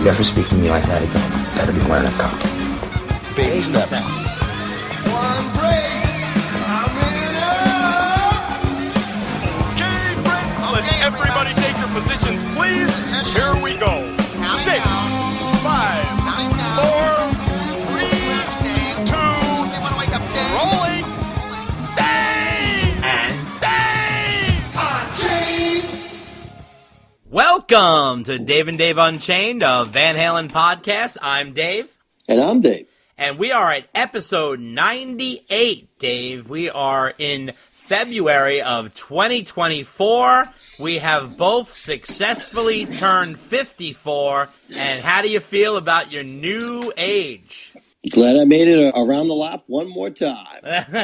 you ever speak to me like that again, better be wearing a cup. Baby steps. One break, I'm in Okay, friends, let's everybody take your positions, please. Here we go. 6, 5, 4, 3, 2, rolling. Dave! And Dave! Unchained. welcome to Dave and Dave Unchained, a Van Halen podcast. I'm Dave. And I'm Dave. And we are at episode 98, Dave. We are in February of 2024. We have both successfully turned 54. And how do you feel about your new age? Glad I made it around the lap one more time.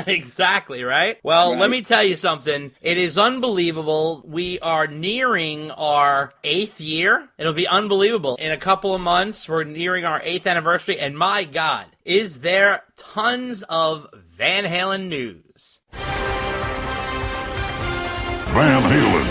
Exactly, right? Well, Right. let me tell you something. It is unbelievable. We are nearing our 8th year. It'll be unbelievable. In a couple of months, we're nearing our 8th anniversary. And my God, is there tons of Van Halen news. Van Halen.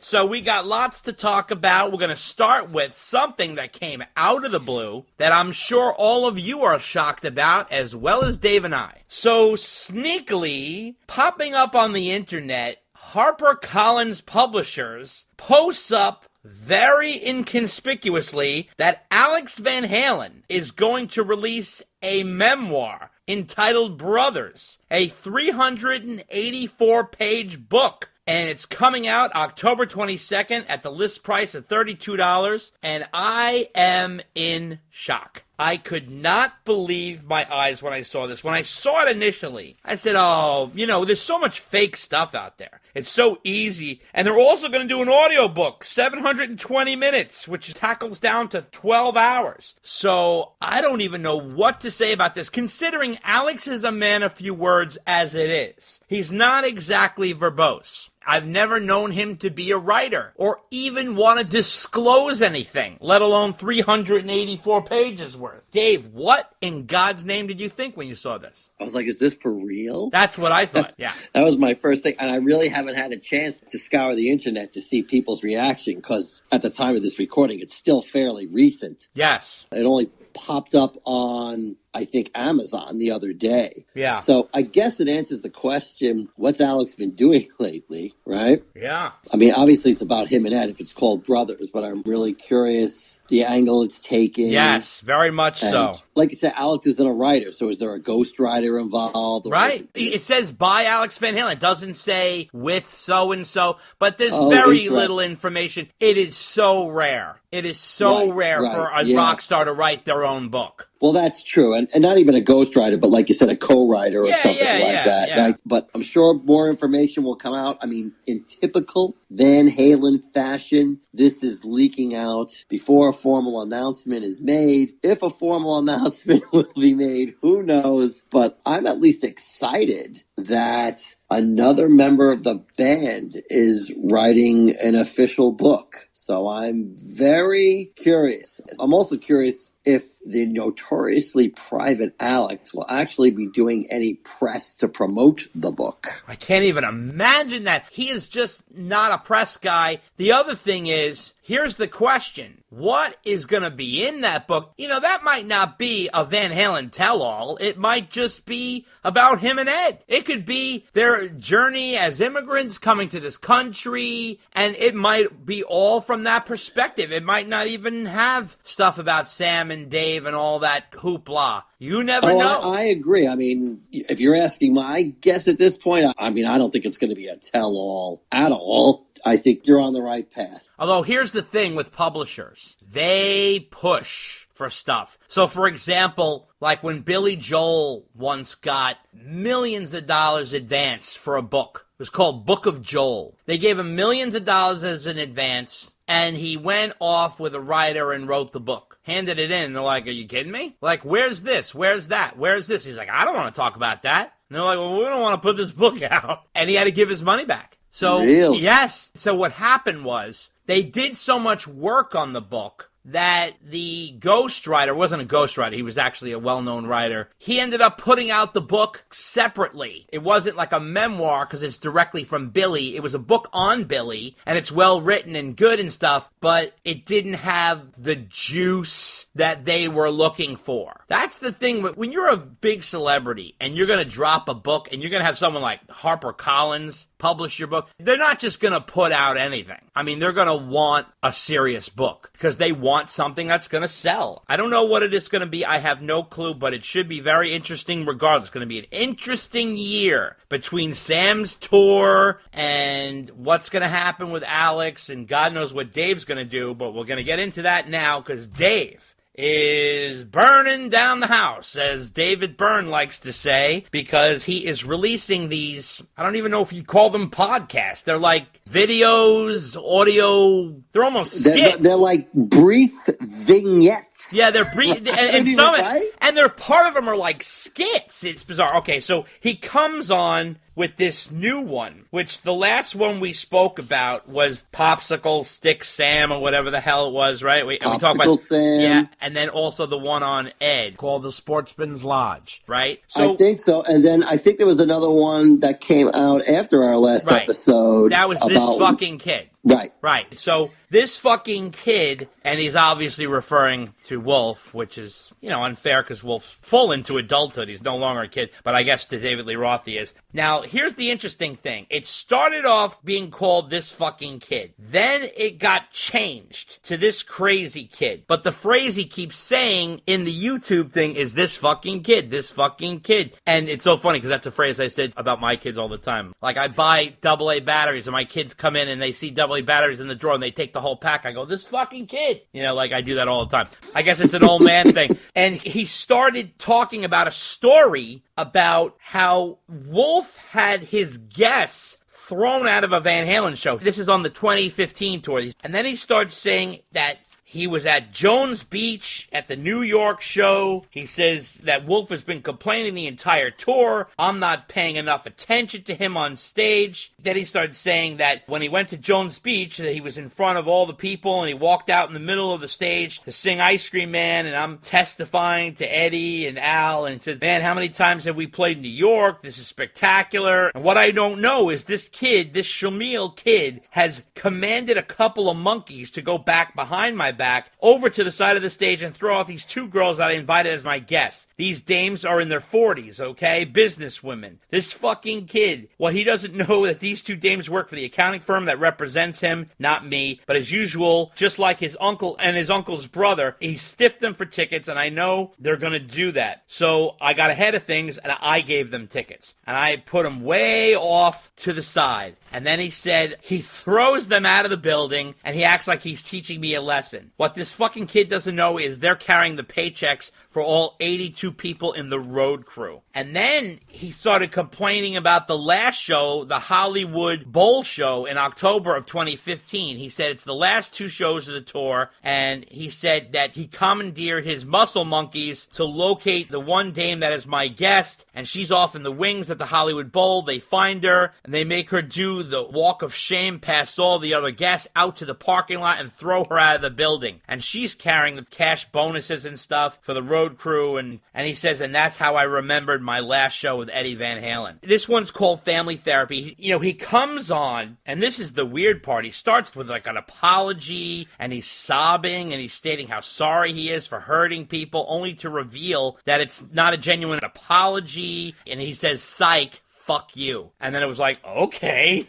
So we got lots to talk about. We're going to start with something that came out of the blue that I'm sure all of you are shocked about, as well as Dave and I. So sneakily, popping up on the internet, HarperCollins Publishers posts up very inconspicuously that Alex Van Halen is going to release a memoir entitled Brothers, a 384-page book. And it's coming out October 22nd at the list price of $32, and I am in shock. I could not believe my eyes when I saw this. When I saw it initially, I said, oh, there's so much fake stuff out there. It's so easy. And they're also going to do an audiobook, 720 minutes, which tackles down to 12 hours. So I don't even know what to say about this, considering Alex is a man of few words as it is. He's not exactly verbose. I've never known him to be a writer or even want to disclose anything, let alone 384 pages worth. Dave, what in God's name did you think when you saw this? I was like, is this for real? That's what I thought, yeah. That was my first thing. And I really haven't had a chance to scour the internet to see people's reaction because at the time of this recording, it's still fairly recent. Yes. It only popped up on, I think, Amazon the other day. Yeah. So I guess it answers the question, what's Alex been doing lately, right? Yeah. I mean, obviously it's about him and Ed if it's called Brothers, but I'm really curious the angle it's taking. Yes, very much And so. like you said, Alex isn't a writer, so is there a ghostwriter involved? Right. It says by Alex Van Halen. It doesn't say with so-and-so, but there's Oh, very interesting. little information. It is so rare. It is so rare for a rock star to write their own book. Well, that's true. And not even a ghostwriter, but like you said, a co-writer or something like that. Yeah. Right? But I'm sure more information will come out. I mean, in typical Van Halen fashion, this is leaking out before a formal announcement is made. If a formal announcement will be made, who knows? But I'm at least excited that another member of the band is writing an official book. So I'm very curious. I'm also curious if the notoriously private Alex will actually be doing any press to promote the book. I can't even imagine that. He is just not a press guy. The other thing is, here's the question. What is going to be in that book? That might not be a Van Halen tell-all. It might just be about him and Ed. It could be their journey as immigrants coming to this country, and it might be all from that perspective. It might not even have stuff about Sam and Dave and all that hoopla. You never know. I agree. I mean, if you're asking my guess at this point, I don't think it's going to be a tell-all at all. I think you're on the right path. Although here's the thing with publishers. They push for stuff. So, for example, like when Billy Joel once got millions of dollars advanced for a book. It was called Book of Joel. They gave him millions of dollars as an advance, and he went off with a writer and wrote the book. Handed it in, and they're like, are you kidding me? Like, where's this? Where's that? Where's this? He's like, I don't want to talk about that. And they're like, well, we don't want to put this book out. And he had to give his money back. So, Really? yes. So what happened was they did so much work on the book that the ghostwriter wasn't a ghostwriter. He was actually a well-known writer. He ended up putting out the book separately. It wasn't like a memoir because it's directly from Billy. It was a book on Billy, and it's well written and good and stuff, but it didn't have the juice that they were looking for. That's the thing. When you're a big celebrity and you're going to drop a book and you're going to have someone like HarperCollins publish your book, they're not just going to put out anything. I mean, they're going to want a serious book because they want something that's going to sell. I don't know what it is going to be. I have no clue, but it should be very interesting regardless. It's going to be an interesting year between Sam's tour and what's going to happen with Alex, and God knows what Dave's going to do, but we're going to get into that now because Dave is burning down the house, as David Byrne likes to say, because he is releasing these, I don't even know if you'd call them podcasts. They're like videos, audio, they're almost skits. They're like brief vignettes. Yeah, they're brief, and some, right? And they're part of them are like skits. It's bizarre. Okay, so he comes on with this new one, which the last one we spoke about was Popsicle Stick Sam or whatever the hell it was, right? We talked about Sam. Yeah, and then also the one on Ed called The Sportsman's Lodge, right? So I think so. And then I think there was another one that came out after our last episode. That was This Fucking Kid. Right. Right. So this fucking kid, and he's obviously referring to Wolf, which is, unfair because Wolf's full into adulthood. He's no longer a kid, but I guess to David Lee Roth he is. Now, here's the interesting thing. It started off being called This Fucking Kid. Then it got changed to This Crazy Kid. But the phrase he keeps saying in the YouTube thing is This Fucking Kid, This Fucking Kid. And it's so funny because that's a phrase I said about my kids all the time. Like, I buy AA batteries and my kids come in and they see AA batteries in the drawer and they take the whole pack. I go, This Fucking Kid. Like I do that all the time. I guess it's an old man thing. And he started talking about a story about how Wolf had his guests thrown out of a Van Halen show. This is on the 2015 tour. And then he starts saying that he was at Jones Beach at the New York show. He says that Wolf has been complaining the entire tour. I'm not paying enough attention to him on stage. Then he started saying that when he went to Jones Beach, that he was in front of all the people and he walked out in the middle of the stage to sing Ice Cream Man, and I'm testifying to Eddie and Al, and he said, man, how many times have we played New York? This is spectacular. And what I don't know is this kid, this Shamil kid, has commanded a couple of monkeys to go back behind my back over to the side of the stage and throw out these two girls that I invited as my guests. These dames are in their 40s, okay? Business women. This fucking kid, what he doesn't know that these two dames work for the accounting firm that represents him, not me. But as usual, just like his uncle and his uncle's brother, he stiffed them for tickets, and I know they're going to do that. So I got ahead of things, and I gave them tickets. And I put them way off to the side. And then he said he throws them out of the building, and he acts like he's teaching me a lesson. What this fucking kid doesn't know is they're carrying the paychecks for all 82 people in the road crew. And then he started complaining about the last show, the Hollywood Bowl show in October of 2015. He said it's the last two shows of the tour, and he said that he commandeered his muscle monkeys to locate the one dame that is my guest, and she's off in the wings at the Hollywood Bowl. They find her, and they make her do the walk of shame past all the other guests out to the parking lot and throw her out of the building. And she's carrying the cash bonuses and stuff for the road crew, and he says, and that's how I remembered my last show with Eddie Van Halen. This one's called Family Therapy. He comes on, and this is the weird part. He starts with like an apology, and he's sobbing, and he's stating how sorry he is for hurting people, only to reveal that it's not a genuine apology, and he says, psych, fuck you. And then it was like, okay.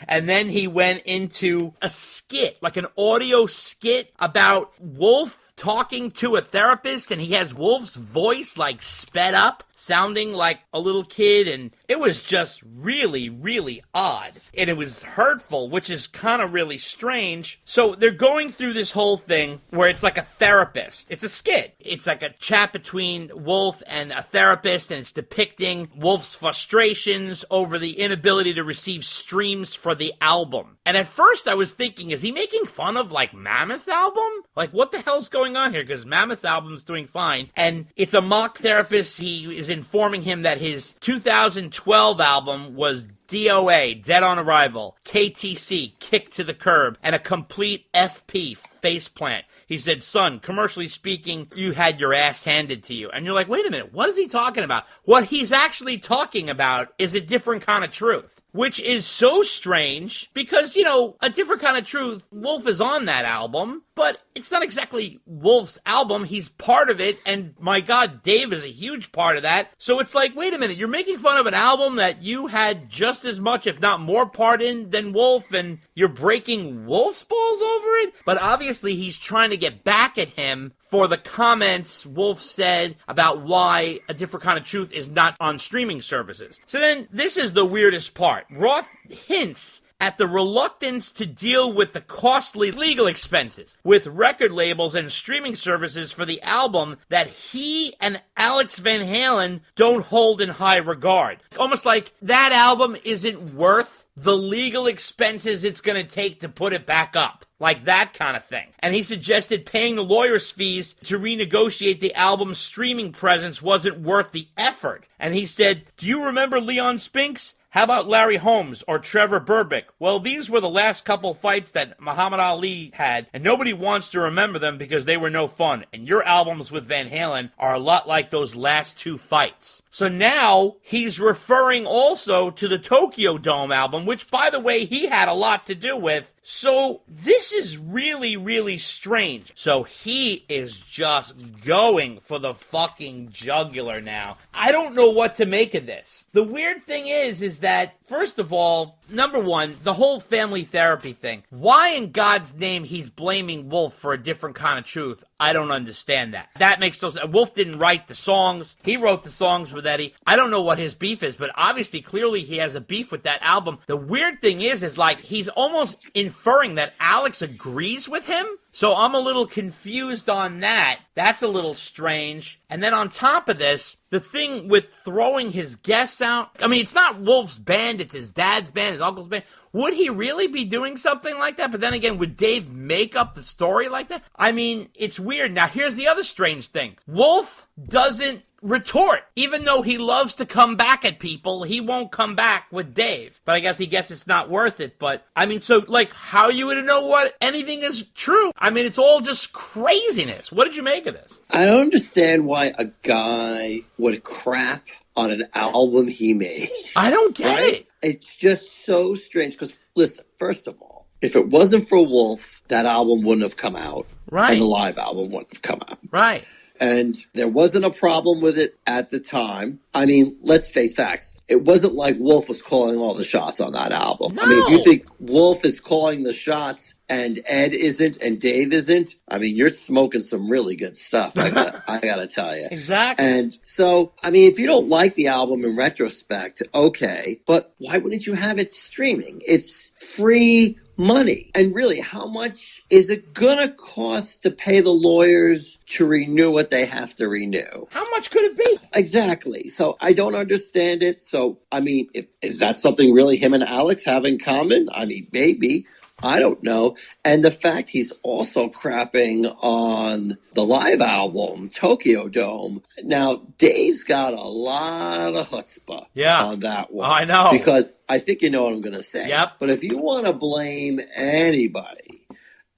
And then he went into a skit, like an audio skit about Wolf talking to a therapist, and he has Wolf's voice like sped up, sounding like a little kid, and it was just really, really odd. And it was hurtful, which is kind of really strange. So they're going through this whole thing where it's like a therapist. It's a skit. It's like a chat between Wolf and a therapist, and it's depicting Wolf's frustrations over the inability to receive streams for the album. And at first I was thinking, is he making fun of like Mammoth's album? Like, what the hell's going on here? Because Mammoth's album's doing fine. And it's a mock therapist. He is informing him that his 2012 album was DOA, Dead on Arrival, KTC, Kick to the Curb, and a complete FP, Faceplant. He said, son, commercially speaking, you had your ass handed to you. And you're like, wait a minute, what is he talking about? What he's actually talking about is A Different Kind of Truth, which is so strange because, you know, A Different Kind of Truth, Wolf is on that album, but it's not exactly Wolf's album. He's part of it, and my God, Dave is a huge part of that. So it's like, wait a minute, you're making fun of an album that you had just as much, if not more part in than Wolf, and you're breaking Wolf's balls over it? But obviously he's trying to get back at him for the comments Wolf said about why A Different Kind of Truth is not on streaming services. So then, this is the weirdest part. Roth hints at the reluctance to deal with the costly legal expenses with record labels and streaming services for the album that he and Alex Van Halen don't hold in high regard. Almost like that album isn't worth the legal expenses it's going to take to put it back up. Like that kind of thing. And he suggested paying the lawyer's fees to renegotiate the album's streaming presence wasn't worth the effort. And he said, do you remember Leon Spinks? How about Larry Holmes or Trevor Berbick? Well, these were the last couple fights that Muhammad Ali had, and nobody wants to remember them because they were no fun. And your albums with Van Halen are a lot like those last two fights. So now he's referring also to the Tokyo Dome album, which, by the way, he had a lot to do with. So this is really, really strange. So he is just going for the fucking jugular now. I don't know what to make of this. The weird thing is that, first of all, number one, the whole family therapy thing. Why in God's name he's blaming Wolf for A Different Kind of Truth? I don't understand that. That makes no sense. Wolf didn't write the songs. He wrote the songs with Eddie. I don't know what his beef is, but obviously, clearly he has a beef with that album. The weird thing is like, he's almost inferring that Alex agrees with him. So I'm a little confused on that. That's a little strange. And then on top of this, the thing with throwing his guests out, I mean, it's not Wolf's band, it's his dad's band, his uncle's band. Would he really be doing something like that? But then again, would Dave make up the story like that? I mean, it's weird. Now, here's the other strange thing. Wolf doesn't retort. Even though he loves to come back at people, he won't come back with Dave. But I guess he gets it's not worth it. But, I mean, so, like, how are you to know what anything is true? I mean, it's all just craziness. What did you make of this? I don't understand why a guy would crap on an album he made. I don't get it. It's just so strange. Because, listen, first of all, if it wasn't for Wolf, that album wouldn't have come out. Right. And the live album wouldn't have come out. Right. And there wasn't a problem with it at the time. I mean, let's face facts. It wasn't like Wolf was calling all the shots on that album. No. I mean, if you think Wolf is calling the shots and Ed isn't and Dave isn't, I mean, you're smoking some really good stuff. I gotta tell you. Exactly. And so, I mean, if you don't like the album in retrospect, okay. But why wouldn't you have it streaming? It's free money. And really, how much is it gonna cost to pay the lawyers to renew what they have to renew? How much could it be? Exactly. So I don't understand it. So, I mean, is that something really him and Alex have in common? I mean, maybe. I don't know. And the fact he's also crapping on the live album, Tokyo Dome. Now, Dave's got a lot of chutzpah on that one. Oh, I know. Because I think you know what I'm going to say. Yep. But if you want to blame anybody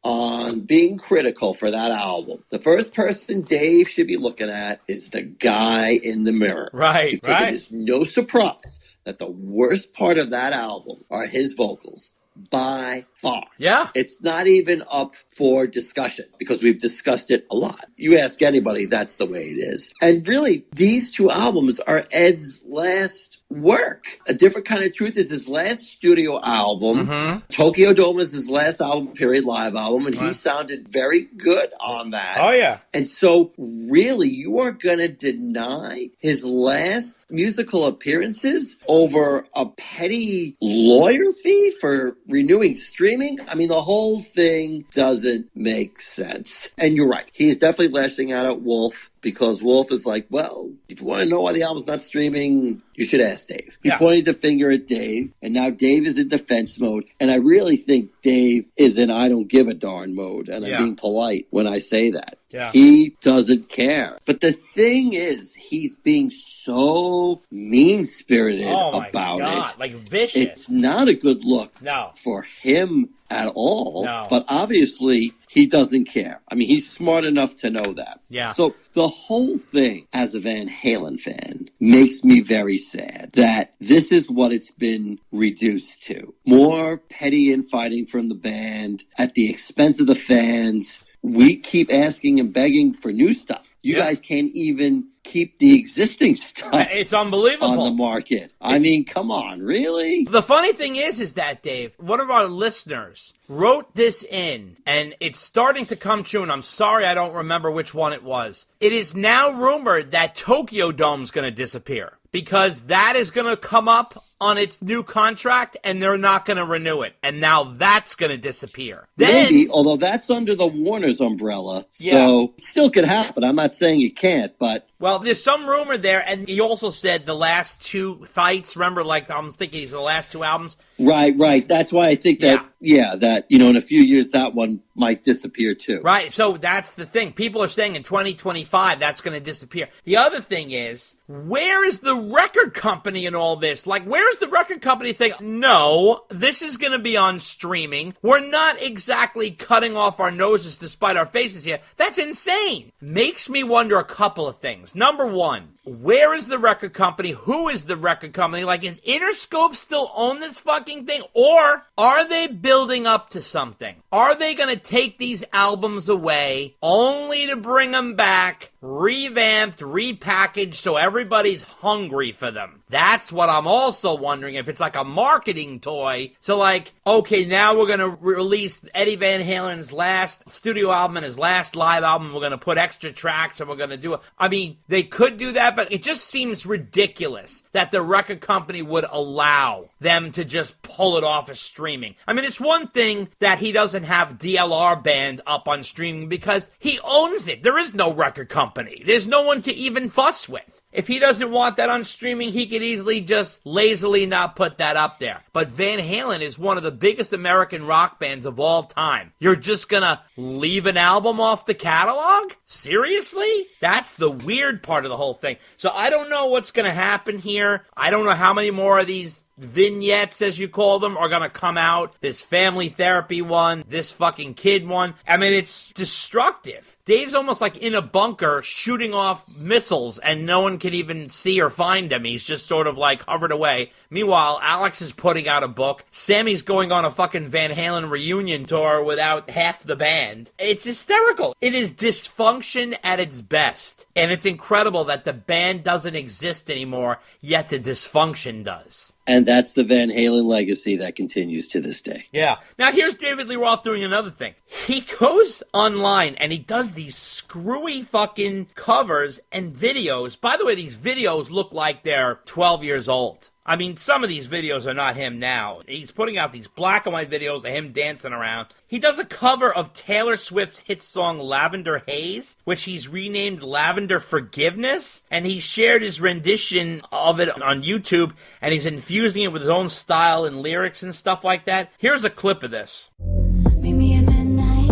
on being critical for that album, the first person Dave should be looking at is the guy in the mirror. Right, because it is no surprise that the worst part of that album are his vocals. By far. Yeah. It's not even up for discussion because we've discussed it a lot. You ask anybody, that's the way it is. And really, these two albums are Ed's last work. A Different Kind of Truth is his last studio album. Mm-hmm. Tokyo Dome is his last album, period, live album, and he sounded very good on that. Oh, yeah. And so, really, you are going to deny his last musical appearances over a petty lawyer fee for renewing streaming? I mean, the whole thing doesn't make sense. And you're right. He's definitely lashing out at Wolf. because Wolf is like, well, if you want to know why the album's not streaming, you should ask Dave. He Yeah. pointed the finger at Dave, and now Dave is in defense mode. And I really think Dave is in I don't give a darn mode, and I'm being polite when I say that. Yeah. He doesn't care. But the thing is, he's being so mean-spirited about it. Like vicious. It's not a good look No. for him at all. No. But obviously, he doesn't care. I mean, he's smart enough to know that. Yeah. So the whole thing, as a Van Halen fan, makes me very sad that this is what it's been reduced to. More petty infighting from the band at the expense of the fans. We keep asking and begging for new stuff. You guys can't even keep the existing stuff It's unbelievable. on the market. I mean, come on, really? The funny thing is that, Dave, one of our listeners wrote this in, and it's starting to come true, and I'm sorry I don't remember which one it was. It is now rumored that Tokyo Dome's going to disappear, because that is going to come up on its new contract, and they're not going to renew it. And now that's going to disappear. Then, Maybe, although that's under the Warner's umbrella, so it still could happen. I'm not saying it can't, but... Well, there's some rumor there, and he also said the last two fights, remember, like, I'm thinking it's the last two albums. Right. That's why I think that, that, in a few years, that one might disappear too. Right, so that's the thing. People are saying in 2025 that's going to disappear. The other thing is, where is the record company in all this? Like, where's the record company saying, no, this is going to be on streaming. We're not exactly cutting off our noses despite our faces here. That's insane. Makes me wonder a couple of things. Number one, where is the record company? Who is the record company? Like, is Interscope still own this fucking thing? Or are they building up to something? Are they going to take these albums away only to bring them back, revamped, repackaged, so everybody's hungry for them? That's what I'm also wondering, if it's like a marketing toy. So like, okay, now we're going to release Eddie Van Halen's last studio album and his last live album. We're going to put extra tracks and we're going to do it. I mean, they could do that, but it just seems ridiculous that the record company would allow them to just pull it off as streaming. I mean, it's one thing that he doesn't have DLR Band up on streaming because he owns it. There is no record company. There's no one to even fuss with. If he doesn't want that on streaming, he could easily just lazily not put that up there. But Van Halen is one of the biggest American rock bands of all time. You're just gonna leave an album off the catalog? Seriously? That's the weird part of the whole thing. So I don't know what's gonna happen here. I don't know how many more of these vignettes, as you call them, are gonna come out. This family therapy one, this fucking kid one. I mean, it's destructive. Dave's almost like in a bunker shooting off missiles and no one can even see or find him. He's just sort of like hovered away. Meanwhile, Alex is putting out a book. Sammy's going on a fucking Van Halen reunion tour without half the band. It's hysterical. It is dysfunction at its best. And it's incredible that the band doesn't exist anymore, yet the dysfunction does. And that's the Van Halen legacy that continues to this day. Yeah. Now, here's David Lee Roth doing another thing. He goes online and he does these screwy fucking covers and videos. By the way, these videos look like they're 12 years old. I mean, some of these videos are not him now. He's putting out these black and white videos of him dancing around. He does a cover of Taylor Swift's hit song Lavender Haze, which he's renamed Lavender Forgiveness, and he shared his rendition of it on YouTube, and he's infusing it with his own style and lyrics and stuff like that. Here's a clip of this. Meet me at midnight.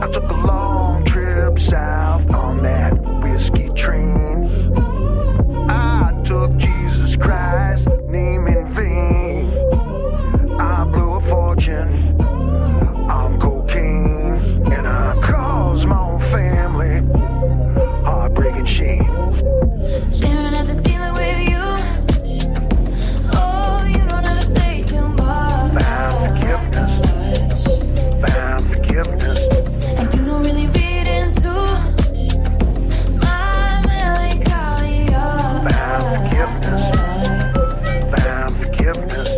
I took a long trip south on that whiskey train. I took Jesus Christ's name in vain. I blew a fortune on cocaine, and I caused my own family heartbreaking shame. Staring at the ceiling with you. Oh, you don't ever say too much. Found forgiveness. And you don't really read into my melancholy. Found forgiveness.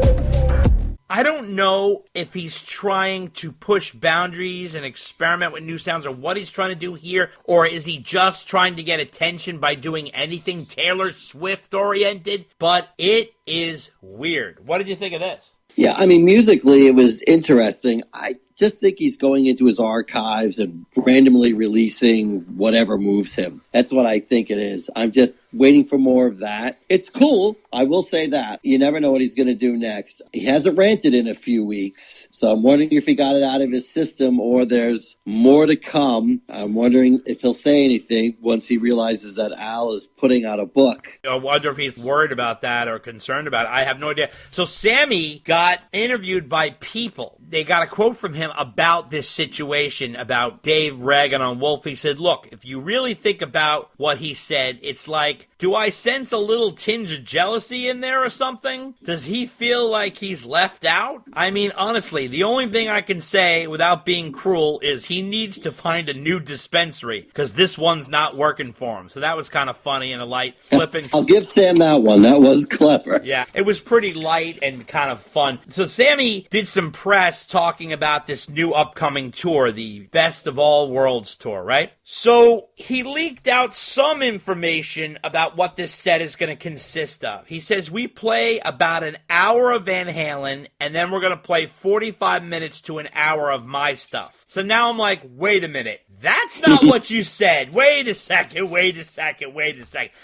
I don't know if he's trying to push boundaries and experiment with new sounds or what he's trying to do here, or is he just trying to get attention by doing anything Taylor Swift oriented? But it is weird. What did you think of this? Yeah, I mean, musically, it was interesting. I just think he's going into his archives and randomly releasing whatever moves him. That's what I think it is. I'm just waiting for more of that. It's cool. I will say that. You never know what he's going to do next. He hasn't ranted in a few weeks, so I'm wondering if he got it out of his system or there's more to come. I'm wondering if he'll say anything once he realizes that Al is putting out a book. I wonder if he's worried about that or concerned about it. I have no idea. So Sammy got interviewed by People. They got a quote from him about this situation, about Dave ragging on Wolf. He said, look, if you really think about what he said, it's like, do I sense a little tinge of jealousy in there or something? Does he feel like he's left out? I mean, honestly, the only thing I can say without being cruel is he needs to find a new dispensary because this one's not working for him. So that was kind of funny and a light flipping. I'll give Sam that one. That was clever. Yeah, it was pretty light and kind of fun. So Sammy did some press talking about this new upcoming tour, the Best of All Worlds tour, right? So he leaked out some information about what this set is going to consist of. He says, we play about an hour of Van Halen, and then we're going to play 45 minutes to an hour of my stuff. So now I'm like, wait a minute. That's not what you said. Wait a second.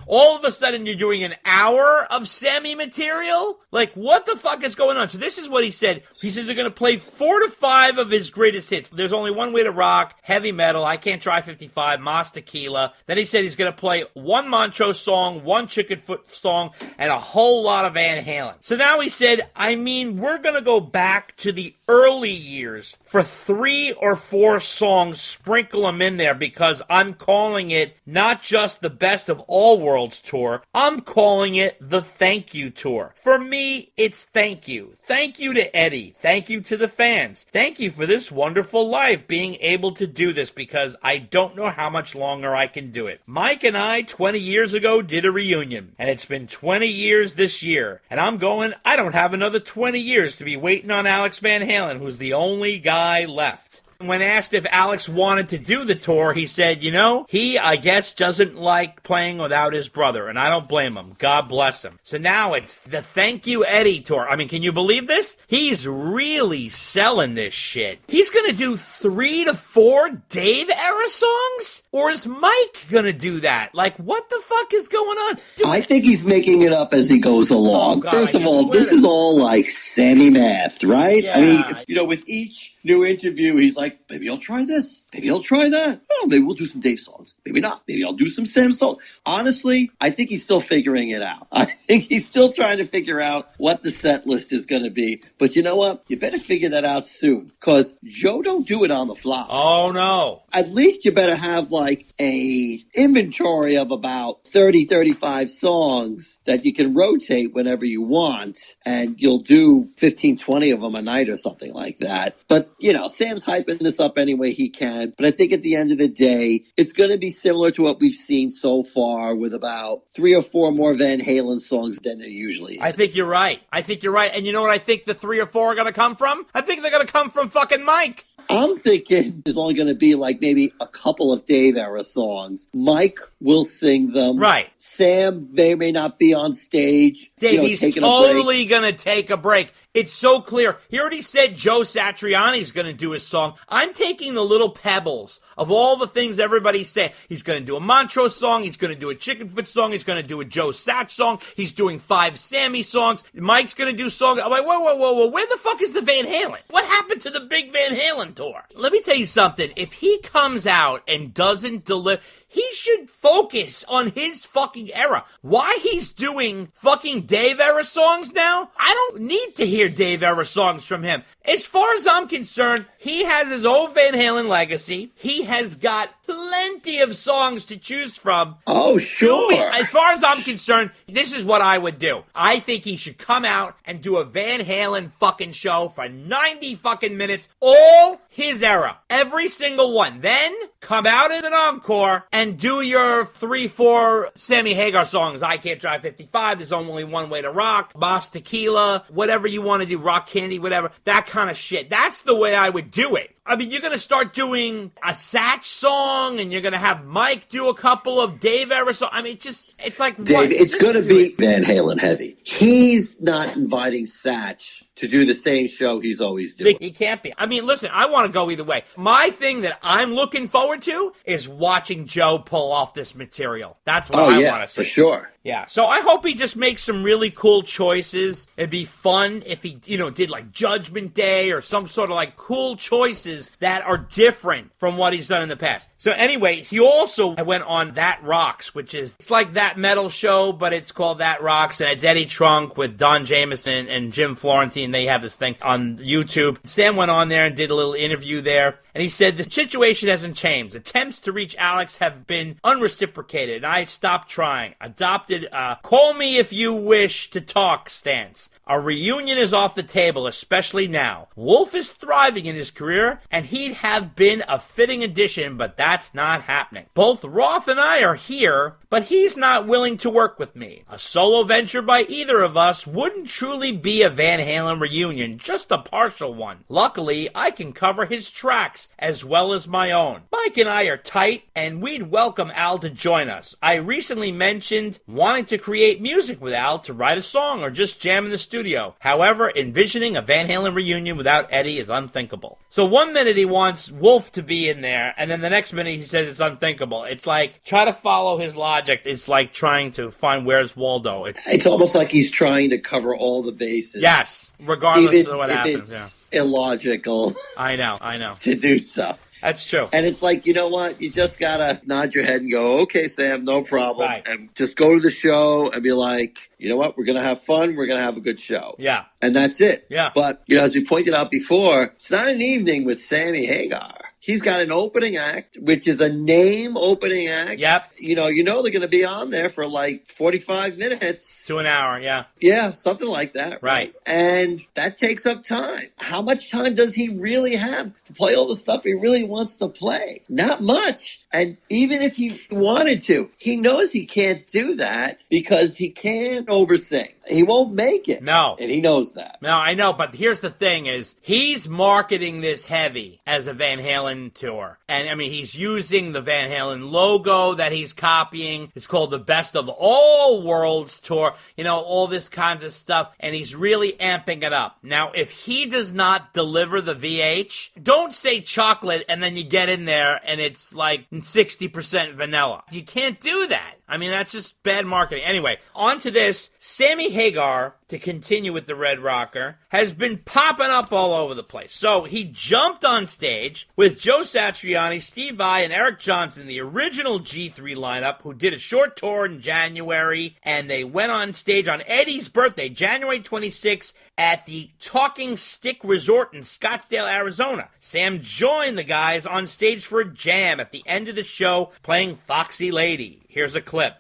All of a sudden, you're doing an hour of Sammy material? Like, what the fuck is going on? So this is what he said. He says they're going to play 4 to 5 of his greatest hits. There's only one way to rock, heavy metal, I Can't Try 55, Mas Tequila. Then he said he's going to play one Montrose song, one Chickenfoot song, and a whole lot of Van Halen. So now he said, I mean, we're going to go back to the early years for 3 or 4 songs, sprinkle them in there because I'm calling it not just the Best of All Worlds tour, I'm calling it the Thank You tour. For me, it's thank you. Thank you to Eddie. Thank you to the fans. Thank you for this wonderful life, being able to do this because I don't know how much longer I can do it. Mike and I, 20 years ago, did a reunion, and it's been 20 years this year, and I'm going, I don't have another 20 years to be waiting on Alex Van Halen, who's the only guy left. When asked if Alex wanted to do the tour, he said, you know, he, I guess, doesn't like playing without his brother, and I don't blame him. God bless him. So now it's the Thank You Eddie tour. I mean, can you believe this? He's really selling this shit. He's going to do 3 to 4 Dave-era songs? Or is Mike going to do that? Like, what the fuck is going on? Dude, I think he's making it up as he goes along. Oh, God, First of all, this is all like Sammy math, right? Yeah. I mean, you know, with each new interview, he's like, maybe I'll try this. Maybe I'll try that. Oh, maybe we'll do some Dave songs. Maybe not. Maybe I'll do some Sam songs. Honestly, I think he's still figuring it out. I think he's still trying to figure out what the set list is going to be. But you know what? You better figure that out soon because Joe don't do it on the fly. Oh, no. At least you better have like a inventory of about 30, 35 songs that you can rotate whenever you want. And you'll do 15, 20 of them a night or something like that. But, you know, Sam's hyping this up any way he can. But I think at the end of the day, it's going to be similar to what we've seen so far with about 3 or 4 more Van Halen songs than there usually is. I think you're right. And you know what I think the 3 or 4 are going to come from? I think they're going to come from fucking Mike. I'm thinking there's only going to be like maybe a couple of Dave-era songs. Mike will sing them. Right. Sam may or may not be on stage. Dave, he's totally going to take a break. It's so clear. He already said Joe Satriani's going to do his song. I'm taking the little pebbles of all the things everybody's saying. He's going to do a Montrose song. He's going to do a Chickenfoot song. He's going to do a Joe Sach song. He's doing 5 Sammy songs. Mike's going to do songs. I'm like, whoa. Where the fuck is the Van Halen? What happened to the big Van Halen tour? Let me tell you something. If he comes out and doesn't deliver, he should focus on his fucking era. Why he's doing fucking Dave-era songs now? I don't need to hear Dave-era songs from him. As far as I'm concerned, he has his own Van Halen legacy. He has got plenty of songs to choose from. Oh, sure. As far as I'm concerned, this is what I would do. I think he should come out and do a Van Halen fucking show for 90 fucking minutes, all his era. Every single one. Then come out in an encore and do your 3, 4 Sammy Hagar songs. I Can't Try 55, There's Only One Way to Rock, Mas Tequila, whatever you want to do, Rock Candy, whatever, that kind of shit. That's the way I would do it. I mean, you're going to start doing a Satch song, and you're going to have Mike do a couple of Dave era songs. I mean, it's like, Dave, what? it's going to be Van Halen heavy. He's not inviting Satch to do the same show he's always doing. He can't be. I mean, listen, I want to go either way. My thing that I'm looking forward to is watching Joe pull off this material. That's what I want to see. For sure. Yeah, so I hope he just makes some really cool choices. It'd be fun if he, did like Judgment Day or some sort of like cool choices that are different from what he's done in the past. So anyway, he also went on That Rocks, which is, it's like That Metal Show, but it's called That Rocks, and it's Eddie Trunk with Don Jameson and Jim Florentine. They have this thing on YouTube. Sam went on there and did a little interview there, and he said, the situation hasn't changed. Attempts to reach Alex have been unreciprocated, and I stopped trying. Adopted call me if you wish to talk stance. A reunion is off the table, especially now. Wolf is thriving in his career, and he'd have been a fitting addition, but that's not happening. Both Roth and I are here, but he's not willing to work with me. A solo venture by either of us wouldn't truly be a Van Halen reunion, just a partial one. Luckily, I can cover his tracks as well as my own. Mike and I are tight, and we'd welcome Al to join us. I recently mentioned wanting to create music with Al to write a song or just jam in the studio. However, envisioning a Van Halen reunion without Eddie is unthinkable. So 1 minute he wants Wolf to be in there, and then the next minute he says it's unthinkable. It's like, try to follow his logic. It's like trying to find Where's Waldo. It's almost like he's trying to cover all the bases. Yes, regardless of what happens. It's illogical. I know. To do so. That's true. And it's like, you know what? You just got to nod your head and go, okay, Sam, no problem. Right. And just go to the show and be like, you know what? We're going to have fun. We're going to have a good show. Yeah. And that's it. Yeah. But, as we pointed out before, it's not an evening with Sammy Hagar. He's got an opening act, which is a name opening act. Yep. They're going to be on there for like 45 minutes. To an hour, yeah. Yeah, something like that. Right. And that takes up time. How much time does he really have to play all the stuff he really wants to play? Not much. And even if he wanted to, he knows he can't do that because he can't oversing. He won't make it. No. And he knows that. No, I know, but here's the thing is, he's marketing this heavy as a Van Halen tour. And, I mean, he's using the Van Halen logo that he's copying. It's called the Best of All Worlds Tour. All this kinds of stuff. And he's really amping it up. Now, if he does not deliver the VH, don't say chocolate and then you get in there and it's like 60% vanilla. You can't do that. I mean, that's just bad marketing. Anyway, on to this. Sammy Hagar, to continue with the Red Rocker, has been popping up all over the place. So he jumped on stage with Joe Satriani, Steve Vai, and Eric Johnson, the original G3 lineup, who did a short tour in January, and they went on stage on Eddie's birthday, January 26th, at the Talking Stick Resort in Scottsdale, Arizona. Sam joined the guys on stage for a jam at the end of the show, playing Foxy Lady. Here's a clip.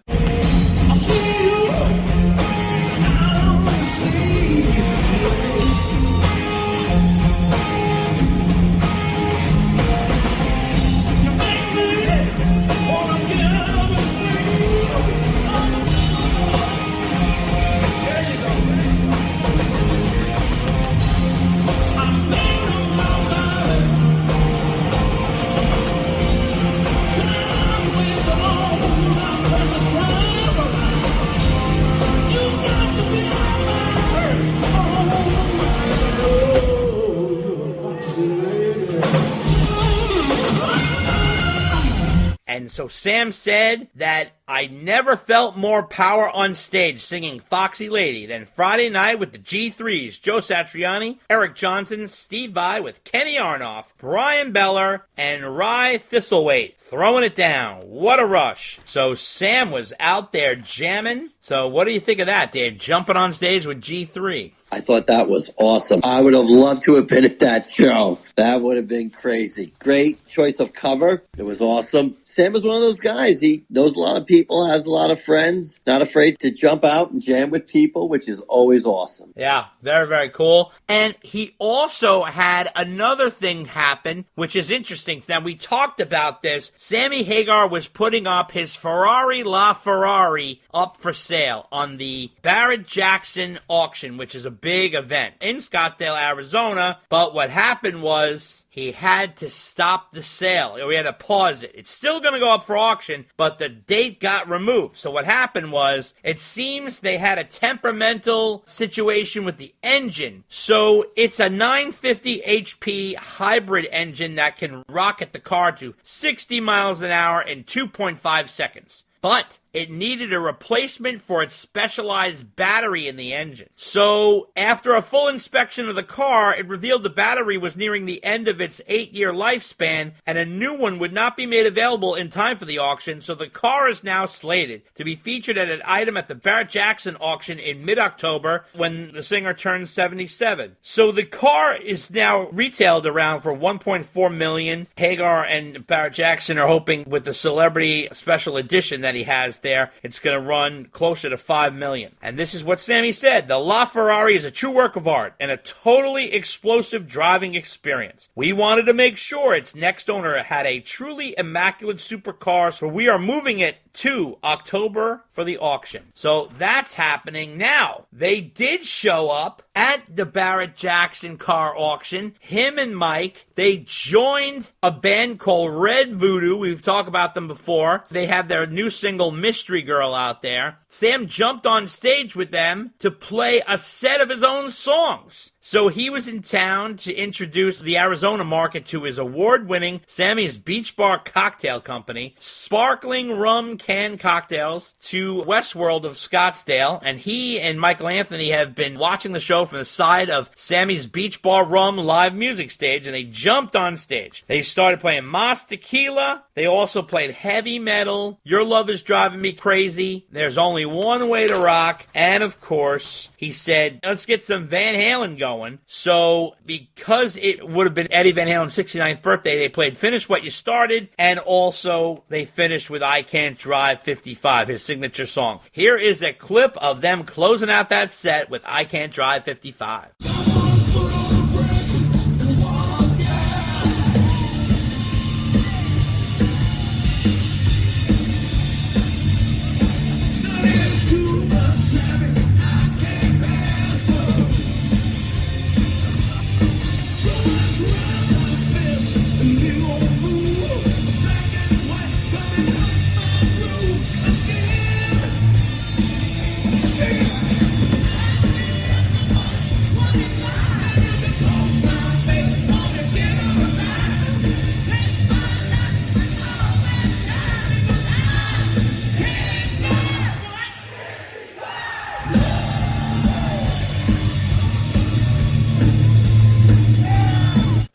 And so Sam said that I never felt more power on stage singing Foxy Lady than Friday night with the G3s, Joe Satriani, Eric Johnson, Steve Vai with Kenny Arnoff, Brian Beller, and Rye Thistlethwaite. Throwing it down. What a rush. So Sam was out there jamming. So what do you think of that, Dave? Jumping on stage with G3. I thought that was awesome. I would have loved to have been at that show. That would have been crazy. Great choice of cover. It was awesome. Sam is one of those guys. He knows a lot of people, has a lot of friends, not afraid to jump out and jam with people, which is always awesome. Yeah, very, very cool. And he also had another thing happen, which is interesting. Now, we talked about this. Sammy Hagar was putting up his Ferrari LaFerrari up for sale on the Barrett-Jackson auction, which is a big event in Scottsdale, Arizona. But what happened was he had to stop the sale. We had to pause it. It's still going to go up for auction, but the date got removed. So what happened was, it seems they had a temperamental situation with the engine. So it's a 950 HP hybrid engine that can rocket the car to 60 miles an hour in 2.5 seconds. But it needed a replacement for its specialized battery in the engine. So, after a full inspection of the car, it revealed the battery was nearing the end of its 8-year lifespan, and a new one would not be made available in time for the auction, so the car is now slated to be featured as an item at the Barrett-Jackson auction in mid-October, when the singer turns 77. So the car is now retailed around for $1.4 million. Hagar and Barrett-Jackson are hoping with the celebrity special edition that he has there, it's going to run closer to $5 million. And this is what Sammy said: the LaFerrari is a true work of art and a totally explosive driving experience. We wanted to make sure its next owner had a truly immaculate supercar, so we are moving it to October for the auction. So that's happening now. They did show up at the Barrett-Jackson car auction. Him and Mike, they joined a band called Red Voodoo. We've talked about them before. They have their new single, Mystery Girl, out there. Sam jumped on stage with them to play a set of his own songs. So he was in town to introduce the Arizona market to his award-winning Sammy's Beach Bar Cocktail Company, sparkling rum canned cocktails, to Westworld of Scottsdale. And he and Michael Anthony have been watching the show from the side of Sammy's Beach Bar Rum live music stage, and they jumped on stage. They started playing Mas Tequila. They also played heavy metal, Your Love Is Driving Me Crazy, There's Only One Way to Rock, and of course, he said, let's get some Van Halen going. So, because it would have been Eddie Van Halen's 69th birthday, they played Finish What You Started, and also they finished with I Can't Drive 55, his signature song. Here is a clip of them closing out that set with I Can't Drive 55.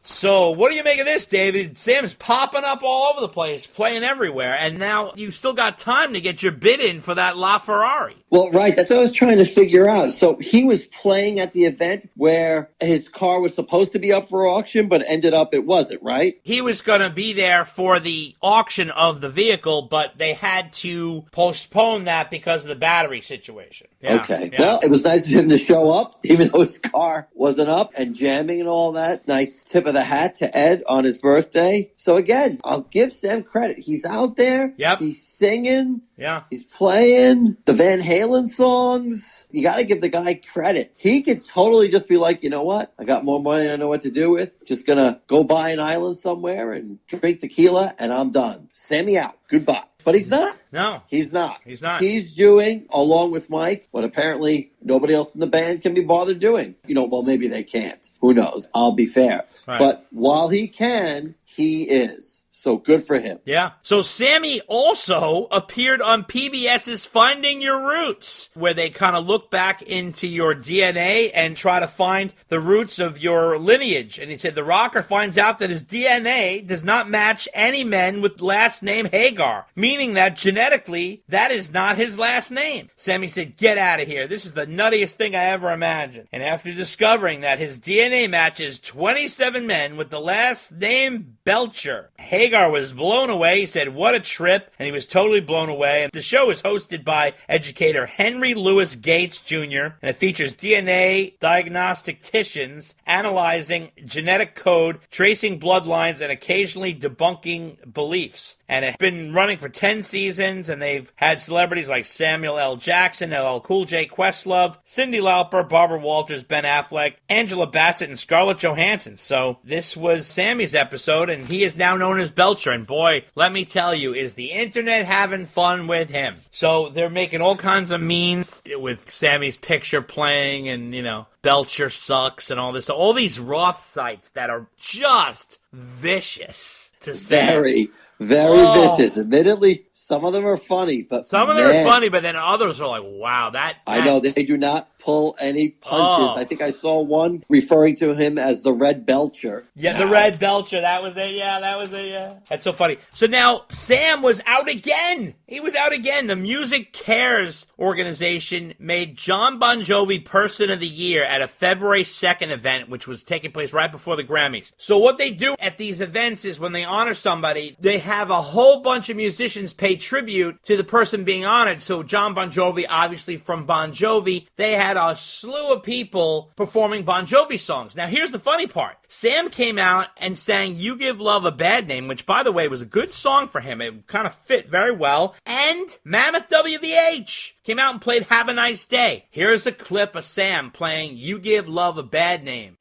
So, what do you make of this, David? Sam's popping up all over the place, playing everywhere, and now you still got time to get your bid in for that LaFerrari. Well, right, that's what I was trying to figure out. So he was playing at the event where his car was supposed to be up for auction, but ended up it wasn't, right? He was going to be there for the auction of the vehicle, but they had to postpone that because of the battery situation. Yeah, okay. Yeah. Well, it was nice of him to show up, even though his car wasn't up, and jamming and all that. Nice tip of the hat to Ed on his birthday. So again, I'll give Sam credit. He's out there. Yep. He's singing. Yeah. He's playing the Van Halen songs. You got to give the guy credit. He could totally just be like, you know what? I got more money I know what to do with. Just going to go buy an island somewhere and drink tequila, and I'm done. Sammy out. Goodbye. But he's not. No. He's not. He's not. He's doing, along with Mike, what apparently nobody else in the band can be bothered doing. You know, well, maybe they can't. Who knows? I'll be fair. Right. But while he can, he is. So good for him. Yeah. So Sammy also appeared on PBS's Finding Your Roots, where they kind of look back into your DNA and try to find the roots of your lineage. And he said the rocker finds out that his DNA does not match any men with last name Hagar, meaning that genetically that is not his last name. Sammy said, get out of here. This is the nuttiest thing I ever imagined. And after discovering that his DNA matches 27 men with the last name Belcher, Hagar Hagar was blown away. He said, what a trip, and he was totally blown away. And the show is hosted by educator Henry Louis Gates Jr., and it features DNA diagnosticians analyzing genetic code, tracing bloodlines, and occasionally debunking beliefs. And it's been running for 10 seasons, and they've had celebrities like Samuel L. Jackson, LL Cool J, Questlove, Cyndi Lauper, Barbara Walters, Ben Affleck, Angela Bassett, and Scarlett Johansson. So this was Sammy's episode, and he is now known as Belcher. And boy, let me tell you, is the internet having fun with him. So they're making all kinds of memes with Sammy's picture playing, and, Belcher sucks and all this. All these Roth sites that are just vicious to say. Very vicious. Admittedly, some of them are funny, but some of them are funny, but then others are like, wow, that I know, they do not pull any punches. I think I saw one referring to him as the Red Belcher. Yeah, the Red Belcher. That was it. Yeah. That's so funny. So now Sam was out again. He was out again. The Music Cares organization made John Bon Jovi Person of the Year at a February 2nd event, which was taking place right before the Grammys. So what they do at these events is when they honor somebody, they have a whole bunch of musicians pay tribute to the person being honored. So John Bon Jovi, obviously from Bon Jovi, they had a slew of people performing Bon Jovi songs. Now, here's the funny part. Sam came out and sang You Give Love a Bad Name, which, by the way, was a good song for him. It kind of fit very well. And Mammoth WVH came out and played Have a Nice Day. Here's a clip of Sam playing You Give Love a Bad Name.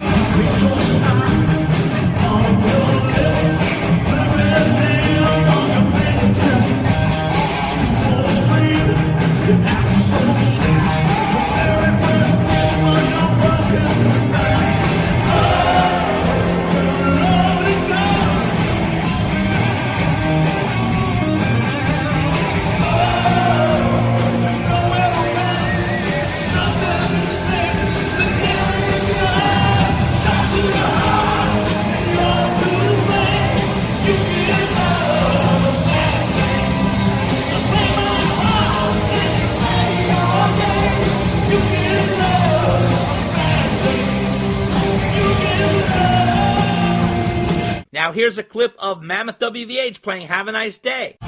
Now here's a clip of Mammoth WVH playing Have a Nice Day.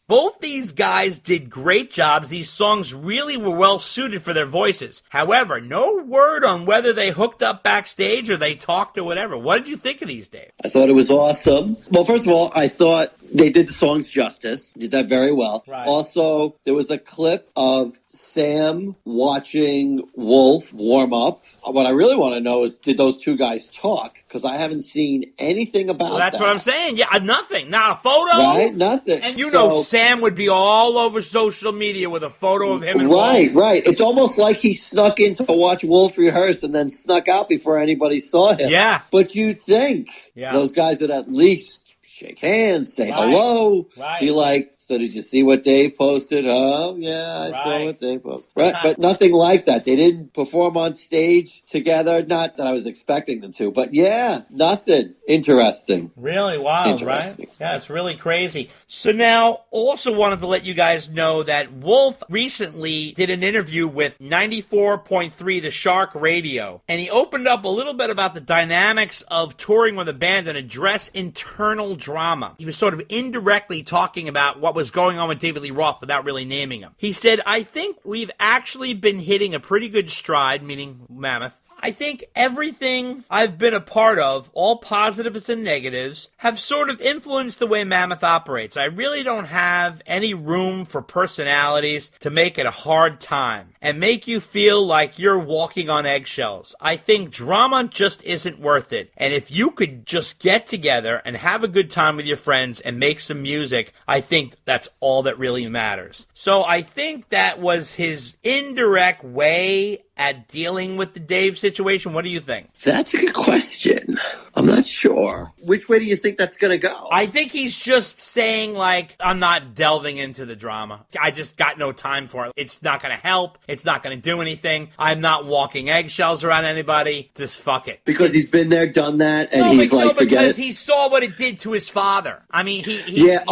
Both these guys did great jobs. These songs really were well suited for their voices. However, no word on whether they hooked up backstage or they talked or whatever. What did you think of these, Dave? I thought it was awesome. Well, first of all, I thought they did the songs justice. Did that very well. Right. Also, there was a clip of Sam watching Wolf warm up. What I really want to know is, did those two guys talk? Because I haven't seen anything about that. That's what I'm saying. Yeah, nothing. Not a photo. Right? Nothing. And you know Sam would be all over social media with a photo of him and Wolf. Right. It's almost like he snuck in to watch Wolf rehearse and then snuck out before anybody saw him. Yeah. But you'd think those guys would at least shake hands, say hello, be like, so did you see what Dave posted? Oh, yeah, I saw what Dave posted. Right, but nothing like that. They didn't perform on stage together. Not that I was expecting them to, but yeah, nothing. Interesting. Really wild, right? Yeah, it's really crazy. So now, also wanted to let you guys know that Wolf recently did an interview with 94.3 The Shark Radio, and he opened up a little bit about the dynamics of touring with a band and address internal drama. He was sort of indirectly talking about what was going on with David Lee Roth without really naming him. He said, I think we've actually been hitting a pretty good stride, meaning Mammoth. I think everything I've been a part of, all positives and negatives, have sort of influenced the way Mammoth operates. I really don't have any room for personalities to make it a hard time and make you feel like you're walking on eggshells. I think drama just isn't worth it. And if you could just get together and have a good time with your friends and make some music, I think that's all that really matters. So I think that was his indirect way at dealing with the Dave situation. What do you think? That's a good question. I'm not sure. Which way do you think that's going to go? I think he's just saying, like, I'm not delving into the drama. I just got no time for it. It's not going to help. It's not going to do anything. I'm not walking eggshells around anybody. Just fuck it. Because he's been there, done that, and he's like, forget because it. he saw what it did to his father. I mean, Yeah.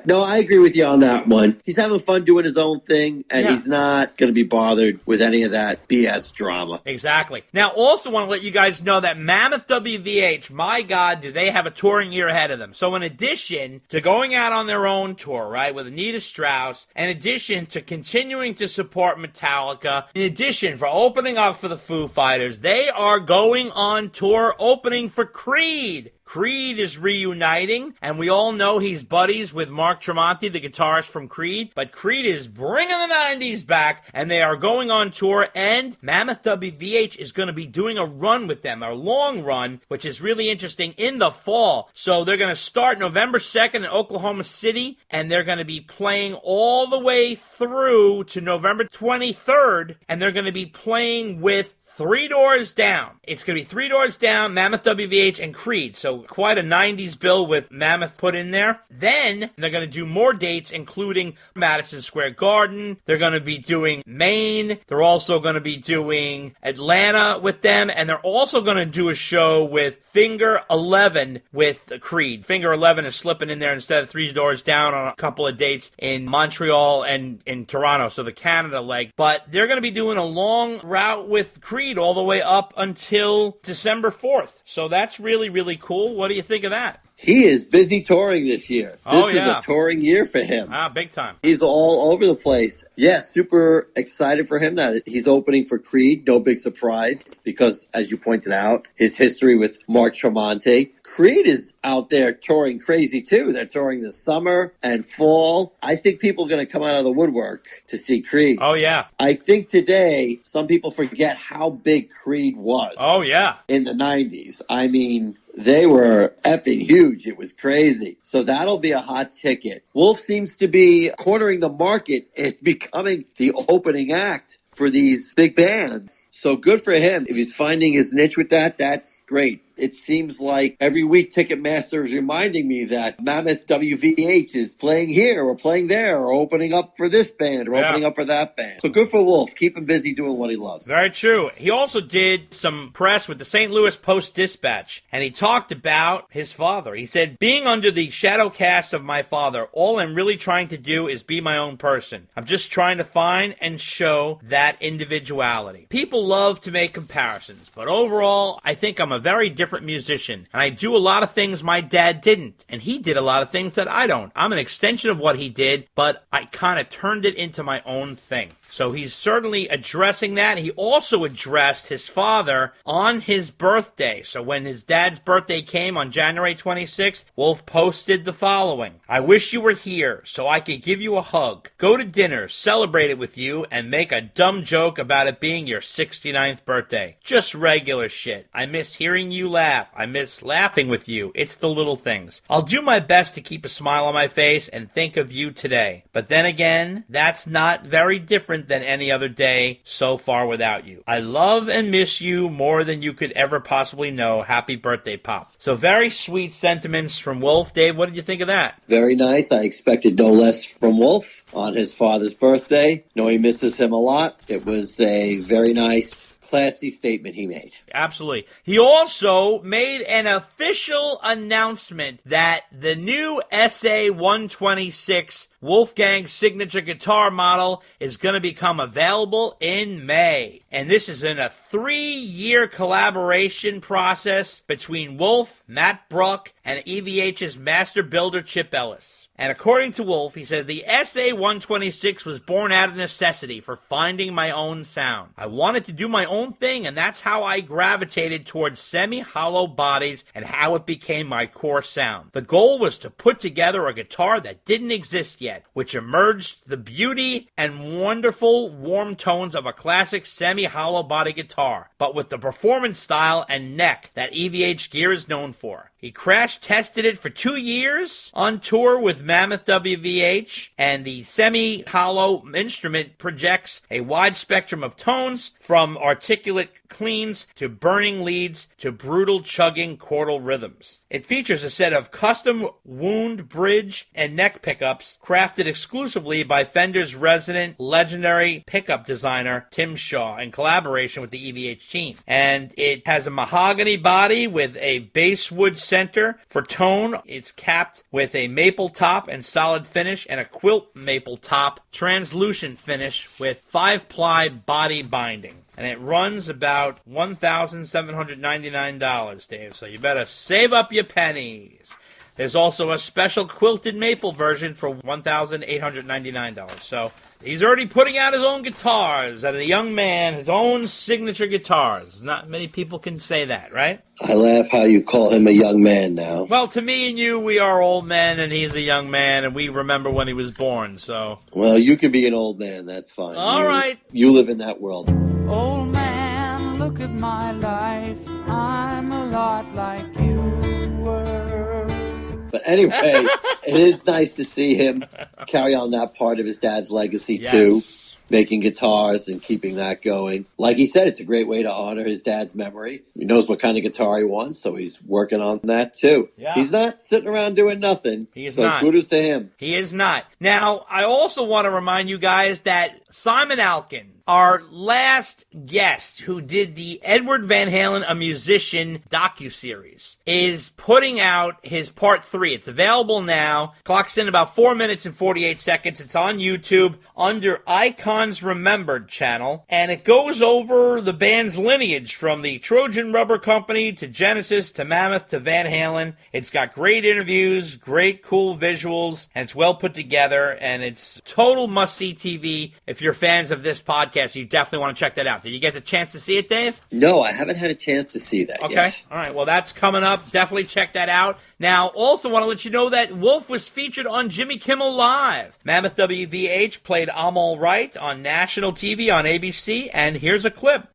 No, I agree with you on that one. He's having fun doing his own thing, and he's not going to be bothered with any of that BS drama. Exactly. Now, also want to let you guys know that Mammoth WVH, my God, do they have a touring year ahead of them. So in addition to going out on their own tour, right, with Anita Strauss, in addition to continuing to support Metallica, in addition for opening up for the Foo Fighters, they are going on tour opening for Creed. Creed is reuniting, and we all know he's buddies with Mark Tremonti, the guitarist from Creed, but Creed is bringing the 90s back, and they are going on tour, and Mammoth WVH is going to be doing a run with them, a long run, which is really interesting, in the fall. So they're going to start November 2nd in Oklahoma City, and they're going to be playing all the way through to November 23rd, and they're going to be playing with Three Doors Down. It's going to be Three Doors Down, Mammoth WVH, and Creed. So quite a 90s bill with Mammoth put in there. Then they're going to do more dates, including Madison Square Garden. They're going to be doing Maine. They're also going to be doing Atlanta with them. And they're also going to do a show with Finger 11 with Creed. Finger 11 is slipping in there instead of Three Doors Down on a couple of dates in Montreal and in Toronto. So the Canada leg. But they're going to be doing a long route with Creed all the way up until December 4th. So that's really, really cool. What do you think of that? He is busy touring this year. This is a touring year for him. Big time. He's all over the place. Yeah, super excited for him that he's opening for Creed. No big surprise because, as you pointed out, his history with Mark Tremonti. Creed is out there touring crazy, too. They're touring this summer and fall. I think people are going to come out of the woodwork to see Creed. Oh, yeah. I think today some people forget how big Creed was. Oh, yeah. In the 90s. I mean, they were effing huge. It was crazy. So that'll be a hot ticket. Wolf seems to be cornering the market and becoming the opening act for these big bands. So good for him. If he's finding his niche with that, that's great. It seems like every week Ticketmaster is reminding me that Mammoth WVH is playing here or playing there or opening up for this band or opening up for that band. So good for Wolf. Keep him busy doing what he loves. Very true. He also did some press with the St. Louis Post-Dispatch, and he talked about his father. He said, being under the shadow cast of my father, all I'm really trying to do is be my own person. I'm just trying to find and show that individuality. People love to make comparisons, but overall, I think I'm a very different musician, and I do a lot of things my dad didn't, and he did a lot of things that I don't. I'm an extension of what he did, but I kind of turned it into my own thing. So he's certainly addressing that. He also addressed his father on his birthday. So when his dad's birthday came on January 26th, Wolf posted the following. I wish you were here so I could give you a hug, go to dinner, celebrate it with you, and make a dumb joke about it being your 69th birthday. Just regular shit. I miss hearing you laugh. I miss laughing with you. It's the little things. I'll do my best to keep a smile on my face and think of you today. But then again, that's not very different than any other day so far without you. I love and miss you more than you could ever possibly know. Happy birthday, Pop. So very sweet sentiments from Wolf. Dave, what did you think of that? Very nice. I expected no less from Wolf on his father's birthday. Know he misses him a lot. It was a very nice, classy statement he made. Absolutely. He also made an official announcement that the new SA-126 Wolfgang signature guitar model is going to become available in May. And this is in a 3-year collaboration process between Wolf, Matt Bruck, and EVH's master builder Chip Ellis. And according to Wolf, he said, the SA-126 was born out of necessity for finding my own sound. I wanted to do my own thing, and that's how I gravitated towards semi-hollow bodies and how it became my core sound. The goal was to put together a guitar that didn't exist yet, which emerged the beauty and wonderful warm tones of a classic semi-hollow body guitar, but with the performance style and neck that EVH gear is known for. He crash-tested it for 2 years on tour with Mammoth WVH, and the semi-hollow instrument projects a wide spectrum of tones, from articulate cleans to burning leads to brutal chugging chordal rhythms. It features a set of custom wound, bridge, and neck pickups crafted exclusively by Fender's resident legendary pickup designer Tim Shaw in collaboration with the EVH team. And it has a mahogany body with a basswood center for tone. It's capped with a maple top and solid finish, and a quilt maple top translucent finish with 5-ply body binding. And it runs about $1,799, Dave, so you better save up your pennies. There's also a special quilted maple version for $1,899. So he's already putting out his own guitars, and a young man, his own signature guitars. Not many people can say that, right? I laugh how you call him a young man now. Well, to me and you, we are old men, and he's a young man, and we remember when he was born, so... Well, you can be an old man, that's fine. All right. You live in that world. Old man, look at my life. I'm a lot like you were. But anyway, it is nice to see him carry on that part of his dad's legacy, too. Making guitars and keeping that going. Like he said, it's a great way to honor his dad's memory. He knows what kind of guitar he wants, so he's working on that, too. Yeah. He's not sitting around doing nothing. He's so not. kudos to him. He is not. Now, I also want to remind you guys that Simon Alkin, our last guest who did the Edward Van Halen, a Musician docuseries, is putting out his part 3. It's available now. Clocks in about 4 minutes and 48 seconds. It's on YouTube under Icons Remembered channel, and it goes over the band's lineage from the Trojan Rubber Company to Genesis to Mammoth to Van Halen. It's got great interviews, great cool visuals, and it's well put together, and it's total must-see TV. If you're fans of this podcast, you definitely want to check that out. Did you get the chance to see it, Dave? No, I haven't had a chance to see that Okay. yet. All right. Well, that's coming up. Definitely check that out. Now, also want to let you know that Wolf was featured on Jimmy Kimmel Live. Mammoth WVH played I'm All Right on national TV on ABC, and here's a clip.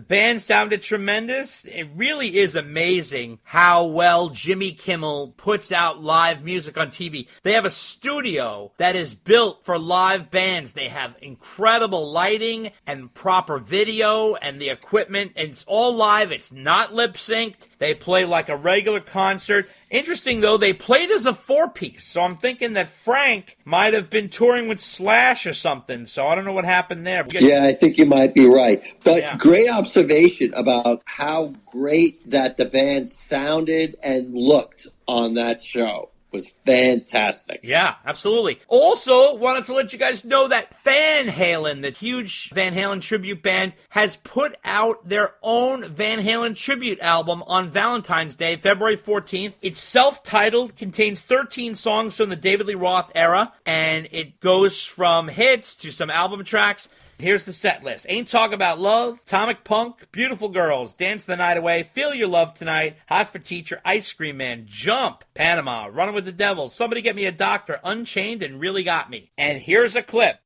Band sounded tremendous. It really is amazing how well Jimmy Kimmel puts out live music on TV. They have a studio that is built for live bands. They have incredible lighting and proper video and the equipment. And it's all live. It's not lip-synced. They play like a regular concert. Interesting, though, they played as a 4-piece, so I'm thinking that Frank might have been touring with Slash or something, so I don't know what happened there. Yeah, I think you might be right. But Yeah. great observation about how great that the band sounded and looked on that show. Was fantastic. Yeah, absolutely. Also, wanted to let you guys know that Van Halen, the huge Van Halen tribute band, has put out their own Van Halen tribute album on Valentine's Day, February 14th. It's self-titled, contains 13 songs from the David Lee Roth era, and it goes from hits to some album tracks. Here's the set list. Ain't Talk About Love, Atomic Punk, Beautiful Girls, Dance the Night Away, Feel Your Love Tonight, Hot for Teacher, Ice Cream Man, Jump, Panama, Running with the Devil, Somebody Get Me a Doctor, Unchained, and Really Got Me. And here's a clip.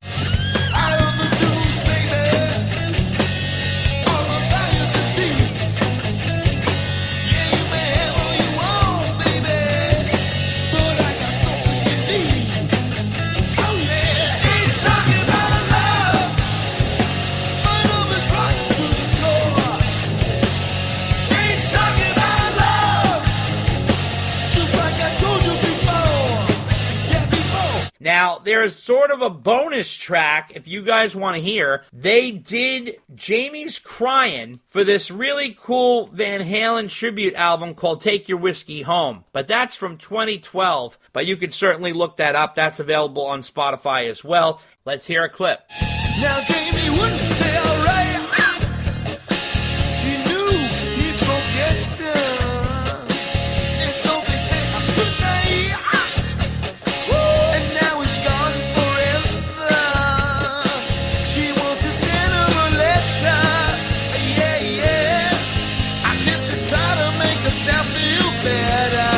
Now, there's sort of a bonus track, if you guys want to hear. They did Jamie's Crying for this really cool Van Halen tribute album called Take Your Whiskey Home. But that's from 2012. But you could certainly look that up. That's available on Spotify as well. Let's hear a clip. Now Jamie wouldn't say alright. She knew he'd forget her. And so they said good night. And now it's gone forever. She wants to send him a letter. Yeah, yeah. I just to try to make herself feel better.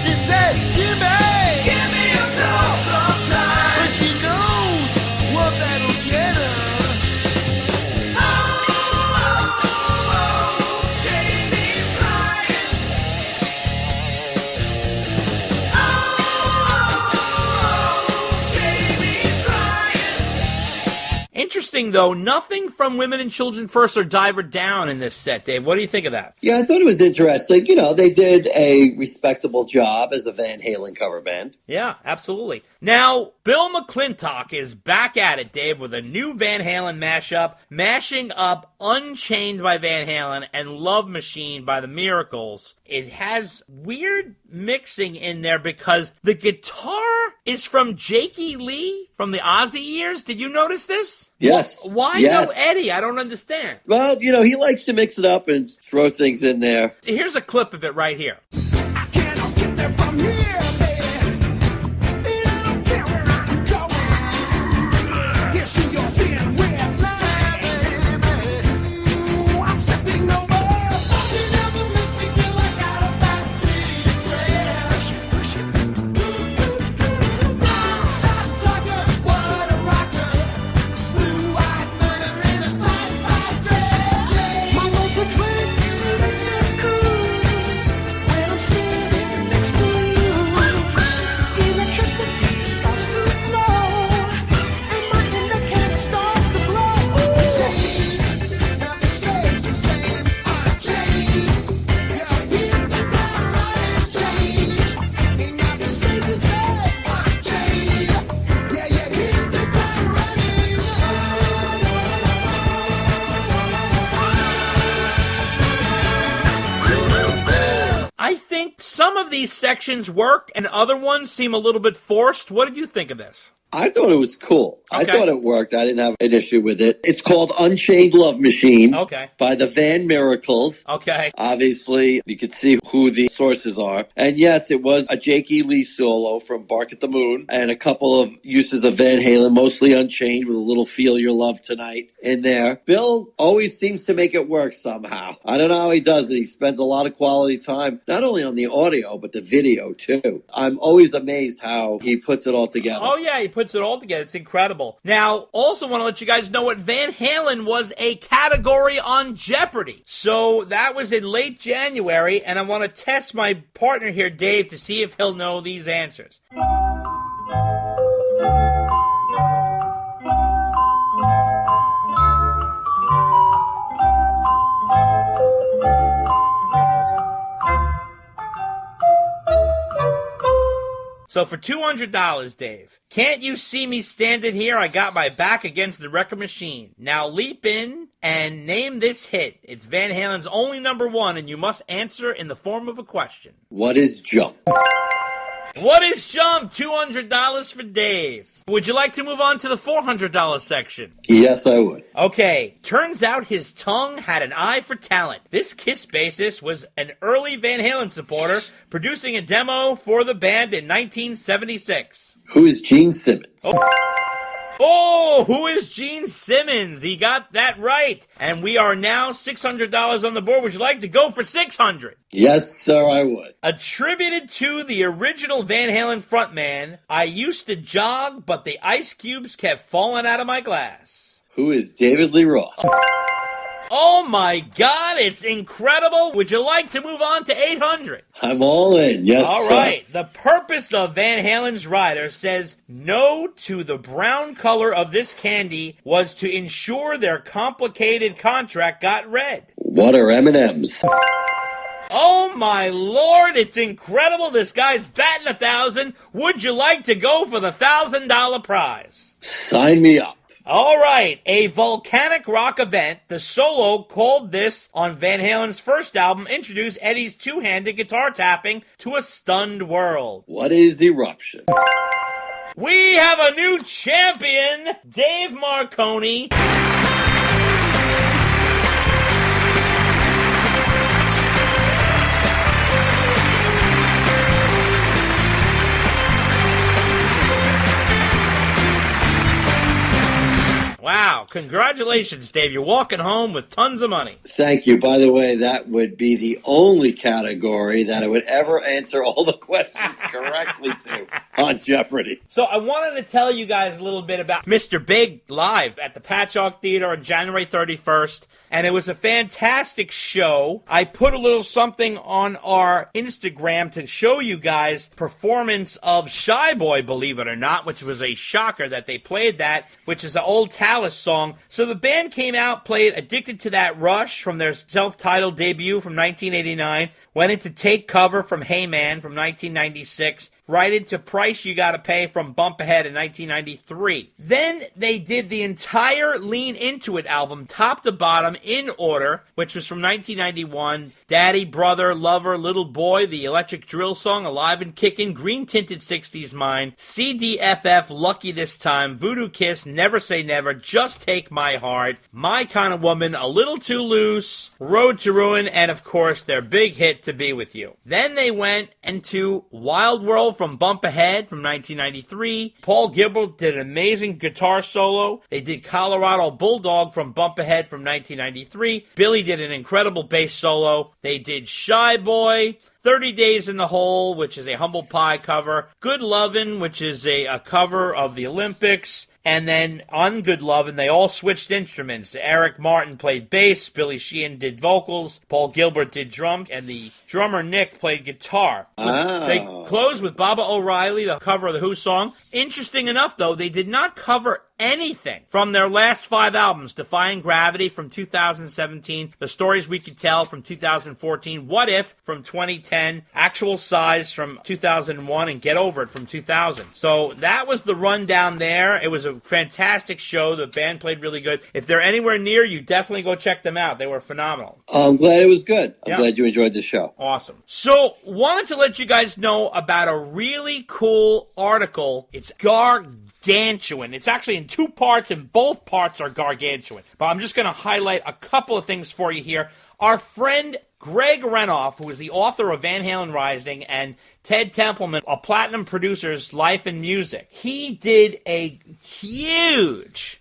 He said, give me a call sometime. But she knows what that'll get her. Jamie's crying. Jamie's crying. Interesting, though, nothing from Women and Children First or Diver Down in this set, Dave. What do you think of that? Yeah, I thought it was interesting. You know, they did a respectable job as a Van Halen cover band. Yeah, absolutely. Now, Bill McClintock is back at it, Dave, with a new Van Halen mashup, mashing up Unchained by Van Halen and Love Machine by the Miracles. It has weird mixing in there because the guitar is from Jakey Lee from the Ozzy years. Did you notice this? Yes. Why Yes. no Eddie? I don't understand. Well, you know, he likes to mix it up and throw things in there. Here's a clip of it right here. Can I get there from here, baby? And I don't care where I'm going. Here's to your thin red line, baby. Ooh, I'm stepping over. You never miss me till I got a back city dress. Stop talking, what a rocker. Blue-eyed murder in a sci-fi dress. My most reflective electric cruise. When I'm sitting next to you, electricity starts to flow, and my indicator starts to glow. Change, nothing stays the same. Unchanged, yeah, hit the ground running. Change, ain't nothing stays the same. Unchanged, yeah, yeah, hit the ground running. I think some of these sections work and other ones seem a little bit forced. What did you think of this? I thought it was cool. I Okay. thought it worked. I didn't have an issue with it. It's called Unchained Love Machine Okay. by the Van Miracles. Okay. Obviously, you could see who the sources are. And yes, it was a Jakey Lee solo from Bark at the Moon and a couple of uses of Van Halen, mostly Unchained with a little Feel Your Love Tonight in there. Bill always seems to make it work somehow. I don't know how he does it. He spends a lot of quality time, not only on the audio, but the video too. I'm always amazed how he puts it all together. Oh, yeah, he puts it all together. It's incredible. Now, also want to let you guys know what Van Halen was a category on Jeopardy. So that was in late January, and I want to test my partner here, Dave, to see if he'll know these answers. So for $200, Dave, Can't You See Me Standing Here? I got my back against the record machine. Now leap in and name this hit. It's Van Halen's only number one, and you must answer in the form of a question. What is Jump? What is Jump? $200 for Dave. Would you like to move on to the $400 section? Yes, I would. Okay, turns out his tongue had an eye for talent. This Kiss bassist was an early Van Halen supporter, producing a demo for the band in 1976. Who is Gene Simmons? Oh, who is Gene Simmons? He got that right. And we are now $600 on the board. Would you like to go for $600? Yes, sir, I would. Attributed to the original Van Halen frontman, I used to jog, but the ice cubes kept falling out of my glass. Who is David Lee Roth? Oh my God, it's incredible. Would you like to move on to 800? I'm all in, yes, All sir. right. The purpose of Van Halen's rider says no to the brown color of this candy was to ensure their complicated contract got read. What are M&M's? Oh my Lord, it's incredible. This guy's batting 1,000. Would you like to go for the $1,000 prize? Sign me up. All right, a volcanic rock event. The Solo, called this on Van Halen's first album, introduced Eddie's two-handed guitar tapping to a stunned world. What is Eruption? We have a new champion, Dave Marconi. Wow, congratulations, Dave. You're walking home with tons of money. Thank you. By the way, that would be the only category that I would ever answer all the questions correctly to on Jeopardy. So I wanted to tell you guys a little bit about Mr. Big live at the Patchogue Theater on January 31st, and it was a fantastic show. I put a little something on our Instagram to show you guys performance of Shy Boy, believe it or not, which was a shocker that they played that, which is an old Talus song. So the band came out, played Addicted to That Rush from their self-titled debut from 1989, went into Take Cover from Hey Man from 1996, right into Price You Gotta Pay from Bump Ahead in 1993. Then they did the entire Lean Into It album, top to bottom, in order, which was from 1991, Daddy, Brother, Lover, Little Boy, the Electric Drill Song, Alive and Kickin', Green Tinted 60s Mind, CDFF, Lucky This Time, Voodoo Kiss, Never Say Never, Just Take My Heart, My Kind of Woman, A Little Too Loose, Road to Ruin, and of course their big hit, To Be With You. Then they went into Wild World from Bump Ahead from 1993. Paul Gilbert did an amazing guitar solo. They did Colorado Bulldog from Bump Ahead from 1993. Billy did an incredible bass solo. They did Shy Boy, 30 Days in the Hole, which is a Humble Pie cover. Good Lovin', which is a cover of the Olympics. And then on Good Lovin', they all switched instruments. Eric Martin played bass, Billy Sheehan did vocals, Paul Gilbert did drums, and the drummer Nick played guitar. So they closed with Baba O'Reilly, the cover of the Who song. Interesting enough, though, they did not cover anything from their last 5 albums: Defying Gravity from 2017, The Stories We Could Tell from 2014, What If from 2010, Actual Size from 2001, and Get Over It from 2000. So that was the rundown there. It was a fantastic show. The band played really good. If they're anywhere near you, definitely go check them out. They were phenomenal. I'm glad it was good. I'm Yeah. glad you enjoyed the show. Awesome. So, wanted to let you guys know about a really cool article. It's gargantuan. It's actually in 2 parts, and both parts are gargantuan. But I'm just going to highlight a couple of things for you here. Our friend Greg Renoff, who is the author of Van Halen Rising, and Ted Templeman, a platinum producer's Life and Music, he did a huge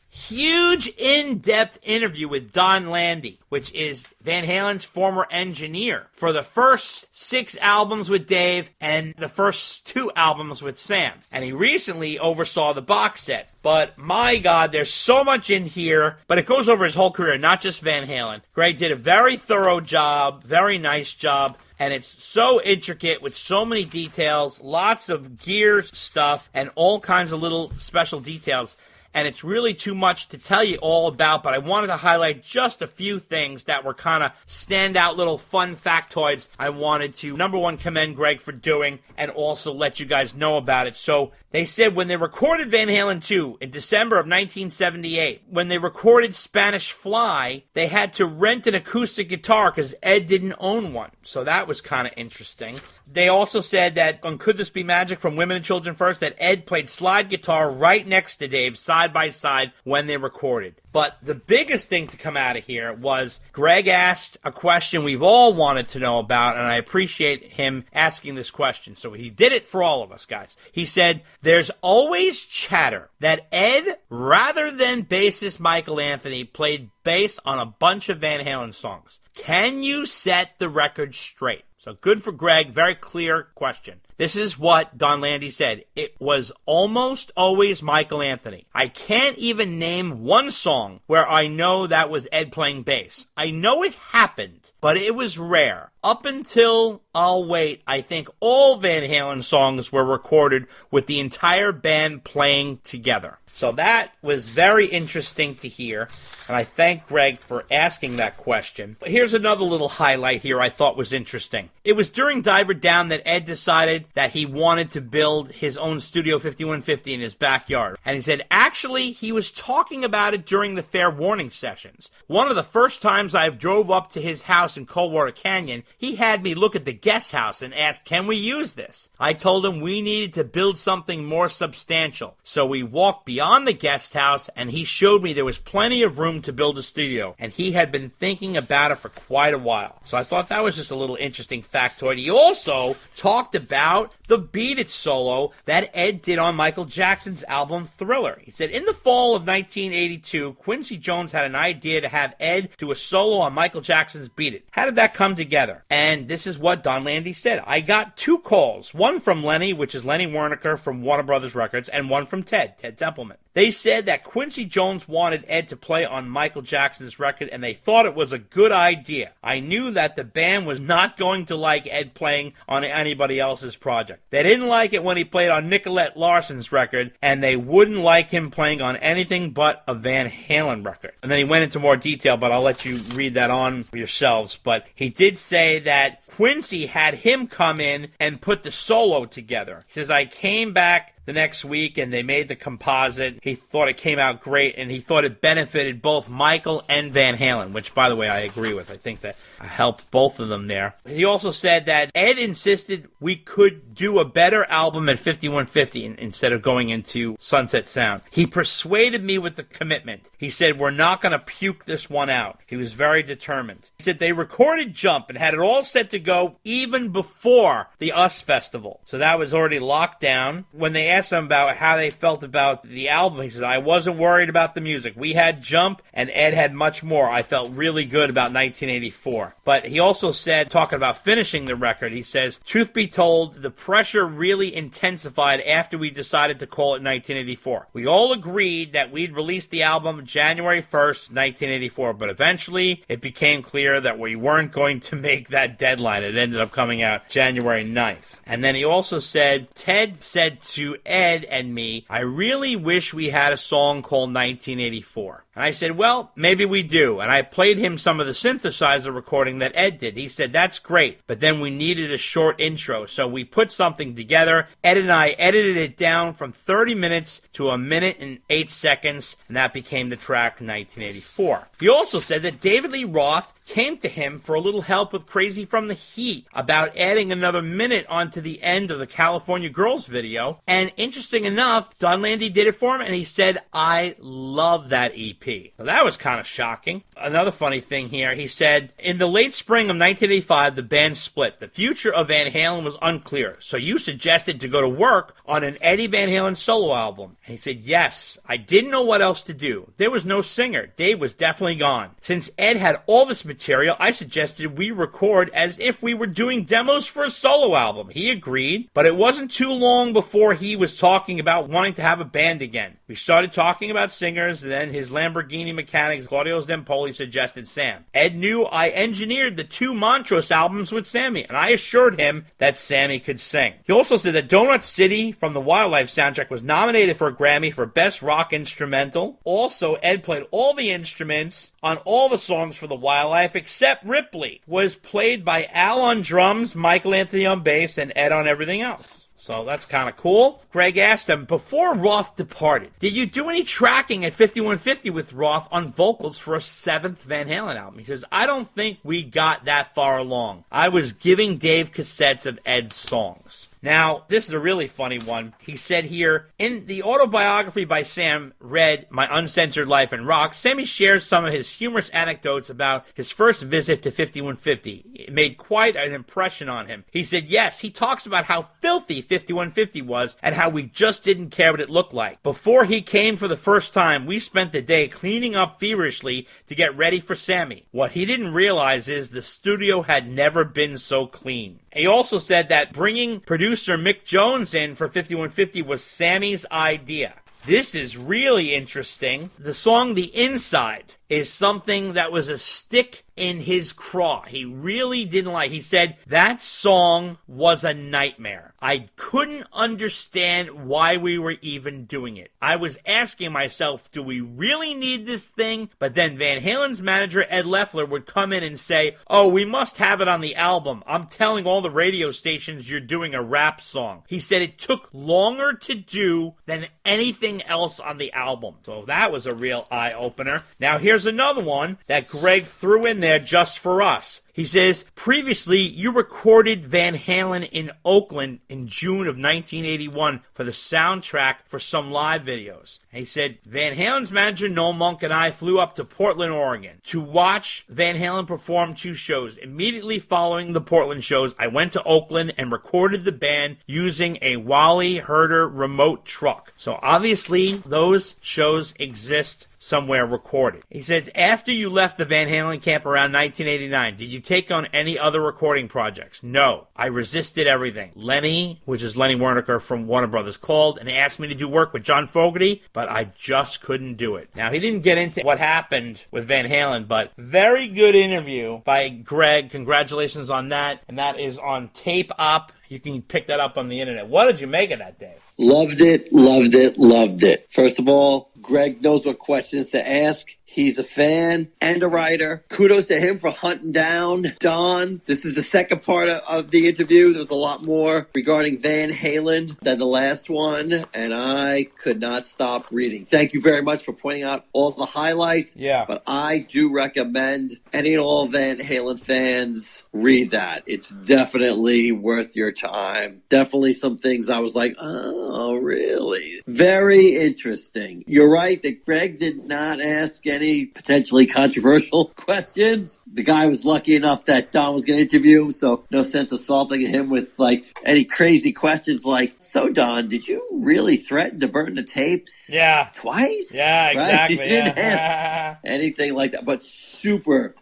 in-depth interview with Don Landy, which is Van Halen's former engineer, for the first 6 albums with Dave and the first 2 albums with Sam. And he recently oversaw the box set. But my God, there's so much in here, but it goes over his whole career, not just Van Halen. Greg did a very thorough job, very nice job. And it's so intricate with so many details, lots of gear stuff, and all kinds of little special details. and it's really too much to tell you all about, but I wanted to highlight just a few things that were kind of standout little fun factoids I wanted to, number one, commend Greg for doing, and also let you guys know about it. So they said when they recorded Van Halen 2 in December of 1978, when they recorded Spanish Fly, they had to rent an acoustic guitar because Ed didn't own one. So that was kind of interesting. They also said that on Could This Be Magic from Women and Children First, that Ed played slide guitar right next to Dave, side by side, when they recorded. But the biggest thing to come out of here was Greg asked a question we've all wanted to know about, and I appreciate him asking this question. So he did it for all of us, guys. He said, there's always chatter that Ed, rather than bassist Michael Anthony, played bass on a bunch of Van Halen songs. Can you set the record straight? So good for Greg. Very clear question. This is what Don Landy said. It was almost always Michael Anthony. I can't even name one song where I know that was Ed playing bass. I know it happened, but it was rare. Up until I'll Wait, I think all Van Halen songs were recorded with the entire band playing together. So that was very interesting to hear, and I thank Greg for asking that question. But here's another little highlight here I thought was interesting. It was during Diver Down that Ed decided that he wanted to build his own Studio 5150 in his backyard. And he said, actually, he was talking about it during the Fair Warning sessions. One of the first times I drove up to his house in Coldwater Canyon, he had me look at the guest house and asked, can we use this? I told him we needed to build something more substantial. So we walked beyond the guest house, and he showed me there was plenty of room to build a studio, and he had been thinking about it for quite a while. So I thought that was just a little interesting factoid. He also talked about the Beat It solo that Ed did on Michael Jackson's album Thriller. He said, in the fall of 1982, Quincy Jones had an idea to have Ed do a solo on Michael Jackson's Beat It. How did that come together? And this is what Don Landy said. I got two calls, one from Lenny, which is Lenny Wernicker from Warner Brothers Records, and one from Ted Templeman. They said that Quincy Jones wanted Ed to play on Michael Jackson's record, and they thought it was a good idea. I knew that the band was not going to like Ed playing on anybody else's project. They didn't like it when he played on Nicolette Larson's record, and they wouldn't like him playing on anything but a Van Halen record. And then he went into more detail, but I'll let you read that on yourselves. But he did say that Quincy had him come in and put the solo together. He says, I came back the next week and they made the composite. He thought it came out great, and he thought it benefited both Michael and Van Halen, which, by the way, I agree with. I think that helped both of them there. He also said that Ed insisted we could do a better album at 5150 instead of going into Sunset Sound. He persuaded me with the commitment. He said, we're not going to puke this one out. He was very determined. He said they recorded Jump and had it all set to go even before the US Festival. So that was already locked down. When they asked him about how they felt about the album, he said, I wasn't worried about the music. We had Jump, and Ed had much more. I felt really good about 1984. But he also said, talking about finishing the record, he says, truth be told, the pressure really intensified after we decided to call it 1984. We all agreed that we'd release the album January 1st, 1984, but eventually it became clear that we weren't going to make that deadline. It ended up coming out January 9th. And then he also said, Ted said to Ed and me, I really wish we had a song called 1984. And I said, well, maybe we do. And I played him some of the synthesizer recording that Ed did. He said, that's great, but then we needed a short intro. So we put something together. Ed and I edited it down from 30 minutes to 1 minute and 8 seconds, and that became the track 1984. He also said that David Lee Roth came to him for a little help with Crazy from the Heat about adding another minute onto the end of the California Girls video. And interesting enough, Don Landy did it for him, and he said, I love that EP. So that was kind of shocking. Another funny thing here, he said, in the late spring of 1985, the band split. The future of Van Halen was unclear, so you suggested to go to work on an Eddie Van Halen solo album. And he said, yes, I didn't know what else to do. There was no singer. Dave was definitely gone. Since Ed had all this material, I suggested we record as if we were doing demos for a solo album. He agreed, but it wasn't too long before he was talking about wanting to have a band again. We started talking about singers, and then his Lamborghini mechanic, Claudio Dempoli, Foley suggested Sam. Ed knew I engineered the 2 Montrose albums with Sammy, and I assured him that Sammy could sing. He also said that Donut City from the Wildlife soundtrack was nominated for a Grammy for Best Rock Instrumental. Also, Ed played all the instruments on all the songs for the Wildlife except Ripley was played by Al on drums, Michael Anthony on bass, and Ed on everything else. So that's kind of cool. Greg asked him, before Roth departed, did you do any tracking at 5150 with Roth on vocals for a 7th Van Halen album? He says, I don't think we got that far along. I was giving Dave cassettes of Ed's songs. Now, this is a really funny one. He said here, in the autobiography by Sam, read My Uncensored Life in Rock, Sammy shares some of his humorous anecdotes about his first visit to 5150. It made quite an impression on him. He said, yes, he talks about how filthy 5150 was and how we just didn't care what it looked like. Before he came for the first time, we spent the day cleaning up feverishly to get ready for Sammy. What he didn't realize is the studio had never been so clean. He also said that bringing producer Mick Jones in for 5150 was Sammy's idea. This is really interesting. The song The Inside is something that was a stick in his craw. He really didn't like. He said that song was a nightmare. I couldn't understand why we were even doing it. I was asking myself, do we really need this thing? But then Van Halen's manager, Ed Loeffler, would come in and say, oh, we must have it on the album. I'm telling all the radio stations you're doing a rap song. He said it took longer to do than anything else on the album. So that was a real eye-opener. Now here's another one that Greg threw in there just for us. He says, previously, you recorded Van Halen in Oakland in June of 1981 for the soundtrack for some live videos. And he said, Van Halen's manager, Noel Monk, and I flew up to Portland, Oregon to watch Van Halen perform 2 shows. Immediately following the Portland shows, I went to Oakland and recorded the band using a Wally Herder remote truck. So obviously, those shows exist somewhere recorded. He says, after you left the Van Halen camp around 1989, did you take on any other recording projects? No. I resisted everything. Lenny, which is Lenny Wernicker from Warner Brothers, called and asked me to do work with John Fogerty, but I just couldn't do it. Now, he didn't get into what happened with Van Halen, but very good interview by Greg. Congratulations on that. And that is on Tape Op. You can pick that up on the internet. What did you make of that, Dave? Loved it, loved it, loved it. First of all, Greg knows what questions to ask. He's a fan and a writer. Kudos to him for hunting down Don. This is the second part of the interview. There's a lot more regarding Van Halen than the last one, and I could not stop reading. Thank you very much for pointing out all the highlights. Yeah. But I do recommend any and all Van Halen fans read that. It's definitely worth your time. Definitely some things I was like, oh, really? Very interesting. You're right that Greg did not ask any potentially controversial questions. The guy was lucky enough that Don was going to interview him, so no sense assaulting him with like any crazy questions like, so Don, did you really threaten to burn the tapes? Yeah. Twice? Yeah, exactly. Right? He didn't ask anything like that, but super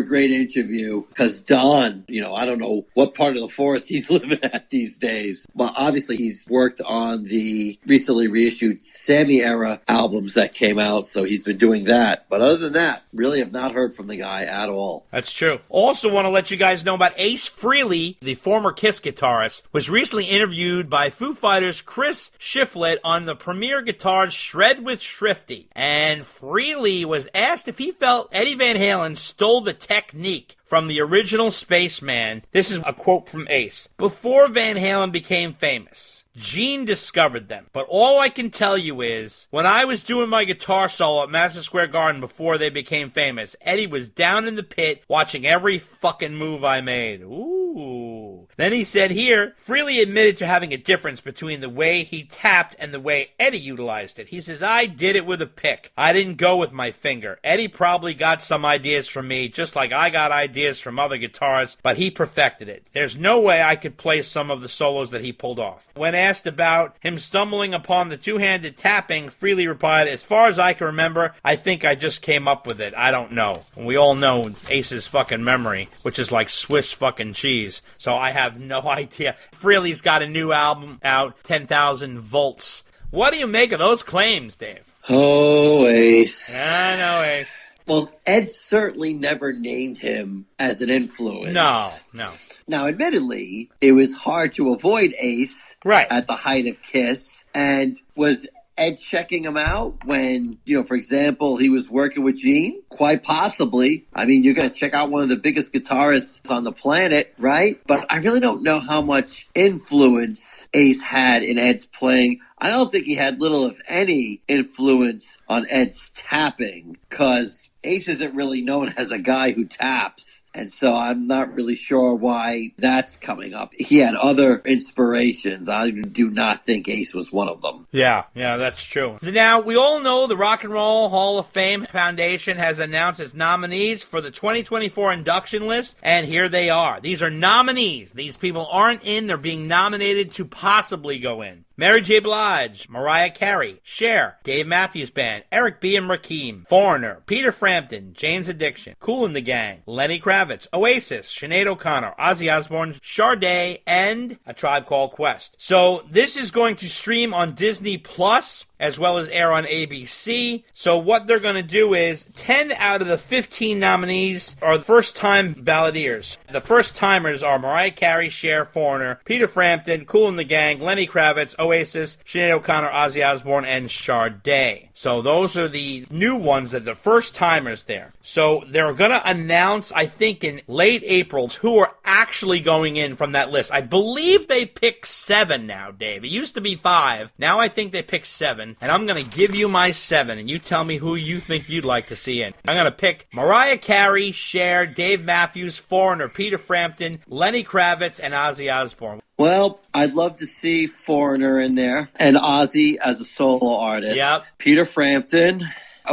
great interview because Don, I don't know what part of the forest he's living at these days, but obviously he's worked on the recently reissued Sammy era albums that came out, so he's been doing that. But other than that, really have not heard from the guy at all. That's true. Also want to let you guys know about Ace Frehley, the former Kiss guitarist, was recently interviewed by Foo Fighters' Chris Shiflett on the Premier Guitars Shred with Shrifty. And Frehley was asked if he felt Eddie Van Halen stole the technique from the original Spaceman. This is a quote from Ace. Before Van Halen became famous, Gene discovered them. But all I can tell you is, when I was doing my guitar solo at Madison Square Garden before they became famous, Eddie was down in the pit watching every fucking move I made. Ooh. Then he said here, Frehley admitted to having a difference between the way he tapped and the way Eddie utilized it. He says, I did it with a pick. I didn't go with my finger. Eddie probably got some ideas from me, just like I got ideas from other guitarists, but he perfected it. There's no way I could play some of the solos that he pulled off. When asked about him stumbling upon the two-handed tapping, Frehley replied, as far as I can remember, I think I just came up with it. I don't know. And we all know Ace's fucking memory, which is like Swiss fucking cheese. So I have no idea. Frehley's got a new album out, 10,000 Volts. What do you make of those claims, Dave? Oh, Ace. I know, Ace. Well, Ed certainly never named him as an influence. No. Now, admittedly, it was hard to avoid Ace Right. at the height of Kiss. And was Ed checking him out when, for example, he was working with Gene? Quite possibly. I mean, you're going to check out one of the biggest guitarists on the planet, right? But I really don't know how much influence Ace had in Ed's playing. I don't think he had little, if any, influence on Ed's tapping, because Ace isn't really known as a guy who taps. And so I'm not really sure why that's coming up. He had other inspirations. I do not think Ace was one of them. Yeah, that's true. So now, we all know the Rock and Roll Hall of Fame Foundation has announced its nominees for the 2024 induction list, and here they are. These are nominees. These people aren't in. They're being nominated to possibly go in. Mary J. Blige, Mariah Carey, Cher, Dave Matthews Band, Eric B. and Rakim, Foreigner, Peter Frampton, Jane's Addiction, Kool and the Gang, Lenny Kravitz, Oasis, Sinead O'Connor, Ozzy Osbourne, Sade, and A Tribe Called Quest. So this is going to stream on Disney Plus as well as air on ABC. So what they're going to do is 10 out of the 15 nominees are first-time balladeers. The first-timers are Mariah Carey, Cher, Foreigner, Peter Frampton, Kool and the Gang, Lenny Kravitz, Oasis, Sinead O'Connor, Ozzy Osbourne, and Sade. So those are the new ones, that the first-timers there. So they're going to announce, I think, in late April, who are actually going in from that list. I believe they pick 7 now, Dave. It used to be 5. Now I think they pick 7. And I'm going to give you my 7, and you tell me who you think you'd like to see in. I'm going to pick Mariah Carey, Cher, Dave Matthews, Foreigner, Peter Frampton, Lenny Kravitz, and Ozzy Osbourne. Well, I'd love to see Foreigner in there, and Ozzy as a solo artist. Yep. Peter Frampton.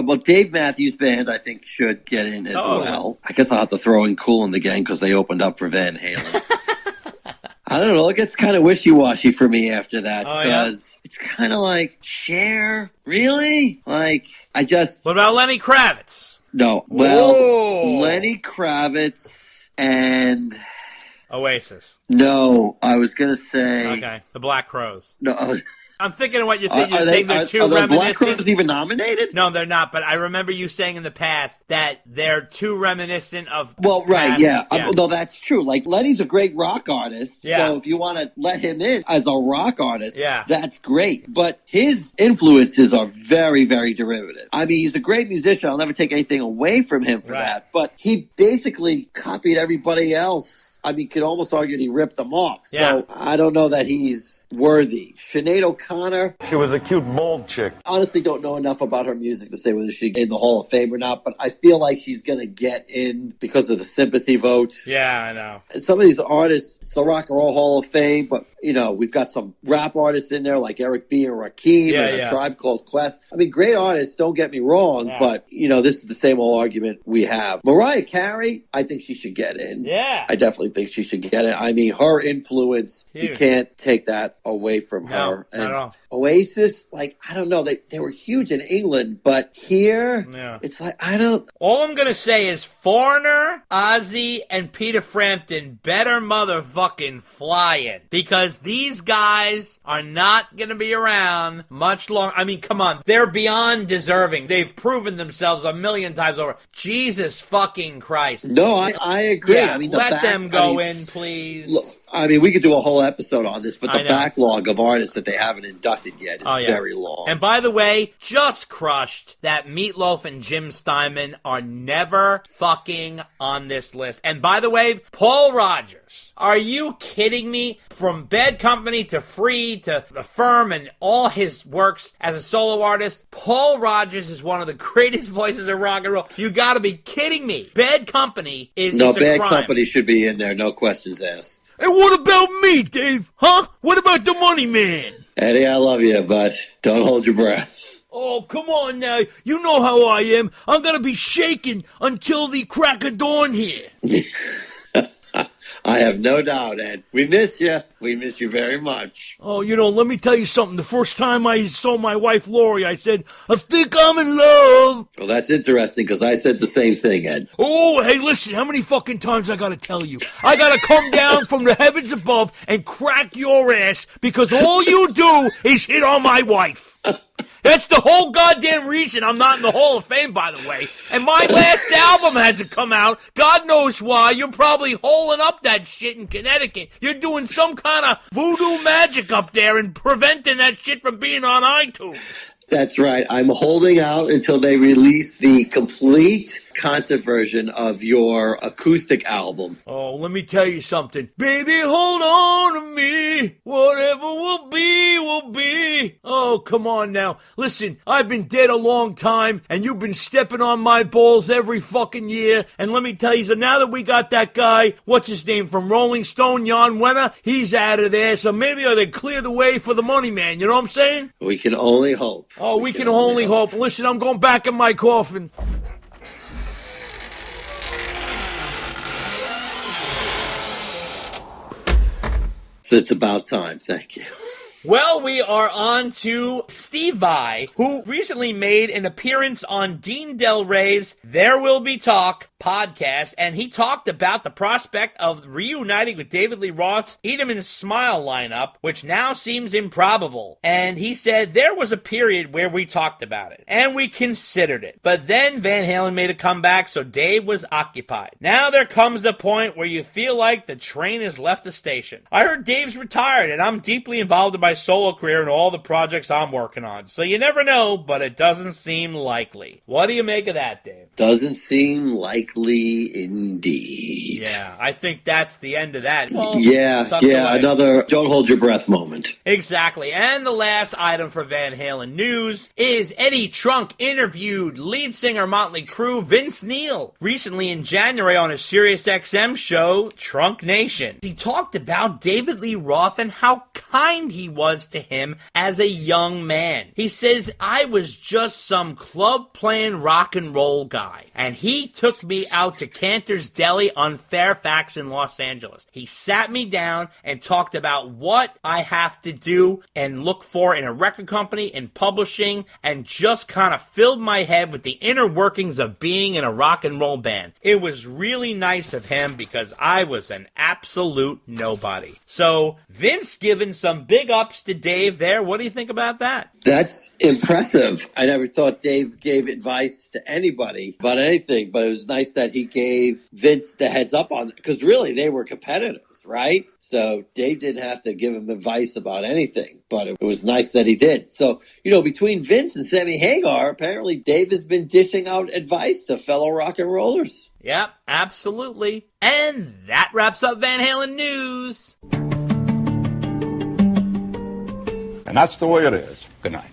Well, Dave Matthews Band, I think, should get in as well. I guess I'll have to throw in Kool and the Gang because they opened up for Van Halen. I don't know. It gets kind of wishy-washy for me after that because it's kind of like, Cher? Really? Like, What about Lenny Kravitz? No. Well, Lenny Kravitz and... Oasis. No, I was going to say... Okay, the Black Crowes. No, I'm thinking of what you're thinking. You're saying they're too are the reminiscent. Black Crowes even nominated? No, they're not. But I remember you saying in the past that they're too reminiscent of. Well, right, past, yeah. No, that's true. Like, Lenny's a great rock artist. Yeah. So if you want to let him in as a rock artist, yeah, that's great. But his influences are very, very derivative. I mean, he's a great musician. I'll never take anything away from him for that. But he basically copied everybody else. I mean, could almost argue he ripped them off. So I don't know that he's worthy. Sinead O'Connor. She was a cute bald chick. Honestly, don't know enough about her music to say whether she in the Hall of Fame or not, but I feel like she's going to get in because of the sympathy vote. Yeah, I know. And some of these artists, it's the Rock and Roll Hall of Fame, but, we've got some rap artists in there like Eric B. and Rakim and A Tribe Called Quest. I mean, great artists, don't get me wrong, but, this is the same old argument we have. Mariah Carey, I think she should get in. Yeah. I definitely think she should get it. I mean, her influence, Huge. you can't take that away from her. No, not at all. Oasis, like, I don't know, they were huge in England, but here, it's like, All I'm going to say is Foreigner, Ozzy, and Peter Frampton better motherfucking fly it. Because these guys are not going to be around much longer. I mean, come on. They're beyond deserving. They've proven themselves a million times over. Jesus fucking Christ. No, I agree. Yeah, I mean, let them go in, please. Look, I mean, we could do a whole episode on this, but the backlog of artists that they haven't inducted yet is very long. And by the way, just crushed that Meatloaf and Jim Steinman are never fucking on this list. And by the way, Paul Rodgers, are you kidding me? From Bad Company to Free to The Firm and all his works as a solo artist, Paul Rodgers is one of the greatest voices of rock and roll. You gotta be kidding me. Bad Company is No, it's a Bad crime. Company should be in there, no questions asked. And what about me, Dave? Huh? What about the Money Man? Eddie, I love you, but don't hold your breath. Oh, come on now. You know how I am. I'm going to be shaking until the crack of dawn here. I have no doubt, Ed. We miss you. We miss you very much. Oh, let me tell you something. The first time I saw my wife, Lori, I said, I think I'm in love. Well, that's interesting because I said the same thing, Ed. Oh, hey, listen, how many fucking times I gotta tell you? I gotta come down from the heavens above and crack your ass because all you do is hit on my wife. That's the whole goddamn reason I'm not in the Hall of Fame, by the way. And my last album hasn't come out. God knows why. You're probably holing up that shit in Connecticut. You're doing some kind of voodoo magic up there and preventing that shit from being on iTunes. That's right. I'm holding out until they release the complete concert version of your acoustic album. Oh, let me tell you something. Baby, hold on to me. Whatever will be, will be. Oh, come on now. Listen, I've been dead a long time, and you've been stepping on my balls every fucking year. And let me tell you, so now that we got that guy, what's his name, from Rolling Stone, Jan Wenner, he's out of there. So maybe they clear the way for the money man. You know what I'm saying? We can only hope. Oh, we can only hope. Listen, I'm going back in my coffin. So it's about time. Thank you. Well, we are on to Steve Vai, who recently made an appearance on Dean Del Rey's There Will Be Talk podcast, and he talked about the prospect of reuniting with David Lee Roth's Eat 'Em and Smile lineup, which now seems improbable. And he said there was a period where we talked about it, and we considered it. But then Van Halen made a comeback, so Dave was occupied. Now there comes the point where you feel like the train has left the station. I heard Dave's retired, and I'm deeply involved in my solo career and all the projects I'm working on. So you never know, but it doesn't seem likely. What do you make of that, Dave? Doesn't seem likely indeed. Yeah, I think that's the end of that. Well, another don't hold your breath moment. Exactly. And the last item for Van Halen news is Eddie Trunk interviewed lead singer Motley Crue Vince Neil recently in January on his SiriusXM show, Trunk Nation. He talked about David Lee Roth and how kind he was to him as a young man. He says, I was just some club-playing rock and roll guy, and he took me out to Cantor's Deli on Fairfax in Los Angeles. He sat me down and talked about what I have to do and look for in a record company and publishing, and just kind of filled my head with the inner workings of being in a rock and roll band. It was really nice of him because I was an absolute nobody. So Vince giving some big ups to Dave there. What do you think about that? That's impressive. I never thought Dave gave advice to anybody about anything, but it was nice that he gave Vince the heads up on it, because really they were competitors, right? So Dave didn't have to give him advice about anything, but it was nice that he did. So, between Vince and Sammy Hagar, apparently Dave has been dishing out advice to fellow rock and rollers. Yep, absolutely. And that wraps up Van Halen news. And that's the way it is. Good night.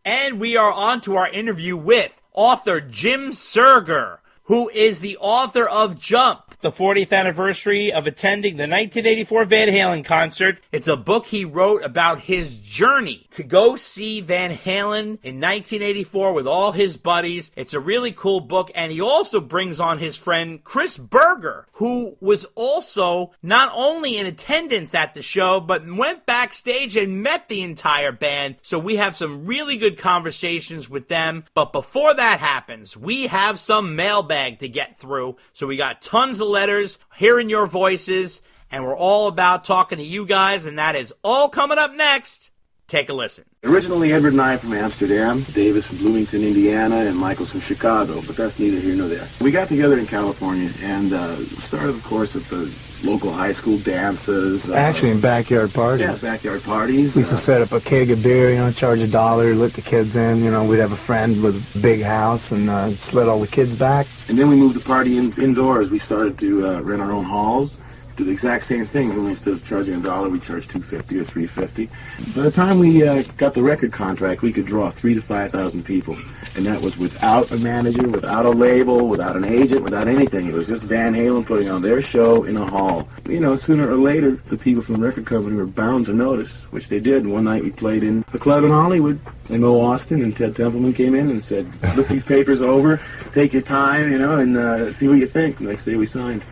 And we are on to our interview with author Jim Serger, who is the author of Jump, the 40th anniversary of attending the 1984 Van Halen concert. It's a book he wrote about his journey to go see Van Halen in 1984 with all his buddies. It's a really cool book, and he also brings on his friend Chris Berger, who was also not only in attendance at the show, but went backstage and met the entire band. So we have some really good conversations with them. But before that happens, we have some mailbag to get through. So we got tons of letters, hearing your voices, and we're all about talking to you guys, and that is all coming up next. Take a listen. Originally, Edward and I from Amsterdam, Dave is from Bloomington, Indiana, and Michael's from Chicago, but that's neither here nor there. We got together in California and started, of course, at the local high school dances. Actually, in backyard parties. Yeah, backyard parties. We used to set up a keg of beer, charge $1, let the kids in. We'd have a friend with a big house and just let all the kids back. And then we moved the party indoors. We started to rent our own halls. Do the exact same thing. Only instead of charging $1, we charged $2.50 or $3.50. By the time we got the record contract, we could draw 3,000 to 5,000 people, and that was without a manager, without a label, without an agent, without anything. It was just Van Halen putting on their show in a hall. Sooner or later, the people from the record company were bound to notice, which they did. One night we played in a club in Hollywood, and Mo Austin and Ted Templeman came in and said, "Look these papers over, take your time, and see what you think." The next day we signed.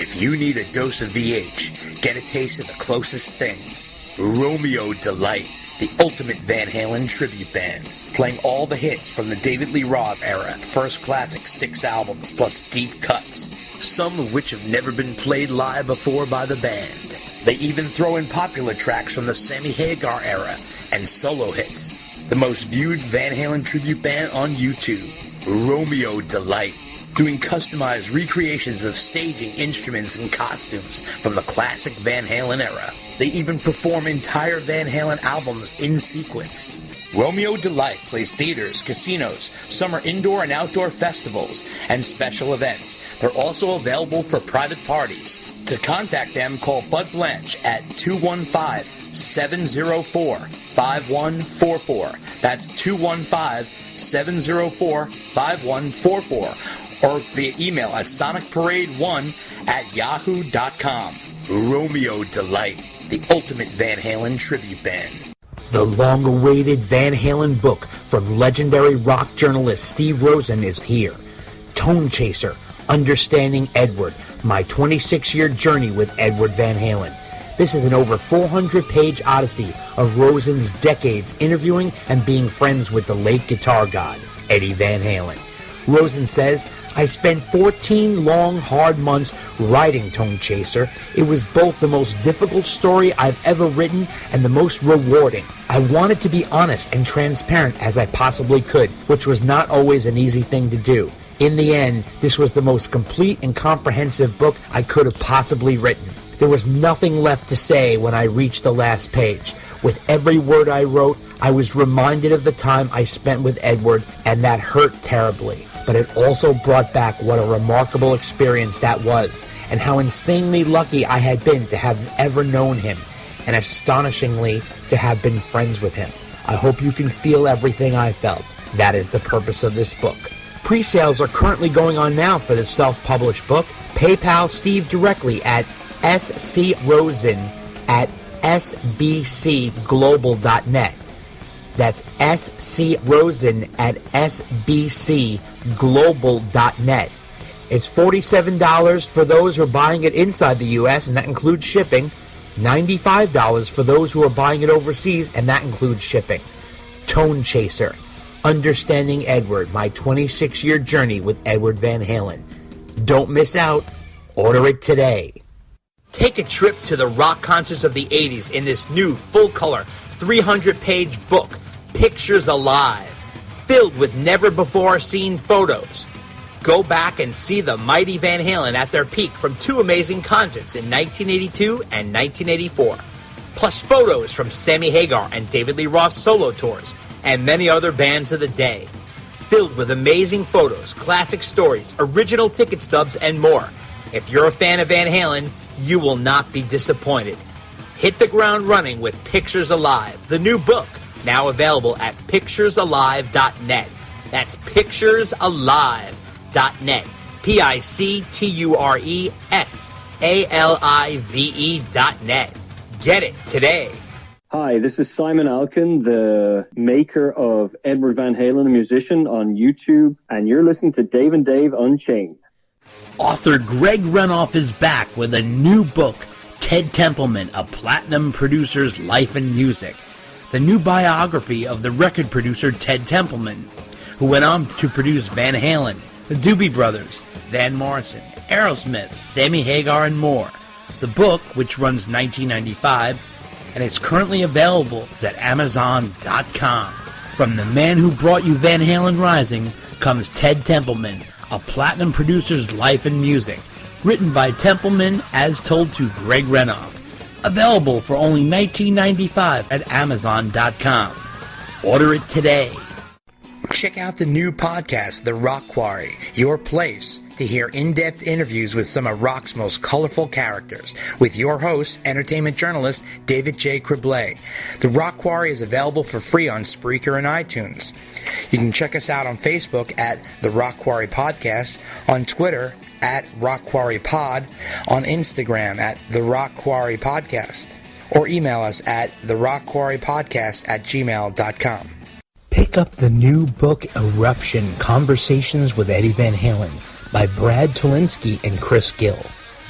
If If you need a dose of VH, get a taste of the closest thing. Romeo Delight, the ultimate Van Halen tribute band, playing all the hits from the David Lee Roth era, first classic 6 albums, plus deep cuts, some of which have never been played live before by the band. They even throw in popular tracks from the Sammy Hagar era and solo hits. The most viewed Van Halen tribute band on YouTube, Romeo Delight, doing customized recreations of staging, instruments, and costumes from the classic Van Halen era. They even perform entire Van Halen albums in sequence. Romeo Delight plays theaters, casinos, summer indoor and outdoor festivals, and special events. They're also available for private parties. To contact them, call Bud Blanche at 215-704-5144. That's 215-704-5144. Or via email at sonicparade1@yahoo.com. Romeo Delight, the ultimate Van Halen tribute band. The long-awaited Van Halen book from legendary rock journalist Steve Rosen is here. Tone Chaser, Understanding Edward, my 26-year journey with Edward Van Halen. This is an over 400-page odyssey of Rosen's decades interviewing and being friends with the late guitar god, Eddie Van Halen. Rosen says, I spent 14 long, hard months writing Tone Chaser. It was both the most difficult story I've ever written and the most rewarding. I wanted to be honest and transparent as I possibly could, which was not always an easy thing to do. In the end, this was the most complete and comprehensive book I could have possibly written. There was nothing left to say when I reached the last page. With every word I wrote, I was reminded of the time I spent with Edward, and that hurt terribly. But it also brought back what a remarkable experience that was, and how insanely lucky I had been to have ever known him, and astonishingly to have been friends with him. I hope you can feel everything I felt. That is the purpose of this book. Pre-sales are currently going on now for the self-published book. PayPal Steve directly at scrosen@sbcglobal.net. That's scrosen@sbcglobal.net. It's $47 for those who are buying it inside the U.S., and that includes shipping. $95 for those who are buying it overseas, and that includes shipping. Tone Chaser, Understanding Edward, my 26-year journey with Edward Van Halen. Don't miss out. Order it today. Take a trip to the rock concerts of the 80s in this new full-color 300-page book, Pictures Alive, filled with never-before-seen photos. Go back and see the mighty Van Halen at their peak from 2 amazing concerts in 1982 and 1984, plus photos from Sammy Hagar and David Lee Roth solo tours, and many other bands of the day. Filled with amazing photos, classic stories, original ticket stubs, and more. If you're a fan of Van Halen, you will not be disappointed. Hit the ground running with Pictures Alive, the new book, now available at picturesalive.net. That's picturesalive.net. picturesalive.net. Get it today. Hi, this is Simon Alkin, the maker of Edward Van Halen, a musician, on YouTube, and you're listening to Dave and Dave Unchained. Author Greg Renoff is back with a new book, Ted Templeman, A Platinum Producer's Life and Music. The new biography of the record producer Ted Templeman, who went on to produce Van Halen, the Doobie Brothers, Van Morrison, Aerosmith, Sammy Hagar, and more. The book, which runs $19.95, and it's currently available at Amazon.com. From the man who brought you Van Halen Rising comes Ted Templeman, A Platinum Producer's Life and Music, written by Templeman as told to Greg Renoff. Available for only $19.95 at Amazon.com. Order it today. Check out the new podcast, The Rock Quarry, your place to hear in-depth interviews with some of rock's most colorful characters, with your host, entertainment journalist David J. Criblay. The Rock Quarry is available for free on Spreaker and iTunes. You can check us out on Facebook at The Rock Quarry Podcast, on Twitter at Rock Quarry Pod, on Instagram at The Rock Quarry Podcast, or email us at therockquarrypodcast@gmail.com. Pick up the new book, Eruption, Conversations with Eddie Van Halen, by Brad Tolinski and Chris Gill.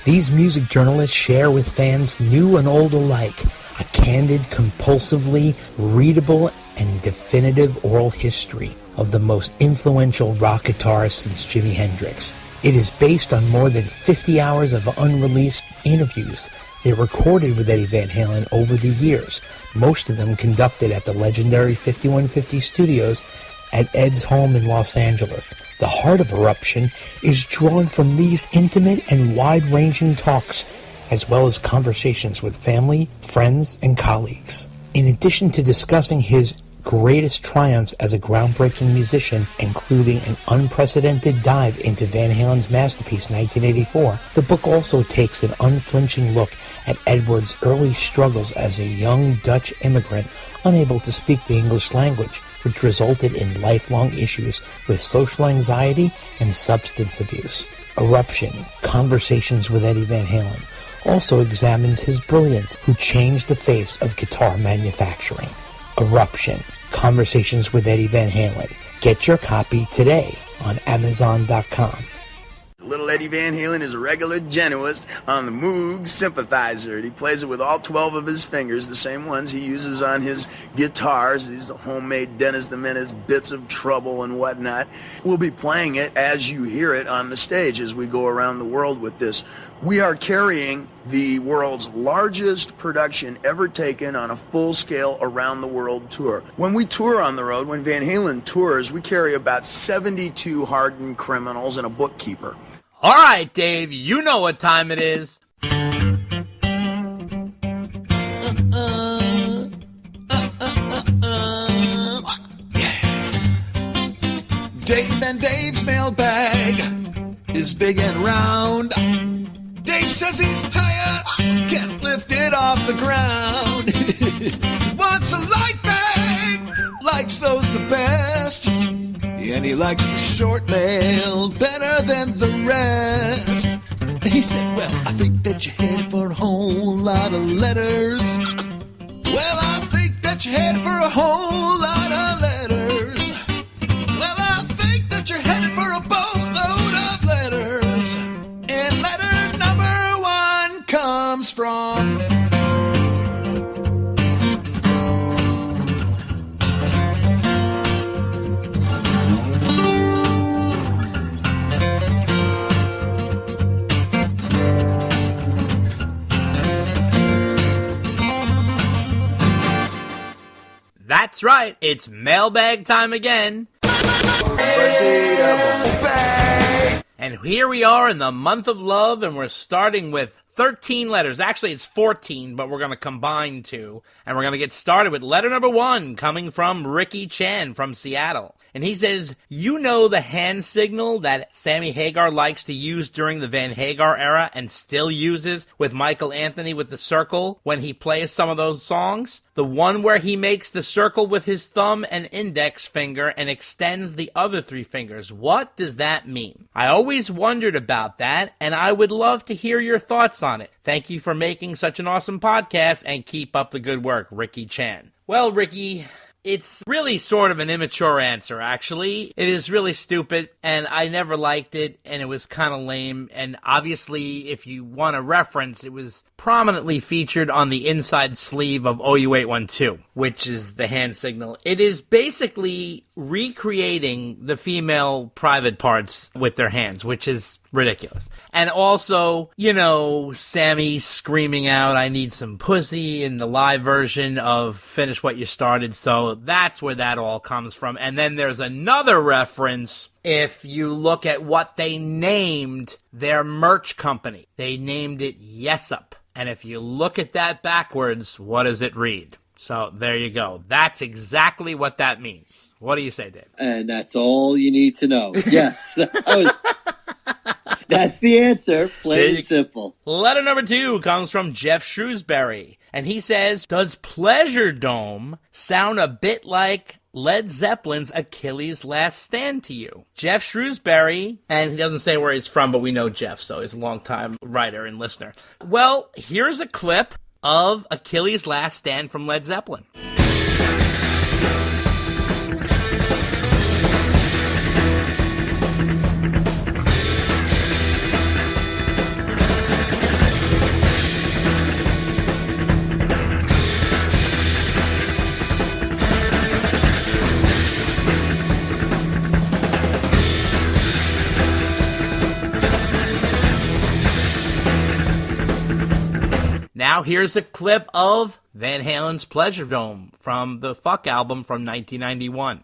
These music journalists share with fans new and old alike a candid, compulsively readable, and definitive oral history of the most influential rock guitarist since Jimi Hendrix. It is based on more than 50 hours of unreleased interviews they recorded with Eddie Van Halen over the years, most of them conducted at the legendary 5150 Studios at Ed's home in Los Angeles. The heart of Eruption is drawn from these intimate and wide-ranging talks, as well as conversations with family, friends, and colleagues. In addition to discussing his greatest triumphs as a groundbreaking musician, including an unprecedented dive into Van Halen's masterpiece 1984, the book also takes an unflinching look at Edward's early struggles as a young Dutch immigrant unable to speak the English language, which resulted in lifelong issues with social anxiety and substance abuse. Eruption, Conversations with Eddie Van Halen, also examines his brilliance, who changed the face of guitar manufacturing. Eruption, Conversations with Eddie Van Halen. Get your copy today on Amazon.com. Little Eddie Van Halen is a regular genuist on the Moog synthesizer. And he plays it with all 12 of his fingers, the same ones he uses on his guitars, these homemade Dennis the Menace bits of trouble and whatnot. We'll be playing it as you hear it on the stage as we go around the world with this. We are carrying the world's largest production ever taken on a full-scale around-the-world tour. When we tour on the road, when Van Halen tours, we carry about 72 hardened criminals and a bookkeeper. All right, Dave, you know what time it is. Dave and Dave's mailbag is big and round. Dave says he's tired, can't lift it off the ground. Wants a light bag, likes those the best. And he likes the short mail better than the rest. And he said, well, I think that you're headed for a whole lot of letters. Well, I think that you're headed for a whole lot of letters. Well, I think that you're headed for a boatload of letters. And letter number one comes from... That's right, it's mailbag time again. And here we are in the month of love, and we're starting with 13 letters. Actually, it's 14, but we're going to combine two. And we're going to get started with letter number 1, coming from Ricky Chan from Seattle. And he says, you know the hand signal that Sammy Hagar likes to use during the Van Hagar era and still uses with Michael Anthony with the circle when he plays some of those songs? The one where he makes the circle with his thumb and index finger and extends the other 3 fingers. What does that mean? I always wondered about that, and I would love to hear your thoughts on it. Thank you for making such an awesome podcast, and keep up the good work, Ricky Chan. Well, Ricky, it's really sort of an immature answer, actually. It is really stupid, and I never liked it, and it was kind of lame. And obviously, if you want a reference, it was prominently featured on the inside sleeve of OU812, which is the hand signal. It is basically recreating the female private parts with their hands, which is ridiculous. And also, you know, Sammy screaming out, I need some pussy in the live version of Finish What You Started. So that's where that all comes from. And then there's another reference if you look at what they named their merch company. They named it Yesup. And if you look at that backwards, what does it read? So there you go. That's exactly what that means. What do you say, Dave? And that's all you need to know. Yes. That's the answer. Plain and simple. Letter number 2 comes from Jeff Shrewsbury. And he says, does Pleasure Dome sound a bit like Led Zeppelin's Achilles' Last Stand to you? Jeff Shrewsbury, and he doesn't say where he's from, but we know Jeff, so he's a longtime writer and listener. Well, here's a clip of Achilles' Last Stand from Led Zeppelin. now here's a clip of Van Halen's Pleasure Dome from the Fuck album from 1991.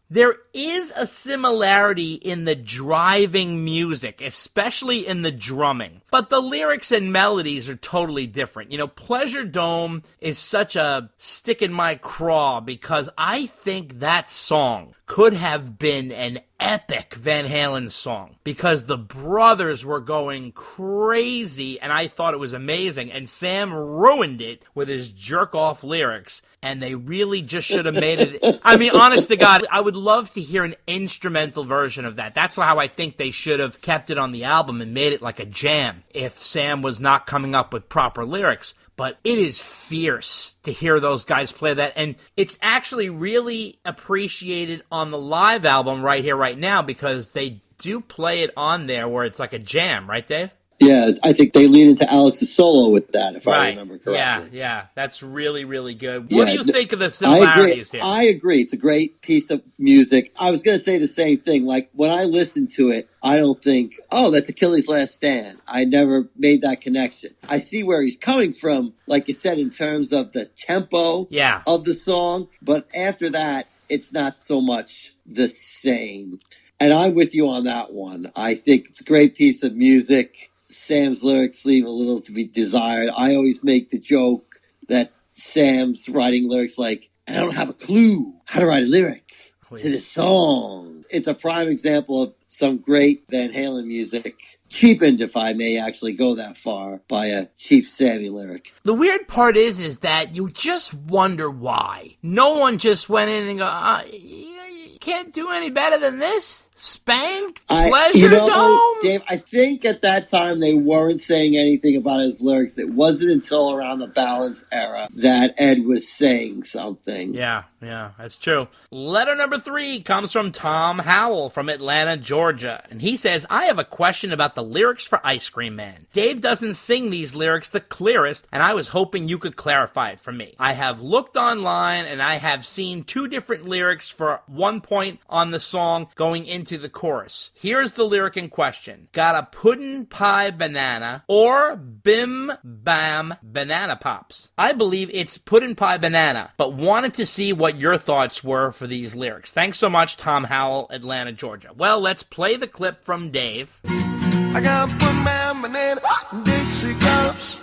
There is a similarity in the driving music, especially in the drumming. But the lyrics and melodies are totally different. You know, Pleasure Dome is such a stick in my craw because I think that song could have been an epic Van Halen song because the brothers were going crazy and I thought it was amazing, and Sam ruined it with his jerk-off lyrics, and they really just should have made it. I mean, honest to God, I would love to hear an instrumental version of that. That's how I think they should have kept it on the album and made it like a jam if Sam was not coming up with proper lyrics. But it is fierce to hear those guys play that, and it's actually really appreciated on the live album right here, right now, because they do play it on there where it's like a jam, right, Dave? Yeah, I think they lean into Alex's solo with that, if I remember correctly. Yeah, that's really, really good. What do you think of the similarities here? I agree. It's a great piece of music. I was going to say the same thing. Like, when I listen to it, I don't think, oh, that's Achilles' Last Stand. I never made that connection. I see where he's coming from, like you said, in terms of the tempo of the song. But after that, it's not so much the same. And I'm with you on that one. I think it's a great piece of music. Sam's lyrics leave a little to be desired. I always make the joke that Sam's writing lyrics like, I don't have a clue how to write a lyric to this song. It's a prime example of some great Van Halen music, cheapened, if I may actually go that far, by a cheap Sammy lyric. The weird part is that you just wonder why. No one just went in and go, you can't do any better than this? Spank? Pleasure Dome? Dave, I think at that time they weren't saying anything about his lyrics. It wasn't until around the Balance era that Ed was saying something. Yeah, that's true. Letter number 3 comes from Tom Howell from Atlanta, Georgia. And he says, I have a question about the lyrics for Ice Cream Man. Dave doesn't sing these lyrics the clearest, and I was hoping you could clarify it for me. I have looked online, and I have seen 2 different lyrics for one point on the song going into the chorus. Here's the lyric in question. Got a puddin' pie banana or bim bam banana pops. I believe it's puddin' pie banana, but wanted to see what your thoughts were for these lyrics. Thanks so much, Tom Howell, Atlanta, Georgia. Well, let's play the clip from Dave. I got puddin' pie banana, Dixie cups,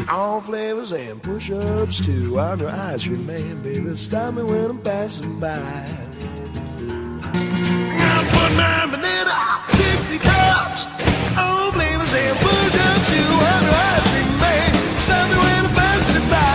all flavors and push-ups too. I'm your ice cream man, baby. Stop me when I'm passing by. My banana, Dixie cups, all flavors and push-ups too. I'm your ice cream man. Stop me when I'm passing by.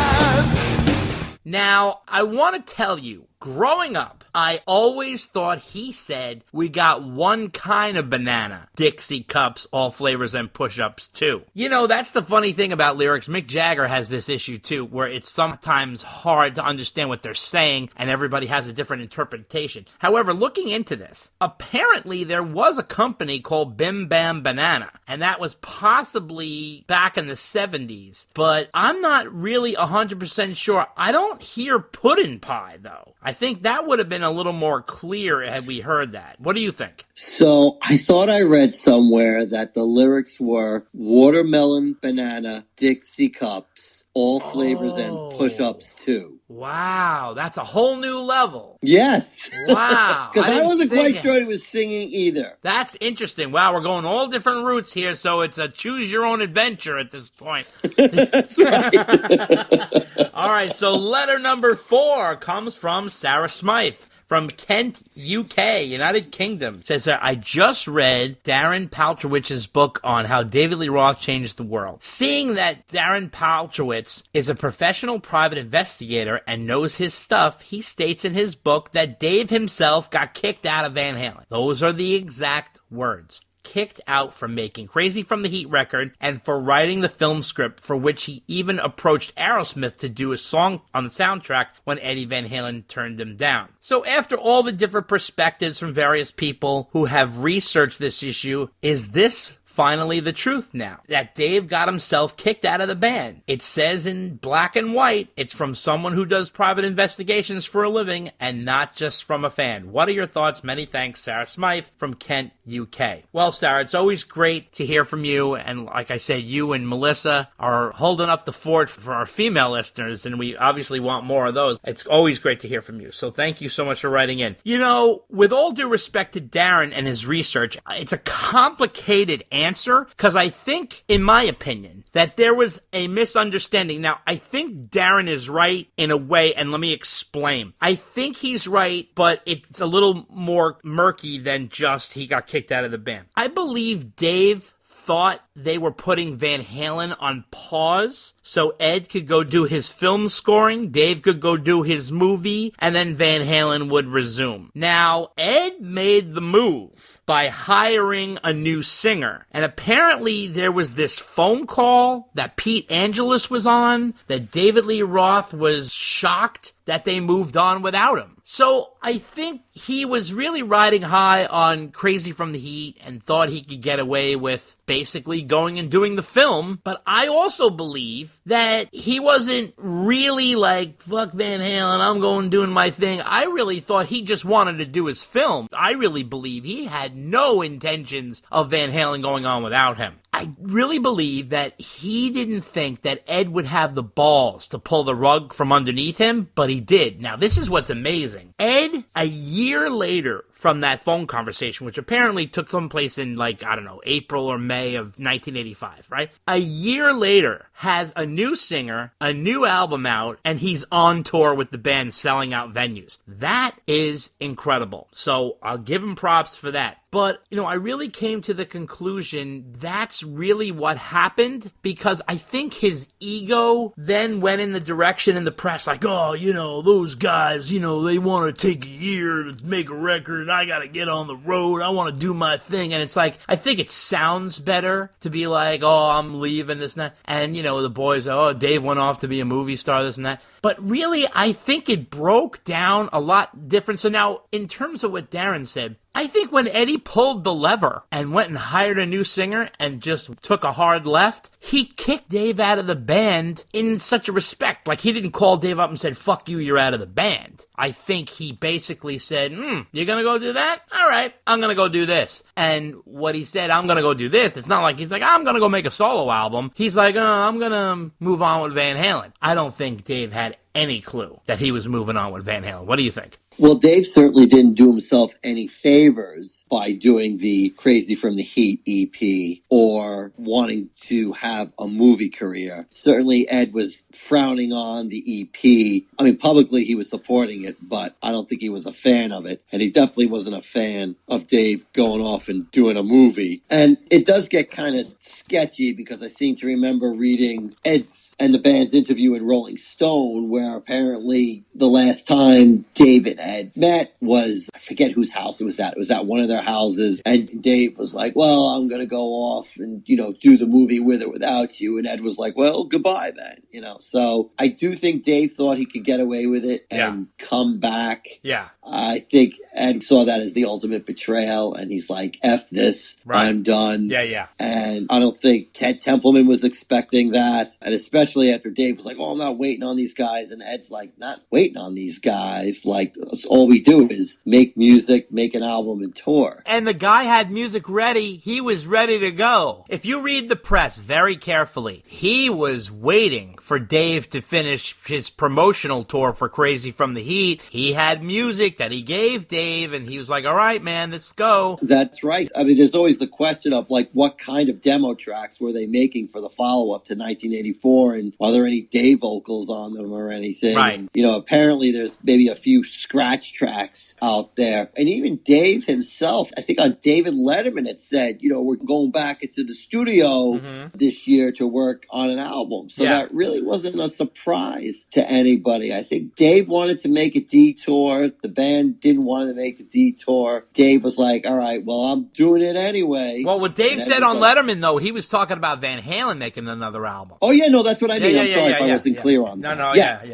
Now, I want to tell you, growing up, I always thought he said we got one kind of banana. Dixie cups, all flavors and push-ups too. You know, that's the funny thing about lyrics. Mick Jagger has this issue too, where it's sometimes hard to understand what they're saying and everybody has a different interpretation. However, looking into this, apparently there was a company called Bim Bam Banana, and that was possibly back in the 70s, but I'm not really 100% sure. I don't hear puddin' pie though. I think that would have been a little more clear had we heard that. What do you think? So I thought I read somewhere that the lyrics were watermelon, banana, Dixie cups, all flavors and push-ups too. Wow, that's a whole new level. Yes. Wow. Because I wasn't quite sure he was singing either. That's interesting. Wow, we're going all different routes here, so it's a choose-your-own-adventure at this point. That's right. All right, so letter number 4 comes from Sarah Smythe from Kent, UK, United Kingdom. Says that I just read Darren Paltrowitz's book on how David Lee Roth changed the world. Seeing that Darren Paltrowitz is a professional private investigator and knows his stuff, he states in his book that Dave himself got kicked out of Van Halen. Those are the exact words. kicked out for making Crazy from the Heat record and for writing the film script, for which he even approached Aerosmith to do a song on the soundtrack when Eddie Van Halen turned him down. So after all the different perspectives from various people who have researched this issue, is this finally the truth now? That Dave got himself kicked out of the band. It says in black and white, it's from someone who does private investigations for a living and not just from a fan. What are your thoughts? Many thanks, Sarah Smythe from Kent, UK. Well, Sarah, it's always great to hear from you. And like I said, you and Melissa are holding up the fort for our female listeners, and we obviously want more of those. It's always great to hear from you. So thank you so much for writing in. You know, with all due respect to Darren and his research, it's a complicated answer, because I think, in my opinion, that there was a misunderstanding. Now, I think Darren is right in a way, and let me explain. I think he's right, but it's a little more murky than just he got kicked out of the band. I believe Dave thought they were putting Van Halen on pause so Ed could go do his film scoring, Dave could go do his movie, and then Van Halen would resume. Now, Ed made the move by hiring a new singer, and apparently there was this phone call that Pete Angelus was on, that David Lee Roth was shocked that they moved on without him. So I think he was really riding high on Crazy from the Heat and thought he could get away with basically going and doing the film. But I also believe that he wasn't really like, fuck Van Halen, I'm going and doing my thing. I really thought he just wanted to do his film. I really believe he had no intentions of Van Halen going on without him. I really believe that he didn't think that Ed would have the balls to pull the rug from underneath him, but he did. Now, this is what's amazing. Ed, a year later from that phone conversation, which apparently took someplace in, like, I don't know, April or May of 1985, right? A year later, has a new singer, a new album out, and he's on tour with the band selling out venues. That is incredible. So I'll give him props for that. But, you know, I really came to the conclusion that's really what happened, because I think his ego then went in the direction in the press, like, oh, you know, those guys, you know, they want to take a year to make a record. I got to get on the road. I want to do my thing. And it's like, I think it sounds better to be like, oh, I'm leaving this and that. And, you know, the boys, oh, Dave went off to be a movie star, this and that. But really, I think it broke down a lot different. So now, in terms of what Darren said, I think when Eddie pulled the lever and went and hired a new singer and just took a hard left, he kicked Dave out of the band in such a respect. Like, he didn't call Dave up and said, fuck you, you're out of the band. I think he basically said, you're going to go do that? All right, I'm going to go do this. And what he said, I'm going to go do this, it's not like he's like, I'm going to go make a solo album. He's like, I'm going to move on with Van Halen. I don't think Dave had any clue that he was moving on with Van Halen. What do you think? Well, Dave certainly didn't do himself any favors by doing the Crazy from the Heat EP or wanting to have a movie career. Certainly Ed was frowning on the EP. I mean, publicly he was supporting it, but I don't think he was a fan of it. And he definitely wasn't a fan of Dave going off and doing a movie. And it does get kind of sketchy, because I seem to remember reading Ed's and the band's interview in Rolling Stone, where apparently the last time Dave and Ed met was, I forget whose house it was at. It was at one of their houses. And Dave was like, well, I'm going to go off and, you know, do the movie with or without you. And Ed was like, well, goodbye then, you know. So I do think Dave thought he could get away with it and come back. Yeah. I think Ed saw that as the ultimate betrayal, and he's like, F this, I'm done. Yeah. And I don't think Ted Templeman was expecting that. And especially after Dave was like, oh, I'm not waiting on these guys. And Ed's like, not waiting on these guys. Like, that's all we do is make music, make an album, and tour. And the guy had music ready. He was ready to go. If you read the press very carefully, he was waiting for Dave to finish his promotional tour for Crazy from the Heat. He had music that he gave Dave, and he was like, all right, man, let's go. That's right. I mean, there's always the question of, like, what kind of demo tracks were they making for the follow-up to 1984? and are there any Dave vocals on them or anything? Right. And, you know, apparently there's maybe a few scratch tracks out there. And even Dave himself, I think on David Letterman had said, you know, we're going back into the studio this year to work on an album. So that really wasn't a surprise to anybody. I think Dave wanted to make a detour. The band didn't want to make the detour. Dave was like, all right, well, I'm doing it anyway. Well, what Dave said on Letterman, though, he was talking about Van Halen making another album. Oh, yeah, no, that's what I mean. I'm sorry if I wasn't clear on that.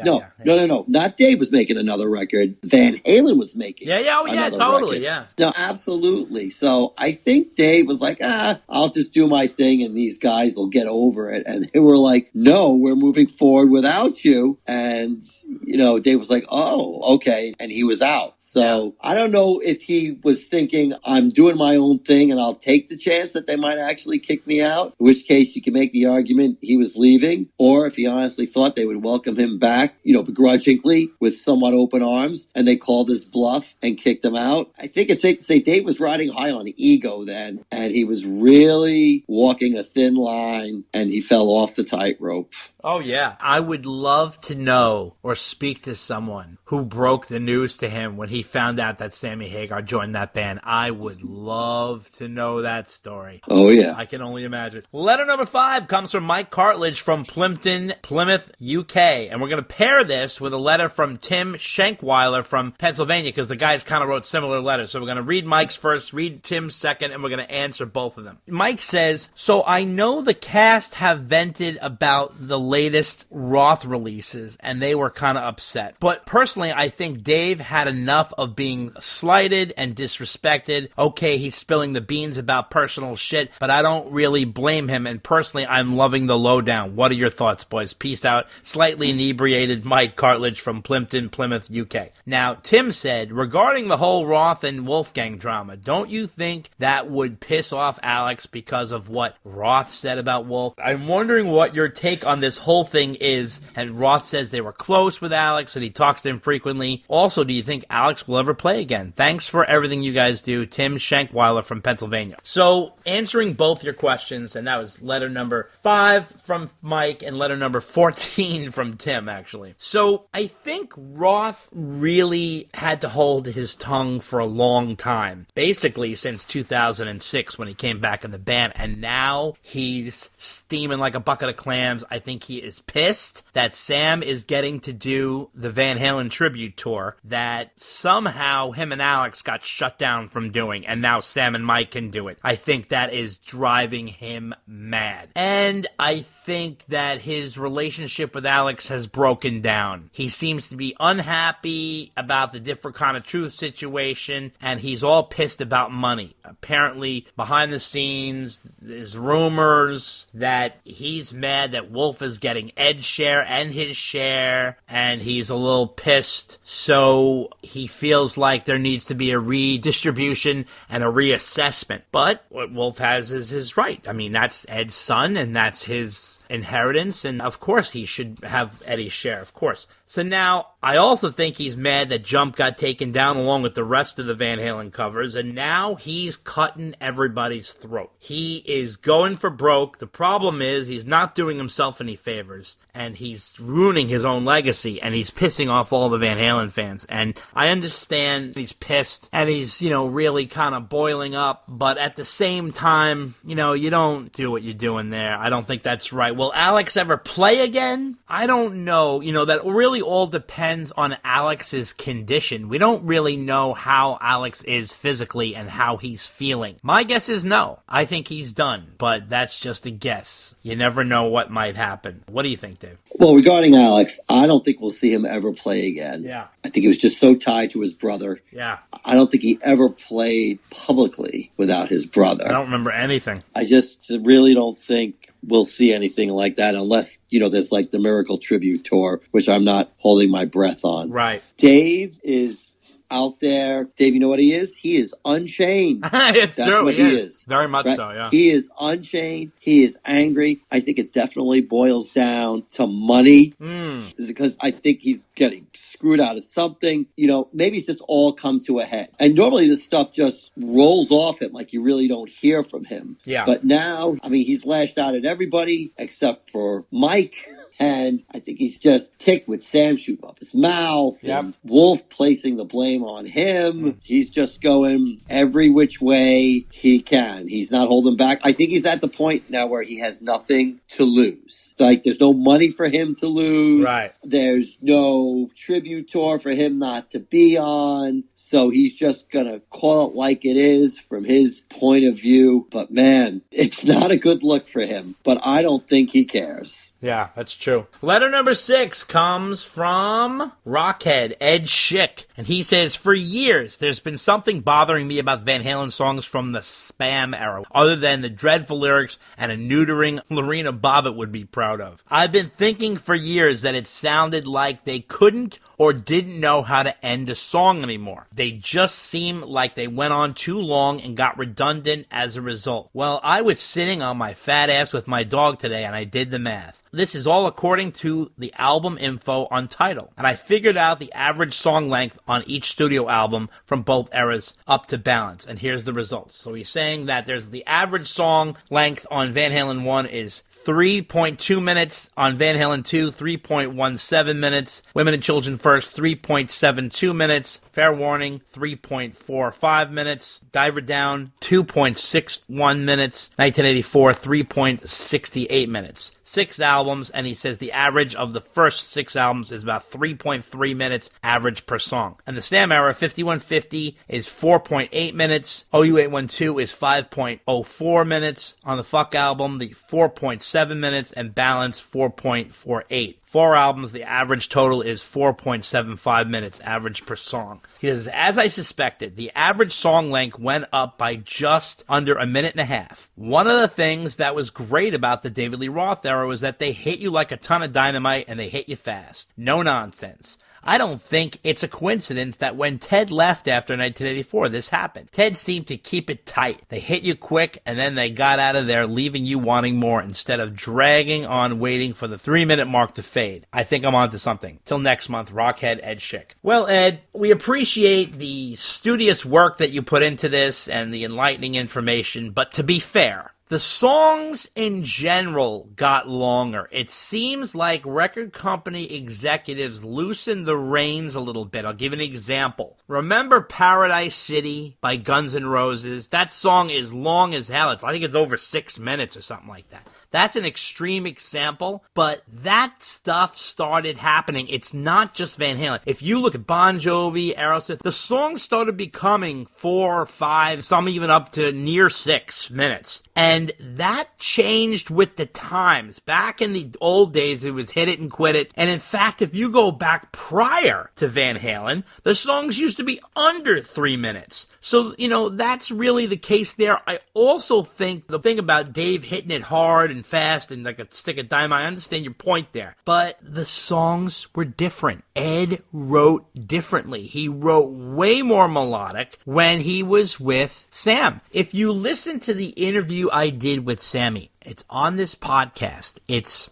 No. Not Dave was making another record. Van Halen was making totally, record. No, absolutely. So I think Dave was like, I'll just do my thing and these guys will get over it. And they were like, no, we're moving forward without you. And, you know, Dave was like, oh, okay. And he was out. So I don't know if he was thinking, I'm doing my own thing and I'll take the chance that they might actually kick me out, in which case you can make the argument he was leaving, or if he honestly thought they would welcome him back, you know, begrudgingly with somewhat open arms, and they called his bluff and kicked him out. I think it's safe to say Dave was riding high on ego then, and he was really walking a thin line, and he fell off the tightrope. Oh, yeah. I would love to know or speak to someone who broke the news to him when he found out that Sammy Hagar joined that band. I would love to know that story. Oh, yeah. I can only imagine. Letter number 5 comes from Mike Cartledge from Plimpton, Plymouth, UK. And we're going to pair this with a letter from Tim Schenkweiler from Pennsylvania, because the guys kind of wrote similar letters. So we're going to read Mike's first, read Tim's second, and we're going to answer both of them. Mike says, so I know the cast have vented about the latest Roth releases, and they were kind of upset. But personally, I think Dave had enough of being slighted and disrespected. Okay, he's spilling the beans about personal shit, but I don't really blame him, and personally, I'm loving the lowdown. What are your thoughts, boys? Peace out. Slightly inebriated Mike Cartledge from Plimpton, Plymouth, UK. Now, Tim said, regarding the whole Roth and Wolfgang drama, don't you think that would piss off Alex because of what Roth said about Wolf? I'm wondering what your take on this whole thing is. And Roth says they were close with Alex and he talks to him frequently. Also, do you think Alex will ever play again? Thanks for everything you guys do. Tim Schenkweiler from Pennsylvania. So, answering both your questions, and that was letter number 5 from Mike and letter number 14 from Tim, actually. So, I think Roth really had to hold his tongue for a long time. Basically, since 2006 when he came back in the band, and now he's steaming like a bucket of clams. I think he is pissed that Sam is getting to do the Van Halen tribute tour that somehow him and Alex got shut down from doing, and now Sam and Mike can do it. I think that is driving him mad. And I think that his relationship with Alex has broken down. He seems to be unhappy about the different kind of truth situation, and he's all pissed about money. Apparently, behind the scenes, there's rumors that he's mad that Wolf is getting Ed's share and his share, and he's a little pissed, so he feels like there needs to be a redistribution and a reassessment. But what Wolf has is his right. I mean, that's Ed's son, and that's his inheritance, and of course he should have Eddie's share, of course. So now, I also think he's mad that Jump got taken down along with the rest of the Van Halen covers, and now he's cutting everybody's throat. He is going for broke. The problem is he's not doing himself any favors, and he's ruining his own legacy, and he's pissing off all the Van Halen fans. And I understand he's pissed, and he's, really kind of boiling up, but at the same time, you don't do what you're doing there. I don't think that's right. Will Alex ever play again? I don't know. That really all depends on Alex's condition. We don't really know how Alex is physically and how he's feeling. My guess is no. I think he's done, but that's just a guess. You never know what might happen. What do you think, Dave? Well, regarding Alex, I don't think we'll see him ever play again. Yeah. I think he was just so tied to his brother. Yeah. I don't think he ever played publicly without his brother. I don't remember anything. I just really don't think we'll see anything like that unless, there's like the Miracle Tribute Tour, which I'm not holding my breath on. Right. Dave is out there. Dave, you know what he is? He is unchained. It's That's true. what he is. Very much right? so, yeah. He is unchained. He is angry. I think it definitely boils down to money. Because I think he's getting screwed out of something. Maybe it's just all come to a head. And normally this stuff just rolls off him, like you really don't hear from him. Yeah. But now, he's lashed out at everybody except for Mike. And I think he's just ticked with Sam shooting up his mouth and Wolf placing the blame on him. He's just going every which way he can. He's not holding back. I think he's at the point now where he has nothing to lose. It's like there's no money for him to lose. Right. There's no tribute tour for him not to be on. So he's just going to call it like it is from his point of view. But man, it's not a good look for him. But I don't think he cares. Yeah, that's true. Letter number 6 comes from Rockhead Ed Schick. And he says, for years, there's been something bothering me about Van Halen songs from the Spam era, other than the dreadful lyrics and a neutering Lorena Bobbitt would be proud of. I've been thinking for years that it sounded like they couldn't or didn't know how to end a song anymore. They just seemed like they went on too long and got redundant as a result. Well, I was sitting on my fat ass with my dog today and I did the math. This is all according to the album info on Tidal. And I figured out the average song length on each studio album from both eras up to balance. And here's the results. So he's saying that there's the average song length on Van Halen 1 is 3.2 minutes. On Van Halen 2, 3.17 minutes. Women and Children First, 3.72 minutes. Fair Warning, 3.45 minutes. Diver Down, 2.61 minutes. 1984, 3.68 minutes. 6 albums, and he says the average of the first 6 albums is about 3.3 minutes average per song. And the Sam era, 5150 is 4.8 minutes. OU812 is 5.04 minutes. On the Fuck album, the 4.7 minutes, and Balance 4.48. 4 albums, the average total is 4.75 minutes average per song. He says, as I suspected, the average song length went up by just under a minute and a half. One of the things that was great about the David Lee Roth era was that they hit you like a ton of dynamite and they hit you fast. No nonsense. I don't think it's a coincidence that when Ted left after 1984, this happened. Ted seemed to keep it tight. They hit you quick, and then they got out of there, leaving you wanting more instead of dragging on waiting for the 3-minute mark to fade. I think I'm onto something. Till next month, Rockhead Ed Schick. Well, Ed, we appreciate the studious work that you put into this and the enlightening information, but to be fair, the songs in general got longer. It seems like record company executives loosened the reins a little bit. I'll give an example. Remember Paradise City by Guns N' Roses? That song is long as hell. I think it's over 6 minutes or something like that. That's an extreme example, but that stuff started happening. It's not just Van Halen. If you look at Bon Jovi, Aerosmith, the songs started becoming 4 or 5, some even up to near 6 minutes. And that changed with the times. Back in the old days, it was hit it and quit it. And in fact, if you go back prior to Van Halen, the songs used to be under 3 minutes. So, that's really the case there. I also think the thing about Dave hitting it hard and fast and like a stick of dynamite, I understand your point there. But the songs were different. Ed wrote differently. He wrote way more melodic when he was with Sam. If you listen to the interview I did with Sammy, it's on this podcast. It's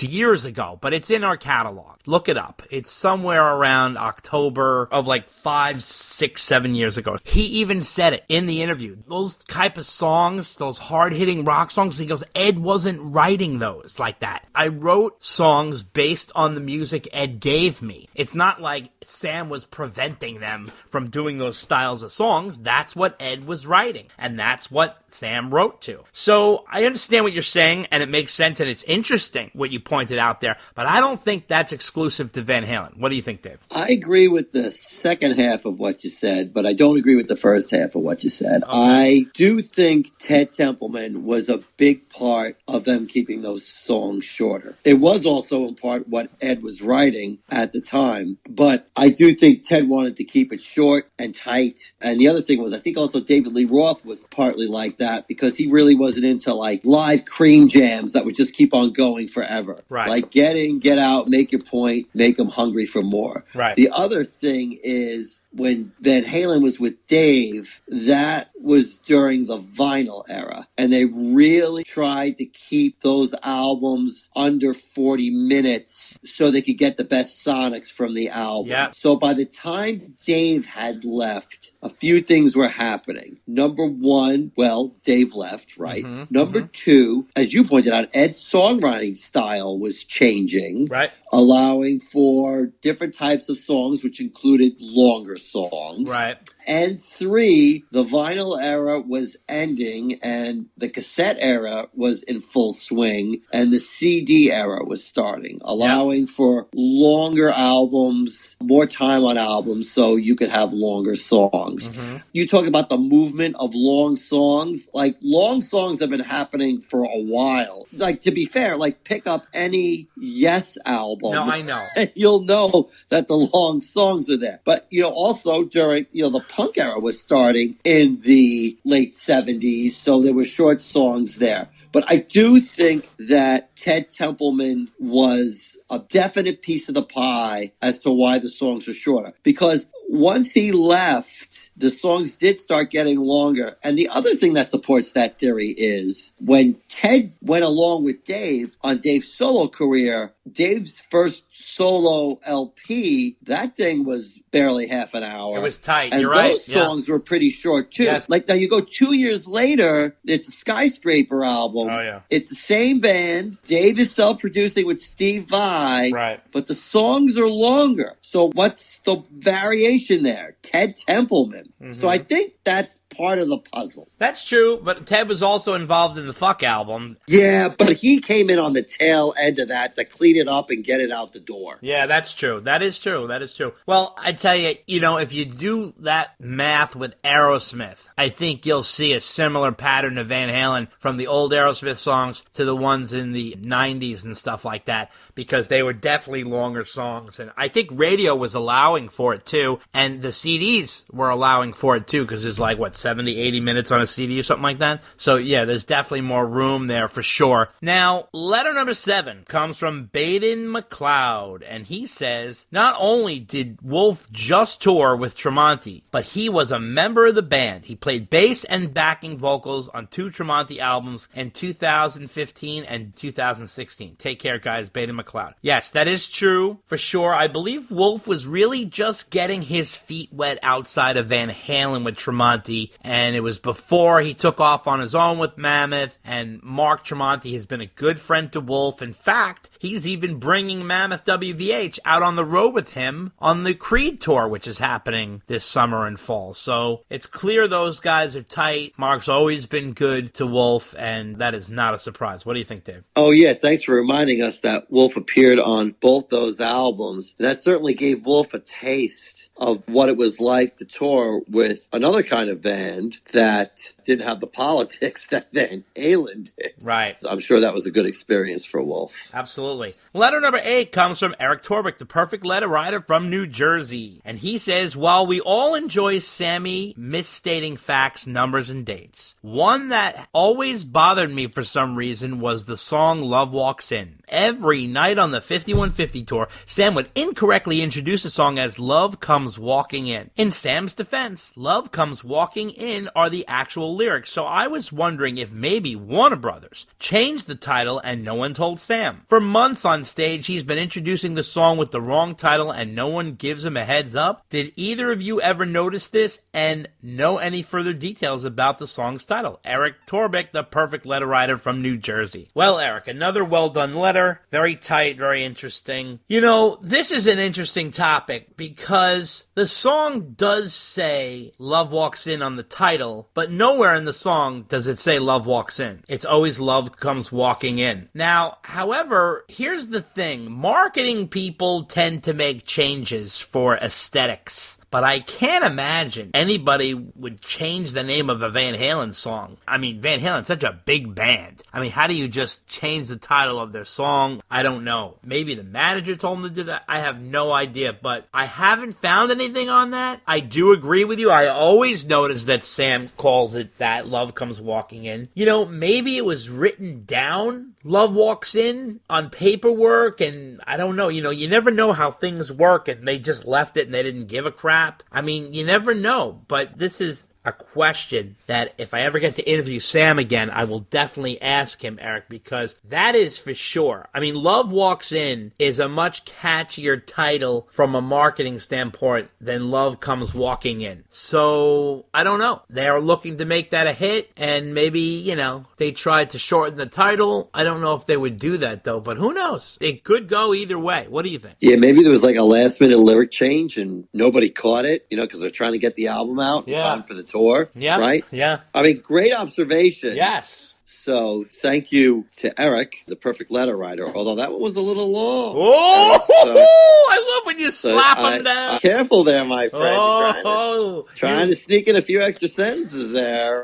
years ago, but it's in our catalog. Look it up. It's somewhere around October of 5, 6, 7 years ago. He even said it in the interview. Those type of songs, those hard-hitting rock songs, he goes, Ed wasn't writing those like that. I wrote songs based on the music Ed gave me. It's not like Sam was preventing them from doing those styles of songs. That's what Ed was writing, and that's what Sam wrote to. So I understand what you're saying, and it makes sense, and it's interesting what you pointed out there, but I don't think that's exclusive to Van Halen. What do you think, Dave? I agree with the second half of what you said, but I don't agree with the first half of what you said. Okay. I do think Ted Templeman was a big part of them keeping those songs shorter. It was also in part what Ed was writing at the time, but I do think Ted wanted to keep it short and tight. And the other thing was, I think also David Lee Roth was partly like that because he really wasn't into live cream jams that would just keep on going forever. Right. Like get in, get out, make your point, make them hungry for more. Right. The other thing is when Van Halen was with Dave, that was during the vinyl era. And they really tried to keep those albums under 40 minutes so they could get the best sonics from the album. Yep. So by the time Dave had left, a few things were happening. Number one, well, Dave left, right? Number two, as you pointed out, Ed's songwriting style was changing. Right. Allowing for different types of songs, which included longer songs. Right. And three, the vinyl era was ending and the cassette era was in full swing and the CD era was starting, allowing for longer albums, more time on albums so you could have longer songs. You talk about the movement of long songs. Like, long songs have been happening for a while. Like, to be fair, like, pick up any Yes album. No, I know. And you'll know that the long songs are there. But, also during, the punk era was starting in the late 70s, so there were short songs there. But I do think that Ted Templeman was a definite piece of the pie as to why the songs are shorter. Because once he left, the songs did start getting longer. And the other thing that supports that theory is when Ted went along with Dave on Dave's solo career, Dave's first solo LP, that thing was barely half an hour. It was tight. And You're right. those songs were pretty short too. Yes. Like, now you go 2 years later, it's a Skyscraper album. Oh, yeah. It's the same band. Dave is self-producing with Steve Vai. Right. But the songs are longer. So what's the variation there? Ted Templeman. So I think that's part of the puzzle. That's true, but Ted was also involved in the Fuck album. Yeah, but he came in on the tail end of that to clean it up and get it out the door. Yeah, that's true. That is true. That is true. Well, I tell you, if you do that math with Aerosmith, I think you'll see a similar pattern to Van Halen from the old Aerosmith songs to the ones in the 90s and stuff like that, because they were definitely longer songs. And I think radio was allowing for it too, and the CDs were allowing for it too, because there's 70, 80 minutes on a CD or something like that. So yeah, there's definitely more room there for sure. Now, letter number 7 comes from Baden McLeod, and he says, not only did Wolf just tour with Tremonti, but he was a member of the band. He played bass and backing vocals on 2 Tremonti albums in 2015 and 2016. Take care, guys. Baden McLeod. Yes, that is true for sure. I believe Wolf was really just getting his feet wet outside of Van Halen with Tremonti, and it was before he took off on his own with Mammoth, and Mark Tremonti has been a good friend to Wolf. In fact, he's even bringing Mammoth WVH out on the road with him on the Creed tour, which is happening this summer and fall. So it's clear those guys are tight. Mark's always been good to Wolf, and that is not a surprise. What do you think, Dave? Oh, yeah. Thanks for reminding us that Wolf appeared on both those albums. And that certainly gave Wolf a taste of what it was like to tour with another kind of band that didn't have the politics that Van Halen did. Right. I'm sure that was a good experience for Wolf. Absolutely. Letter number 8 comes from Eric Torbick, the perfect letter writer from New Jersey. And he says, while we all enjoy Sammy misstating facts, numbers, and dates, one that always bothered me for some reason was the song Love Walks In. Every night on the 5150 tour, Sam would incorrectly introduce the song as Love Comes Walking In. In Sam's defense, Love Comes Walking In are the actual lyrics, so I was wondering if maybe Warner Brothers changed the title and no one told Sam. For months on stage, he's been introducing the song with the wrong title and no one gives him a heads up. Did either of you ever notice this and know any further details about the song's title? Eric Torbick, the perfect letter writer from New Jersey. Well, Eric, another well done letter. Very tight, very interesting. This is an interesting topic because the song does say Love Walks In on the title, but nowhere in the song does it say Love Walks In. It's always Love Comes Walking In. Now, however, here's the thing. Marketing people tend to make changes for aesthetics. But I can't imagine anybody would change the name of a Van Halen song. I mean, Van Halen's such a big band. I mean, how do you just change the title of their song? I don't know. Maybe the manager told them to do that. I have no idea, but I haven't found anything on that. I do agree with you. I always notice that Sam calls it that, Love Comes Walking In. Maybe it was written down, Love Walks In, on paperwork, and I don't know. You never know how things work, and they just left it and they didn't give a crap. rap? I mean, you never know, but this is a question that if I ever get to interview Sam again, I will definitely ask him, Eric, because that is for sure. I mean, Love Walks In is a much catchier title from a marketing standpoint than Love Comes Walking In. So, I don't know. They're looking to make that a hit, and maybe, you know, they tried to shorten the title. I don't know if they would do that, though, but who knows? It could go either way. What do you think? Yeah, maybe there was like a last-minute lyric change, and nobody caught it, you know, because they're trying to get the album out in time for the tour. Yeah. Right? Yeah. I mean, great observation. Yes. So thank you to Eric, the perfect letter writer, although that one was a little long. Oh, I love when you slap them down. Careful there, my friend. Oh. Trying to sneak in a few extra sentences there.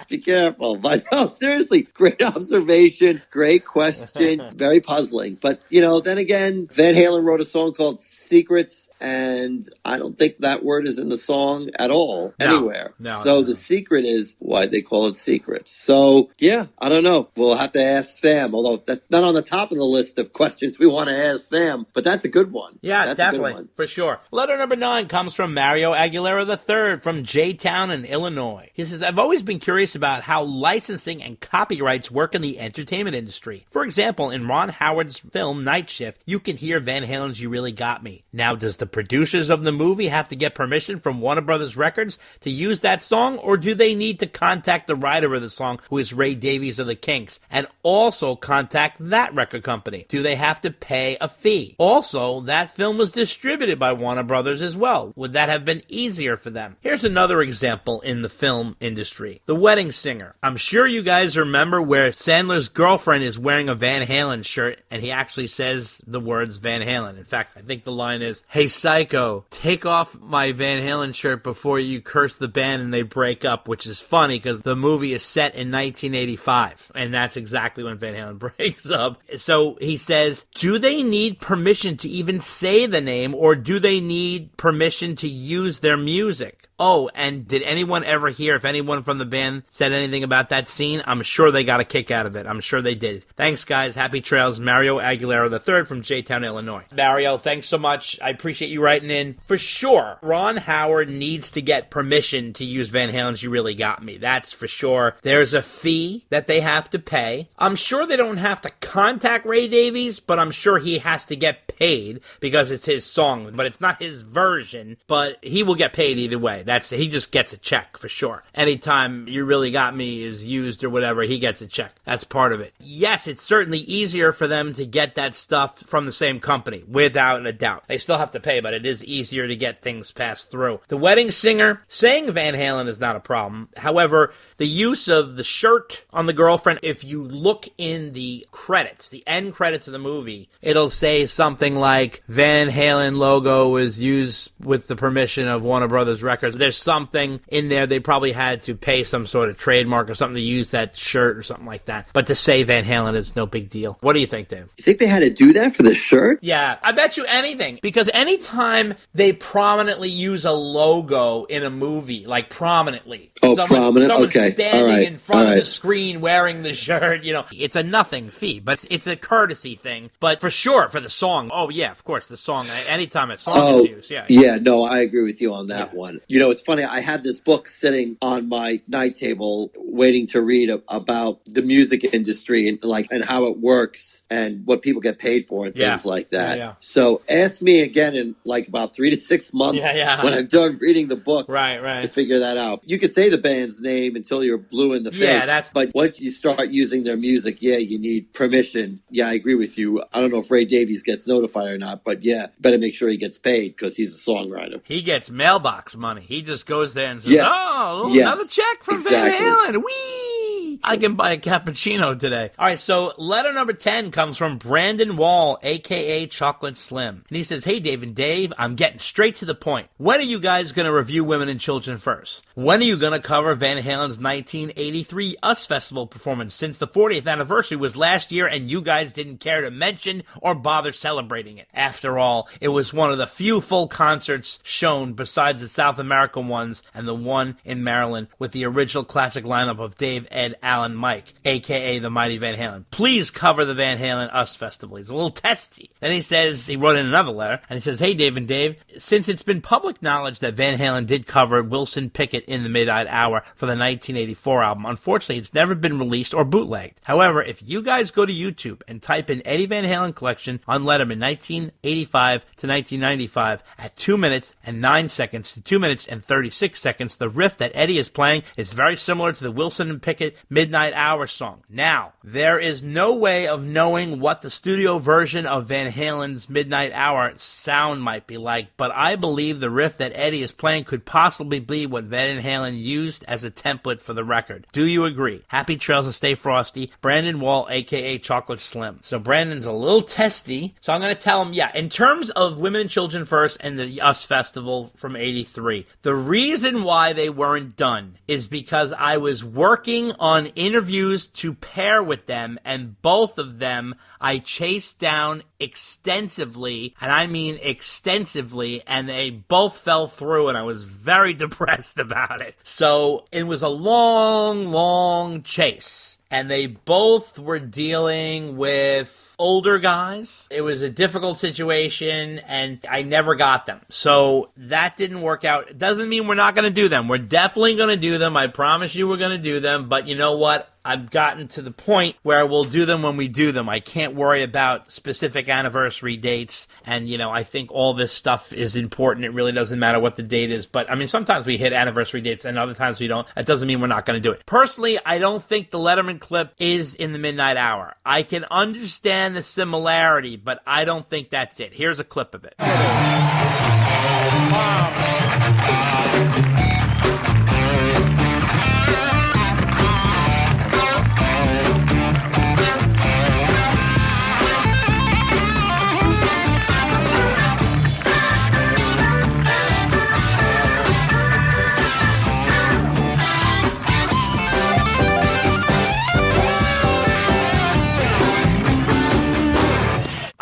Be careful. But no, seriously, great observation, great question, very puzzling. But, you know, then again, Van Halen wrote a song called Secrets, and I don't think that word is in the song at all, anywhere. So the secret is why they call it Secrets. So, yeah, I don't know. We'll have to ask Sam, although that's not on the top of the list of questions we want to ask Sam, but that's a good one. Yeah, that's definitely, a good one. for sure. Letter number 9 comes from Mario Aguilera III from J-Town in Illinois. He says, I've always been curious about how licensing and copyrights work in the entertainment industry. For example, in Ron Howard's film Night Shift, you can hear Van Halen's You Really Got Me. Now, does the producers of the movie have to get permission from Warner Brothers Records to use that song, or do they need to contact the writer of the song, who is Ray Davies of the Kinks, and also contact that record company? Do they have to pay a fee? Also, that film was distributed by Warner Brothers as well. Would that have been easier for them? Here's another example in the film industry. The Wedding Singer. I'm sure you guys remember where Sandler's girlfriend is wearing a Van Halen shirt, and he actually says the words Van Halen. In fact, I think the line is, "Hey Psycho, take off my Van Halen shirt before you curse the band and they break up," which is funny because the movie is set in 1985, and that's exactly when Van Halen breaks up. So he says, do they need permission to even say the name, or do they need permission to use their music? Oh, and did anyone ever hear if anyone from the band said anything about that scene? I'm sure they got a kick out of it. I'm sure they did. Thanks, guys. Happy trails. Mario Aguilera III from J-Town, Illinois. Mario, thanks so much. I appreciate you writing in. For sure, Ron Howard needs to get permission to use Van Halen's You Really Got Me. That's for sure. There's a fee that they have to pay. I'm sure they don't have to contact Ray Davies, but I'm sure he has to get paid because it's his song. But it's not his version, but he will get paid either way. He just gets a check for sure. Anytime You Really Got Me is used or whatever, he gets a check. That's part of it. Yes, it's certainly easier for them to get that stuff from the same company, without a doubt. They still have to pay, but it is easier to get things passed through. The Wedding Singer, saying Van Halen is not a problem. However, the use of the shirt on the girlfriend, if you look in the credits, the end credits of the movie, it'll say something like, Van Halen logo was used with the permission of Warner Brothers Records. There's something in there. They probably had to pay some sort of trademark or something to use that shirt or something like that. But to say Van Halen is no big deal. What do you think, Dave? You think they had to do that for the shirt? Yeah, I bet you anything. Because anytime they prominently use a logo in a movie, like prominently, prominent? Someone's Okay. standing in front of the screen wearing the shirt, you know, it's a nothing fee, but it's a courtesy thing. But for sure, for the song, oh yeah, of course, the song, anytime a song is used, yeah. Yeah, no, I agree with you on that one. You know, it's funny, I had this book sitting on my night table waiting to read about the music industry and how it works and what people get paid for and things like that. Yeah. So ask me again in like about 3 to 6 months when I'm done reading the book to figure that out. You could say the band's name until you're blue in the face. But once you start using their music, you need permission. Yeah, I agree with you. I don't know if Ray Davies gets notified or not, but better make sure he gets paid because he's a songwriter. He gets mailbox money. He just goes there and says, another check from Van Halen. Whee! I can buy a cappuccino today. All right, so letter number 10 comes from Brandon Wall, a.k.a. Chocolate Slim. And he says, hey, Dave and Dave, I'm getting straight to the point. When are you guys going to review Women and Children first? When are you going to cover Van Halen's 1983 US Festival performance, since the 40th anniversary was last year and you guys didn't care to mention or bother celebrating it? After all, it was one of the few full concerts shown besides the South American ones and the one in Maryland with the original classic lineup of Dave, Ed, Alan Mike, a.k.a. the Mighty Van Halen. Please cover the Van Halen Us Festival. He's a little testy. Then he says, he wrote in another letter, and he says, hey, Dave and Dave, since it's been public knowledge that Van Halen did cover Wilson Pickett in the Midnight Hour for the 1984 album, unfortunately, it's never been released or bootlegged. However, if you guys go to YouTube and type in Eddie Van Halen collection on Letterman 1985 to 1995 at 2 minutes and 9 seconds to 2 minutes and 36 seconds, the riff that Eddie is playing is very similar to the Wilson and Pickett Midnight Hour song. Now, there is no way of knowing what the studio version of Van Halen's Midnight Hour sound might be like, but I believe the riff that Eddie is playing could possibly be what Van Halen used as a template for the record. Do you agree? Happy trails and stay frosty. Brandon Wall, a.k.a. Chocolate Slim. So Brandon's a little testy, so I'm going to tell him, yeah, in terms of Women and Children First and the US Festival from 83, the reason why they weren't done is because I was working on interviews to pair with them, and both of them I chased down extensively, and I mean extensively, and they both fell through, and I was very depressed about it. So it was a long chase, and they both were dealing with older guys. It was a difficult situation, and I never got them. So that didn't work out. It doesn't mean we're not going to do them. We're definitely going to do them. I promise you we're going to do them. But you know what? I've gotten to the point where we'll do them when we do them. I can't worry about specific anniversary dates. And, you know, I think all this stuff is important. It really doesn't matter what the date is. But, I mean, sometimes we hit anniversary dates and other times we don't. That doesn't mean we're not going to do it. Personally, I don't think the Letterman clip is in the Midnight Hour. I can understand the similarity, but I don't think that's it. Here's a clip of it.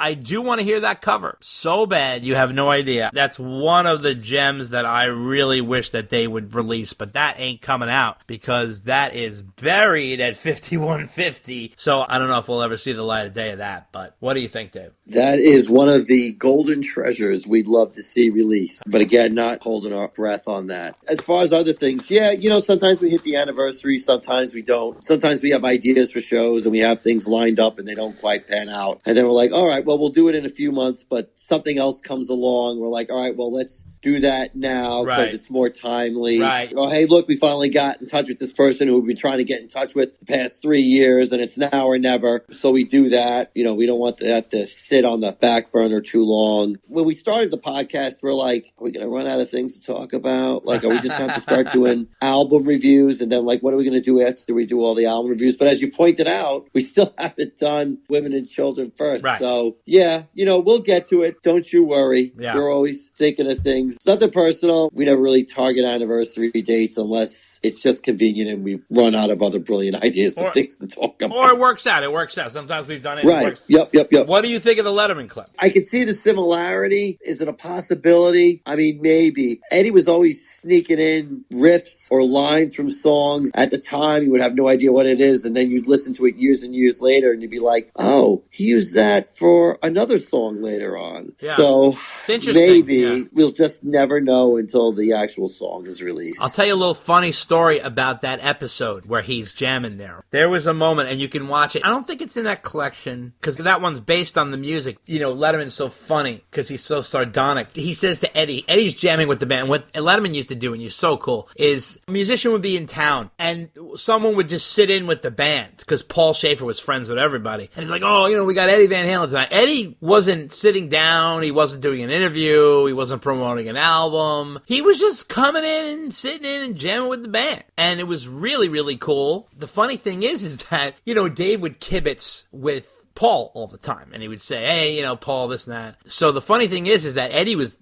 I do want to hear that cover so bad, you have no idea. That's one of the gems that I really wish that they would release, but that ain't coming out because that is buried at 5150. So I don't know if we'll ever see the light of day of that, but what do you think, Dave? That is one of the golden treasures we'd love to see released. But again, not holding our breath on that. As far as other things, yeah, you know, sometimes we hit the anniversary, sometimes we don't. Sometimes we have ideas for shows and we have things lined up and they don't quite pan out. And then we're like, all right, well, we'll do it in a few months, but something else comes along. We're like, all right, well, let's do that now because it's more timely. Right. Oh, hey, look, we finally got in touch with this person who we've been trying to get in touch with the past 3 years, and it's now or never. So we do that. You know, we don't want that to sit on the back burner too long. When we started the podcast, we're like, are we going to run out of things to talk about? Like, are we just going to have to start doing album reviews? And then, like, what are we going to do after we do all the album reviews? But as you pointed out, we still haven't done Women and Children First. Right. So, yeah, you know, we'll get to it. Don't you worry. Yeah. We're always thinking of things. It's nothing personal. We never really target anniversary dates unless it's just convenient and we run out of other brilliant ideas of things to talk about. Or it works out. It works out. Sometimes we've done it. Right. It works. Yep. What do you think of the Letterman clip? I can see the similarity. Is it a possibility? I mean, maybe. Eddie was always sneaking in riffs or lines from songs. At the time, you would have no idea what it is, and then you'd listen to it years and years later, and you'd be like, oh, he used that for another song later on. Yeah. So maybe Yeah. we'll just never know until the actual song is released. I'll tell you a little funny story about that episode where he's jamming there. There was a moment, and you can watch it. I don't think it's in that collection, because that one's based on the music. You know, Letterman's so funny, because he's so sardonic. He says to Eddie's jamming with the band. What Letterman used to do, and you're so cool, is a musician would be in town, and someone would just sit in with the band, because Paul Schaefer was friends with everybody. And he's like, oh, you know, we got Eddie Van Halen tonight. Eddie wasn't sitting down. He wasn't doing an interview. He wasn't promoting an album. He was just coming in and sitting in and jamming with the band. And it was really, really cool. The funny thing is that, you know, Dave would kibitz with Paul all the time. And he would say, hey, you know, Paul, this and that. So the funny thing is that Eddie was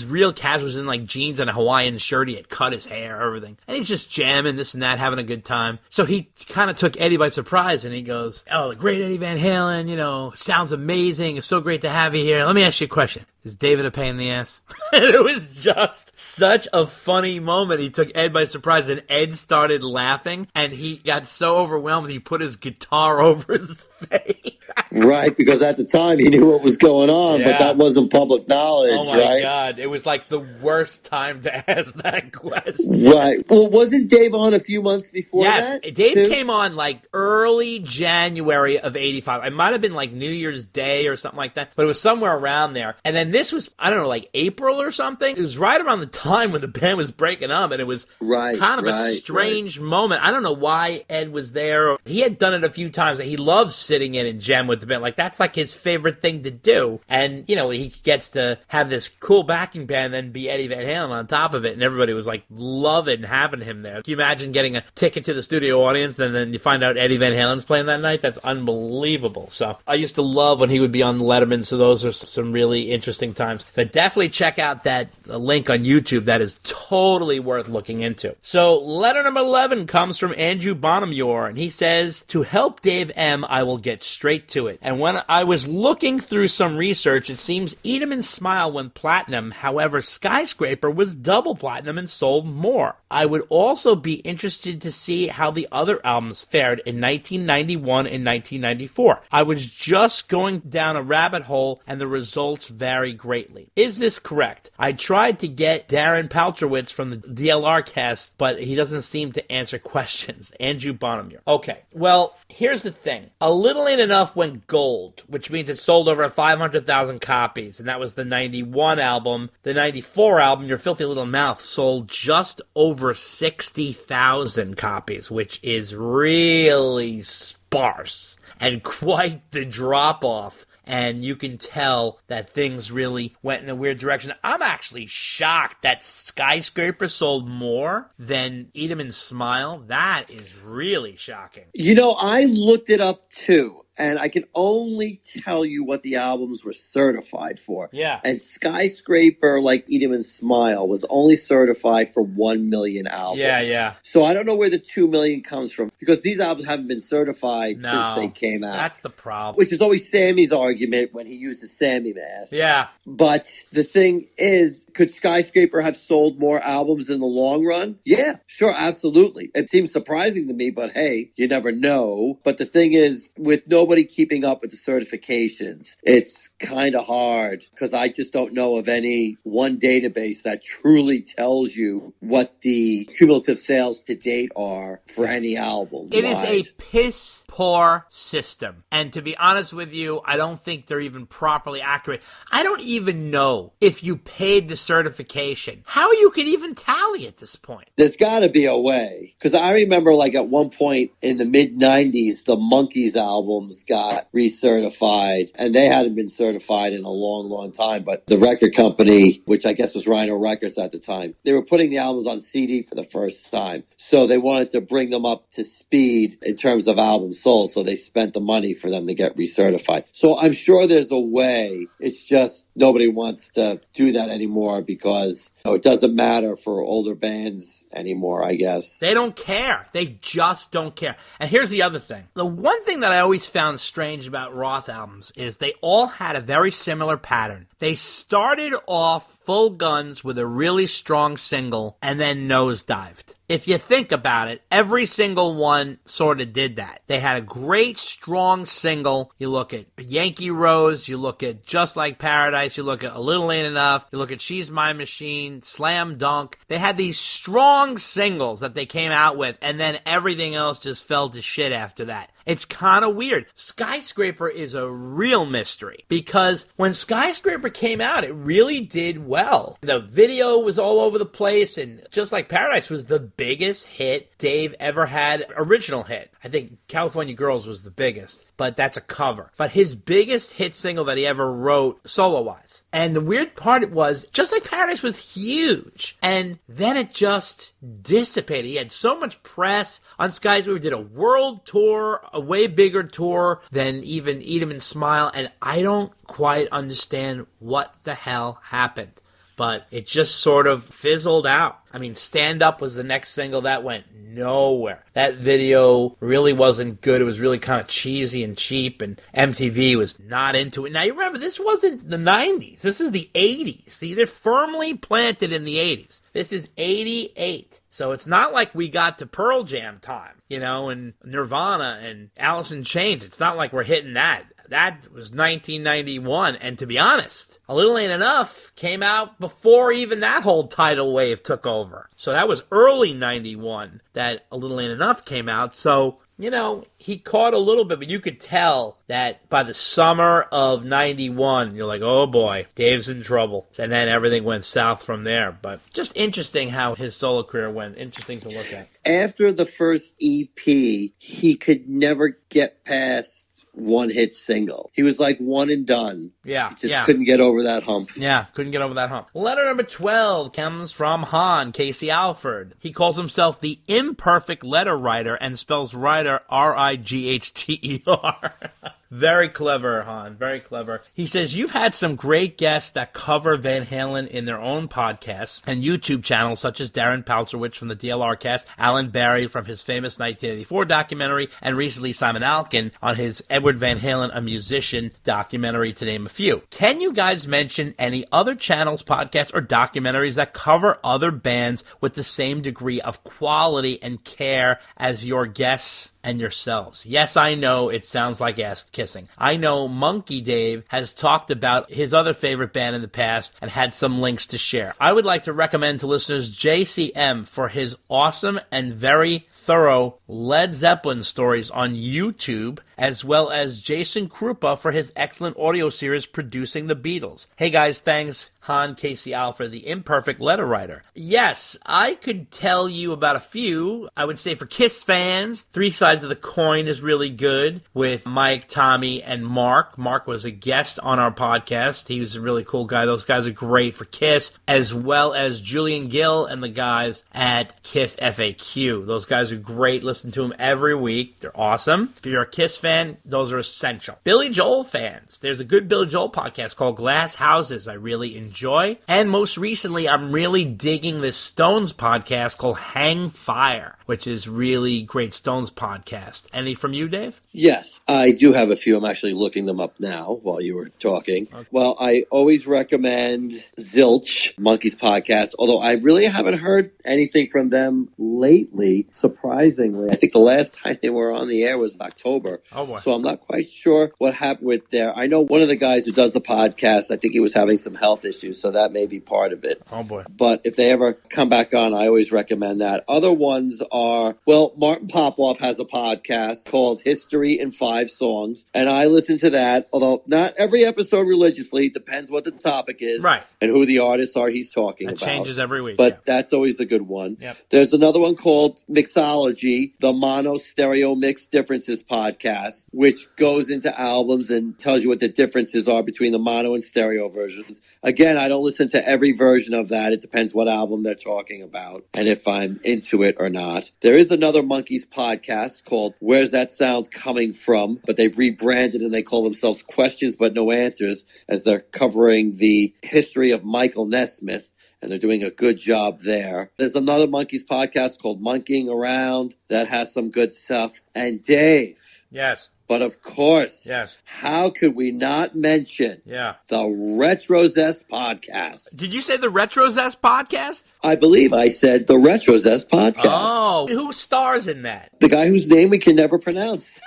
real casual. He was in like jeans and a Hawaiian shirt. He had cut his hair, everything. And he's just jamming this and that, having a good time. So he kind of took Eddie by surprise and he goes, oh, the great Eddie Van Halen, you know, sounds amazing. It's so great to have you here. Let me ask you a question. Is David a pain in the ass? And it was just such a funny moment. He took Ed by surprise and Ed started laughing and he got so overwhelmed he put his guitar over his face. Right, because at the time he knew what was going on, but that wasn't public knowledge, oh my right? God. It was like the worst time to ask that question. Right. Well, wasn't Dave on a few months before that? Yes, Dave too? came on like early January of 85. It might have been like New Year's Day or something like that, but it was somewhere around there. And then this was, I don't know, like April or something. It was right around the time when the band was breaking up, and it was kind of a strange moment. I don't know why Ed was there. He had done it a few times. He loves sitting in and jam with the band. Like, that's like his favorite thing to do. And, you know, he gets to have this cool backing band and then be Eddie Van Halen on top of it. And everybody was like loving having him there. Can you imagine getting a ticket to the studio audience and then you find out Eddie Van Halen's playing that night? That's unbelievable. So I used to love when he would be on Letterman. So those are some really interesting times. But definitely check out that link on YouTube. That is totally worth looking into. So letter number 11 comes from Andrew Bonamure, and he says, to help Dave M., I will get straight to it. And when I was looking through some research, it seems Eat 'em and Smile went platinum. However, Skyscraper was double platinum and sold more. I would also be interested to see how the other albums fared in 1991 and 1994. I was just going down a rabbit hole, and the results vary greatly. Is this correct? I tried to get Darren Paltrowitz from the DLR cast, but he doesn't seem to answer questions. Andrew Bonamure. Okay, well, here's the thing. A Little Ain't Enough went gold, which means it sold over 500,000 copies, and that was the 91 album. The 94 album, Your Filthy Little Mouth, sold just over 60,000 copies, which is really sparse and quite the drop-off. And you can tell that things really went in a weird direction. I'm actually shocked that Skyscraper sold more than Eat 'em and Smile. That is really shocking. You know, I looked it up too. And I can only tell you what the albums were certified for. Yeah. And Skyscraper, like Eat 'em and Smile, was only certified for 1 million albums. Yeah. So I don't know where the 2 million comes from, because these albums haven't been certified since they came out. That's the problem. Which is always Sammy's argument when he uses Sammy math. Yeah. But the thing is, could Skyscraper have sold more albums in the long run? Yeah, sure, absolutely. It seems surprising to me, but hey, you never know. But the thing is, with nobody keeping up with the certifications, it's kind of hard, because I just don't know of any one database that truly tells you what the cumulative sales to date are for any album. It is a piss poor system. And to be honest with you, I don't think they're even properly accurate. I don't even know if you paid the certification, how you could even tally at this point. There's got to be a way, because I remember like at one point in the mid-90s, the Monkees albums got recertified, and they hadn't been certified in a long, long time. But the record company, which I guess was Rhino Records at the time, they were putting the albums on CD for the first time. So they wanted to bring them up to speed in terms of albums sold. So they spent the money for them to get recertified. So I'm sure there's a way. It's just nobody wants to do that anymore, because it doesn't matter for older bands anymore, I guess. They don't care. They just don't care. And here's the other thing. The one thing that I always found strange about Roth albums is they all had a very similar pattern. They started off full guns with a really strong single and then nosedived. If you think about it, every single one sort of did that. They had a great, strong single. You look at Yankee Rose, you look at Just Like Paradise, you look at A Little Ain't Enough, you look at She's My Machine, Slam Dunk. They had these strong singles that they came out with, and then everything else just fell to shit after that. It's kind of weird. Skyscraper is a real mystery, because when Skyscraper came out, it really did well. The video was all over the place, and Just Like Paradise was the biggest hit Dave ever had, original hit. I think California Girls was the biggest, but that's a cover. But his biggest hit single that he ever wrote solo-wise. And the weird part was, just like Paradise was huge, and then it just dissipated. He had so much press on Skies. We did a world tour, a way bigger tour than even Eat 'Em and Smile, and I don't quite understand what the hell happened. But it just sort of fizzled out. I mean, Stand Up was the next single that went nowhere. That video really wasn't good. It was really kind of cheesy and cheap, and MTV was not into it. Now, you remember, this wasn't the 90s. This is the 80s. See, they're firmly planted in the 80s. This is 88. So it's not like we got to Pearl Jam time, and Nirvana and Alice in Chains. It's not like we're hitting that. That was 1991, and to be honest, A Little Ain't Enough came out before even that whole tidal wave took over. So that was early 91 that A Little Ain't Enough came out. So, he caught a little bit, but you could tell that by the summer of 91, you're like, oh boy, Dave's in trouble. And then everything went south from there. But just interesting how his solo career went. Interesting to look at. After the first EP, he could never get past one hit single. He was like one and done. Yeah. He just couldn't get over that hump. Yeah, couldn't get over that hump. Letter number 12 comes from Han Casey Alford. He calls himself the imperfect letter writer and spells writer R-I-G-H-T-E-R. Very clever, Han. Very clever. He says, you've had some great guests that cover Van Halen in their own podcasts and YouTube channels, such as Darren Paltzerwitz from the DLR cast, Alan Barry from his famous 1984 documentary, and recently Simon Alkin on his Edward Van Halen, a Musician documentary, to name a few. Can you guys mention any other channels, podcasts, or documentaries that cover other bands with the same degree of quality and care as your guests and yourselves? Yes, I know it sounds like ass kissing. I know Monkey Dave has talked about his other favorite band in the past and had some links to share. I would like to recommend to listeners JCM for his awesome and very thorough Led Zeppelin stories on YouTube, as well as Jason Krupa for his excellent audio series Producing the Beatles. Hey guys, thanks, Han Casey Alford, the imperfect letter writer. Yes, I could tell you about a few. I would say for Kiss fans, Three Sides of the Coin is really good with Mike, Tommy, and Mark. Mark was a guest on our podcast. He was a really cool guy. Those guys are great for Kiss, as well as Julian Gill and the guys at Kiss FAQ. Those guys are great. Listen to them every week. They're awesome. If you're a Kiss fan, those are essential. Billy Joel fans, there's a good Billy Joel podcast called Glass Houses I really enjoy. And most recently, I'm really digging this Stones podcast called Hang Fire, which is really great Stones podcast. Any from you, Dave? Yes, I do have a few. I'm actually looking them up now while you were talking. Okay. Well, I always recommend Zilch, Monkey's podcast, although I really haven't heard anything from them lately, surprisingly. I think the last time they were on the air was October. Oh, boy. So I'm not quite sure what happened with there. I know one of the guys who does the podcast, I think he was having some health issues, so that may be part of it. Oh, boy. But if they ever come back on, I always recommend that. Other ones are, well, Martin Popoff has a podcast called History in 5 Songs, and I listen to that, although not every episode religiously. It depends what the topic is. Right. And who the artists are he's talking about. It changes every week. But that's always a good one. Yep. There's another one called Mixology, the Mono Stereo Mix Differences podcast, which goes into albums and tells you what the differences are between the mono and stereo versions. Again, I don't listen to every version of that. It depends what album they're talking about and if I'm into it or not. There is another Monkeys podcast called Where's That Sound Coming From? But they've rebranded and they call themselves Questions But No Answers, as they're covering the history of Michael Nesmith. And they're doing a good job there. There's another Monkeys podcast called Monkeying Around that has some good stuff. And Dave. Yes. But of course, yes. How could we not mention the Retro Zest podcast? Did you say the Retro Zest podcast? I believe I said the Retro Zest podcast. Oh, who stars in that? The guy whose name we can never pronounce.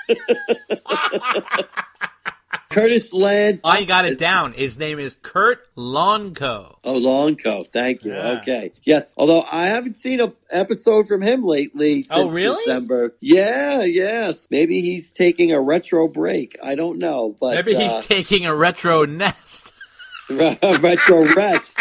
Curtis Land. I got it down. His name is Kurt Lonco. Oh, Lonco. Thank you. Yeah. Okay. Yes. Although I haven't seen an episode from him lately since December. Yeah, yes. Maybe he's taking a retro break. I don't know. But maybe he's taking a retro nest. Retro rest.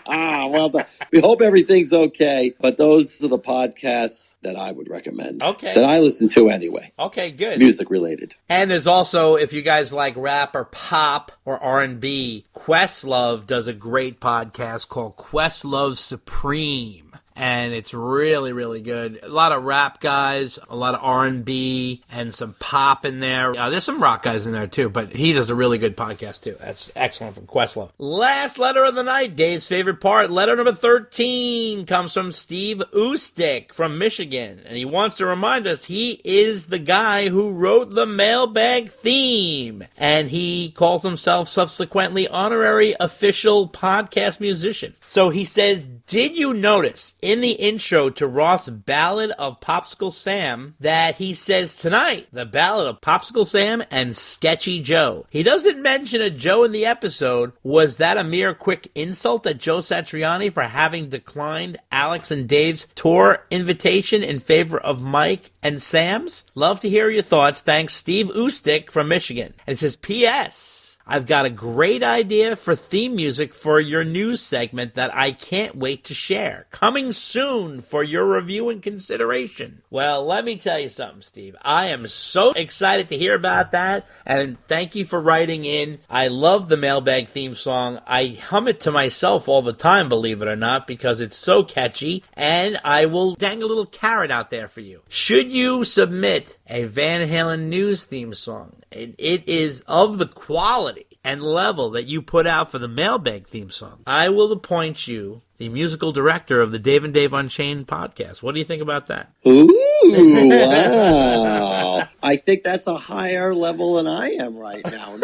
Well, we hope everything's okay. But those are the podcasts that I would recommend. Okay. That I listen to anyway. Okay, good. Music related. And there's also, if you guys like rap or pop or R&B, Questlove does a great podcast called Questlove Supreme. And it's really, really good. A lot of rap guys, a lot of R&B, and some pop in there. There's some rock guys in there, too, but he does a really good podcast, too. That's excellent from Questlove. Last letter of the night, Dave's favorite part. Letter number 13 comes from Steve Ustick from Michigan. And he wants to remind us he is the guy who wrote the mailbag theme. And he calls himself subsequently honorary official podcast musician. So he says, did you notice in the intro to Roth's Ballad of Popsicle Sam that he says tonight, the Ballad of Popsicle Sam and Sketchy Joe? He doesn't mention a Joe in the episode. Was that a mere quick insult at Joe Satriani for having declined Alex and Dave's tour invitation in favor of Mike and Sam's? Love to hear your thoughts. Thanks, Steve Ustick from Michigan. And it says, P.S. I've got a great idea for theme music for your news segment that I can't wait to share. Coming soon for your review and consideration. Well, let me tell you something, Steve. I am so excited to hear about that, and thank you for writing in. I love the mailbag theme song. I hum it to myself all the time, believe it or not, because it's so catchy, and I will dang a little carrot out there for you. Should you submit a Van Halen news theme song, and it is of the quality and level that you put out for the mailbag theme song, I will appoint you the musical director of the Dave and Dave Unchained podcast. What do you think about that? Ooh, wow. I think that's a higher level than I am right now.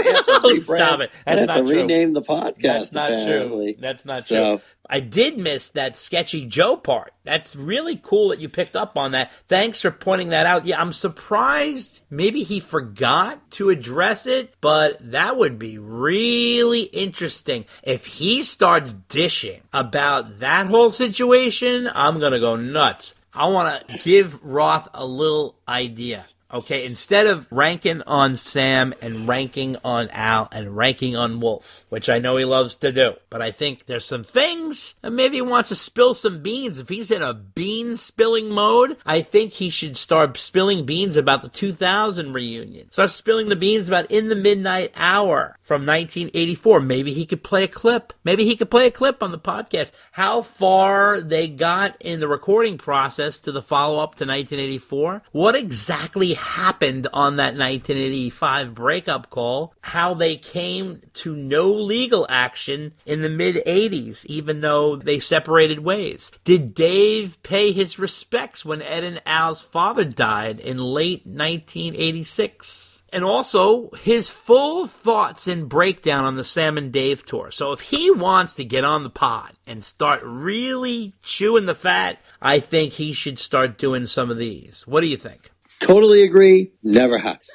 Stop it. That's not true. Rename the podcast. That's not apparently. true. That's not true. I did miss that Sketchy Joe part. That's really cool that you picked up on that. Thanks for pointing that out. Yeah, I'm surprised maybe he forgot to address it, but that would be really interesting. If he starts dishing about that whole situation, I'm going to go nuts. I want to give Roth a little idea. Okay, instead of ranking on Sam and ranking on Al and ranking on Wolf, which I know he loves to do, but I think there's some things that maybe he wants to spill some beans. If he's in a bean spilling mode, I think he should start spilling beans about the 2000 reunion. Start spilling the beans about In the Midnight Hour from 1984. Maybe he could play a clip. Maybe he could play a clip on the podcast. How far they got in the recording process to the follow-up to 1984. What exactly happened on that 1985 breakup call, how they came to no legal action in the mid-80s, even though they separated ways. Did Dave pay his respects when Ed and Al's father died in late 1986? And also, his full thoughts and breakdown on the Sam and Dave tour. So if he wants to get on the pod and start really chewing the fat, I think he should start doing some of these. What do you think? Totally agree. Never happened.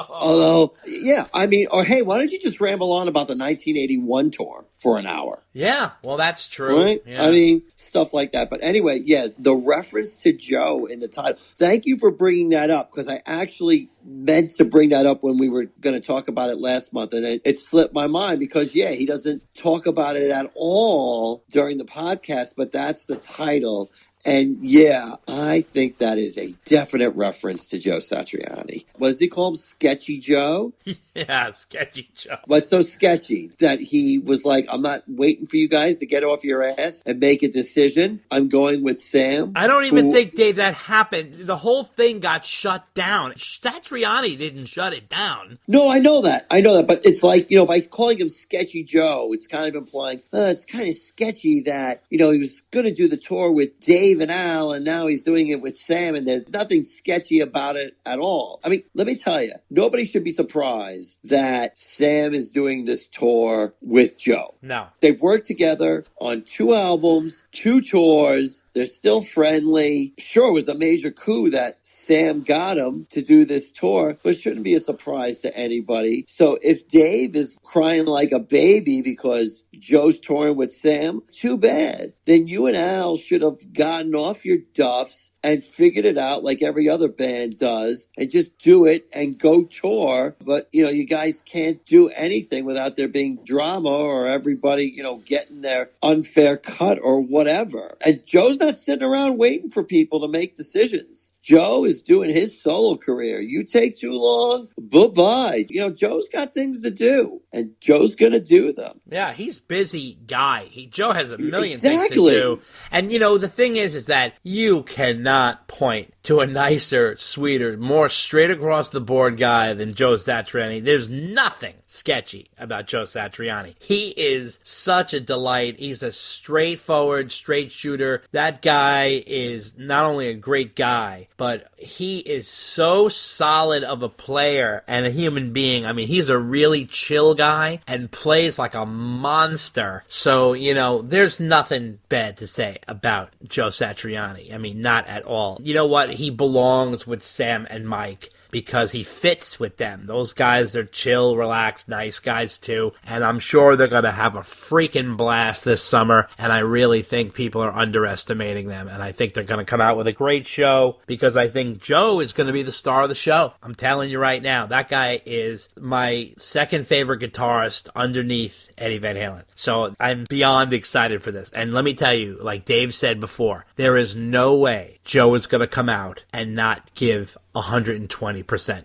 Although, yeah, I mean, or hey, why don't you just ramble on about the 1981 tour for an hour? Yeah, well, that's true. Right? Yeah. I mean, stuff like that. But anyway, yeah, the reference to Joe in the title. Thank you for bringing that up, because I actually meant to bring that up when we were going to talk about it last month, and it slipped my mind because, yeah, he doesn't talk about it at all during the podcast, but that's the title. And yeah, I think that is a definite reference to Joe Satriani. What does he call him? Sketchy Joe? Yeah, Sketchy Joe. What's so sketchy? That he was like, I'm not waiting for you guys to get off your ass and make a decision. I'm going with Sam. I don't even think, Dave, that happened. The whole thing got shut down. Satriani didn't shut it down. No, I know that. But it's like, by calling him Sketchy Joe, it's kind of implying, it's kind of sketchy that, he was going to do the tour with Dave and Al, and now he's doing it with Sam, and there's nothing sketchy about it at all. I mean, let me tell you, nobody should be surprised that Sam is doing this tour with Joe. No. They've worked together on 2 albums, 2 tours. They're still friendly. Sure, it was a major coup that Sam got him to do this tour, but it shouldn't be a surprise to anybody. So if Dave is crying like a baby because Joe's touring with Sam, too bad. Then you and Al should have gotten off your duffs and figured it out like every other band does and just do it and go tour. But, you guys can't do anything without there being drama or everybody, getting their unfair cut or whatever. And Joe's not sitting around waiting for people to make decisions. Joe is doing his solo career. You take too long, bye-bye. Joe's got things to do, and Joe's going to do them. Yeah, he's busy guy. Joe has a million Exactly. things to do. And, the thing is that you cannot point to a nicer, sweeter, more straight across the board guy than Joe Satriani. There's nothing sketchy about Joe Satriani. He is such a delight. He's a straightforward, straight shooter. That guy is not only a great guy, but he is so solid of a player and a human being. I mean, he's a really chill guy and plays like a monster. So, there's nothing bad to say about Joe Satriani. I mean, not at all. You know what? He belongs with Sam and Mike because he fits with them. Those guys are chill, relaxed, nice guys too, and I'm sure they're going to have a freaking blast this summer, and I really think people are underestimating them, and I think they're going to come out with a great show because I think Joe is going to be the star of the show. I'm telling you right now, that guy is my second favorite guitarist underneath Eddie Van Halen. So I'm beyond excited for this. And let me tell you, like Dave said before, there is no way Joe is going to come out and not give 120%.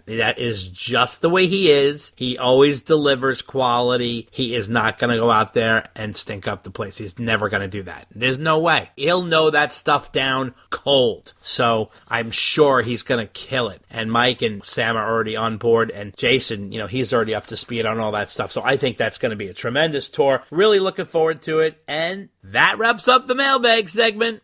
That is just the way he is. He always delivers quality. He is not going to go out there and stink up the place. He's never going to do that. There's no way. He'll know that stuff down cold. So I'm sure he's going to kill it. And Mike and Sam are already on board. And Jason, he's already up to speed on all that stuff. So I think that's going to be a tremendous tour. Really looking forward to it. And that wraps up the mailbag segment.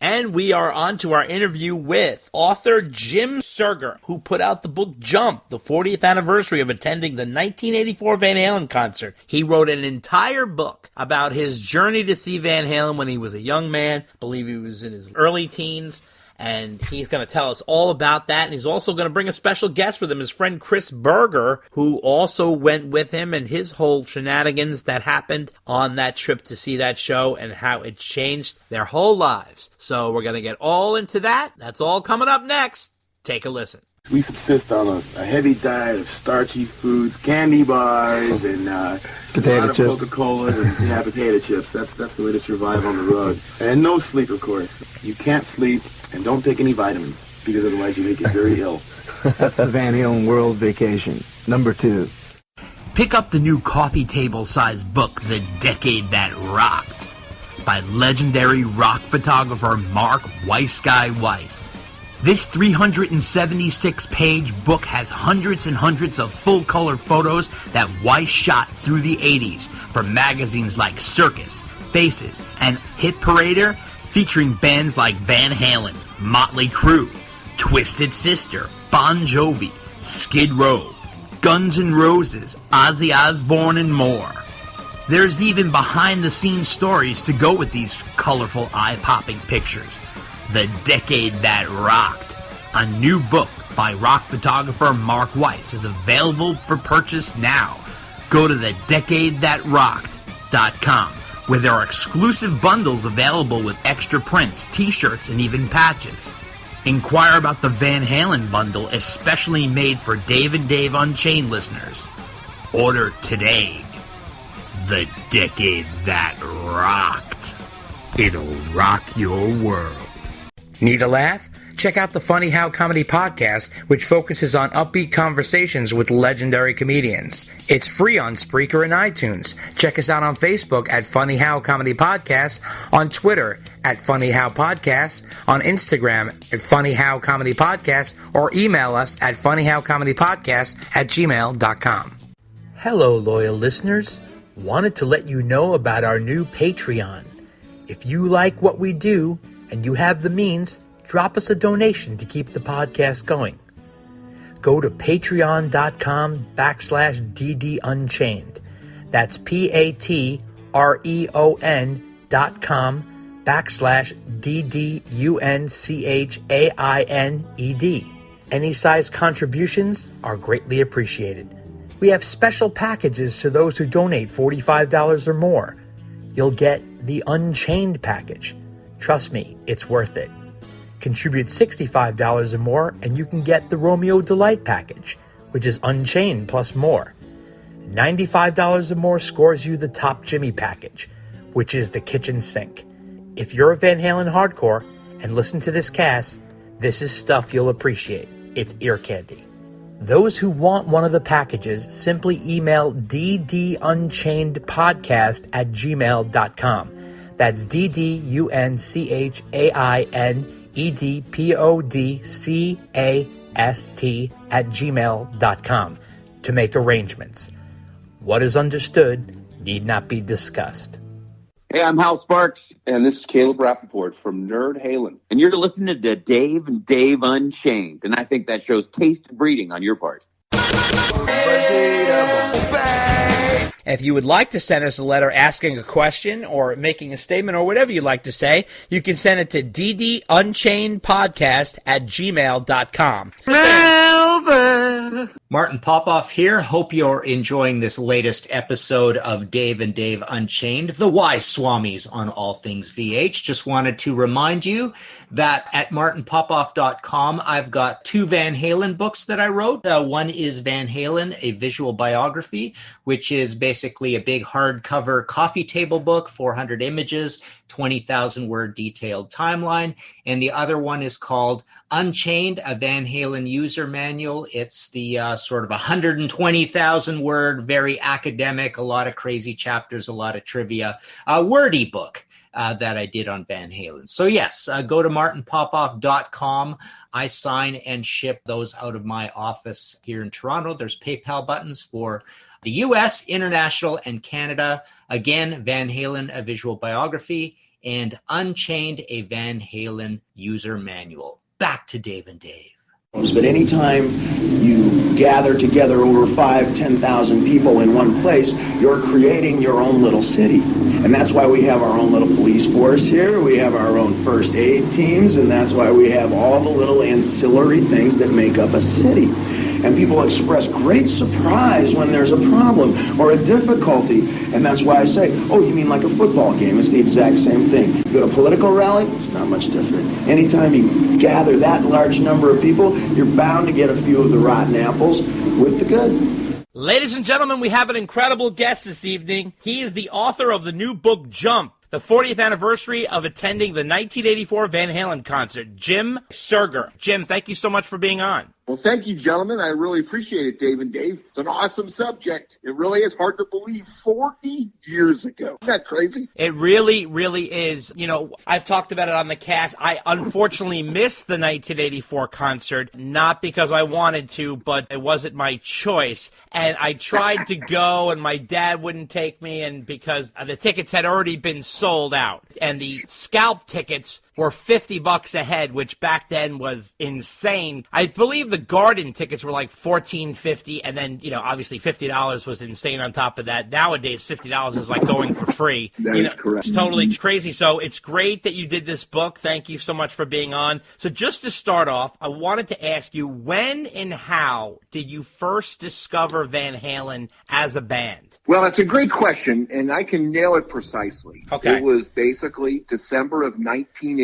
And we are on to our interview with author Jim Serger, who put out the book Jump, the 40th anniversary of attending the 1984 Van Halen concert. He wrote an entire book about his journey to see Van Halen when he was a young man. I believe he was in his early teens. And he's going to tell us all about that. And he's also going to bring a special guest with him, his friend Chris Berger, who also went with him and his whole shenanigans that happened on that trip to see that show and how it changed their whole lives. So we're going to get all into that. That's all coming up next. Take a listen. We subsist on a heavy diet of starchy foods, candy bars, and Potato chips. Coca-Colas and potato chips. That's the way to survive on the road. And no sleep, of course. You can't sleep, and don't take any vitamins, because otherwise you may get very ill. That's the Van Halen World Vacation, number 2. Pick up the new coffee table-sized book, The Decade That Rocked, by legendary rock photographer Mark Weiss. This 376-page book has hundreds and hundreds of full-color photos that Weiss shot through the 80s for magazines like Circus, Faces, and Hit Parader, featuring bands like Van Halen, Motley Crue, Twisted Sister, Bon Jovi, Skid Row, Guns N' Roses, Ozzy Osbourne, and more. There's even behind-the-scenes stories to go with these colorful, eye-popping pictures. The Decade That Rocked, a new book by rock photographer Mark Weiss, is available for purchase now. Go to thedecadethatrocked.com, where there are exclusive bundles available with extra prints, t-shirts, and even patches. Inquire about the Van Halen bundle, especially made for Dave and Dave Unchained listeners. Order today. The Decade That Rocked. It'll rock your world. Need a laugh? Check out the Funny How Comedy Podcast, which focuses on upbeat conversations with legendary comedians. It's free on Spreaker and iTunes. Check us out on Facebook at Funny How Comedy Podcast, on Twitter at Funny How Podcast, on Instagram at Funny How Comedy Podcast, or email us at funnyhowcomedypodcast@gmail.com. Hello, loyal listeners. Wanted to let you know about our new Patreon. If you like what we do, and you have the means, drop us a donation to keep the podcast going. Go to patreon.com/DD Unchained. That's patreon.com/DD UNCHAINED. Any size contributions are greatly appreciated. We have special packages to those who donate $45 or more. You'll get the Unchained package, Trust me, it's worth it. Contribute $65 or more and you can get the Romeo Delight package, which is Unchained plus more. $95 or more scores you the Top Jimmy package, which is the kitchen sink. If you're a Van Halen hardcore and listen to this cast, this is stuff you'll appreciate. It's ear candy. Those who want one of the packages simply email ddunchainedpodcast@gmail.com. That's ddunchainedpodcast@gmail.com to make arrangements. What is understood need not be discussed. Hey, I'm Hal Sparks, and this is Caleb Rappaport from Nerd Halen. And you're listening to Dave and Dave Unchained, and I think that shows taste and breeding on your part. If you would like to send us a letter asking a question or making a statement or whatever you'd like to say, you can send it to ddunchainedpodcast@gmail.com. Martin Popoff here. Hope you're enjoying this latest episode of Dave and Dave Unchained, the wise swamis on all things VH. Just wanted to remind you that at martinpopoff.com, I've got 2 Van Halen books that I wrote. One is Van Halen, a visual biography, which is basically a big hardcover coffee table book, 400 images, 20,000 word detailed timeline. And the other one is called Unchained, a Van Halen user manual. It's the sort of 120,000 word, very academic, a lot of crazy chapters, a lot of trivia, wordy book that I did on Van Halen. So yes, go to martinpopoff.com. I sign and ship those out of my office here in Toronto. There's PayPal buttons for the US, international, and Canada. Again, Van Halen, a visual biography, and Unchained, a Van Halen user manual. Back to Dave and Dave. But anytime you gather together over 5,000-10,000 people in one place, you're creating your own little city. And that's why we have our own little police force here. We have our own first aid teams, and that's why we have all the little ancillary things that make up a city. And people express great surprise when there's a problem or a difficulty. And that's why I say, oh, you mean like a football game? It's the exact same thing. You go to a political rally, it's not much different. Anytime you gather that large number of people, you're bound to get a few of the rotten apples with the good. Ladies and gentlemen, we have an incredible guest this evening. He is the author of the new book, Jump, the 40th anniversary of attending the 1984 Van Halen concert, Jim Serger. Jim, thank you so much for being on. Well, thank you, gentlemen. I really appreciate it, Dave and Dave. It's an awesome subject. It really is hard to believe 40 years ago. Isn't that crazy? It really, really is. You know, I've talked about it on the cast. I unfortunately missed the 1984 concert, not because I wanted to, but it wasn't my choice. And I tried to go, and my dad wouldn't take me, and because the tickets had already been sold out. And the scalp tickets were $50 a head, which back then was insane. I believe the garden tickets were like $14.50, and then, you know, obviously $50 was insane on top of that. Nowadays, $50 is like going for free. That is correct. It's totally crazy. So it's great that you did this book. Thank you so much for being on. So just to start off, I wanted to ask you, when and how did you first discover Van Halen as a band? Well, that's a great question, and I can nail it precisely. Okay. It was basically December of 1983.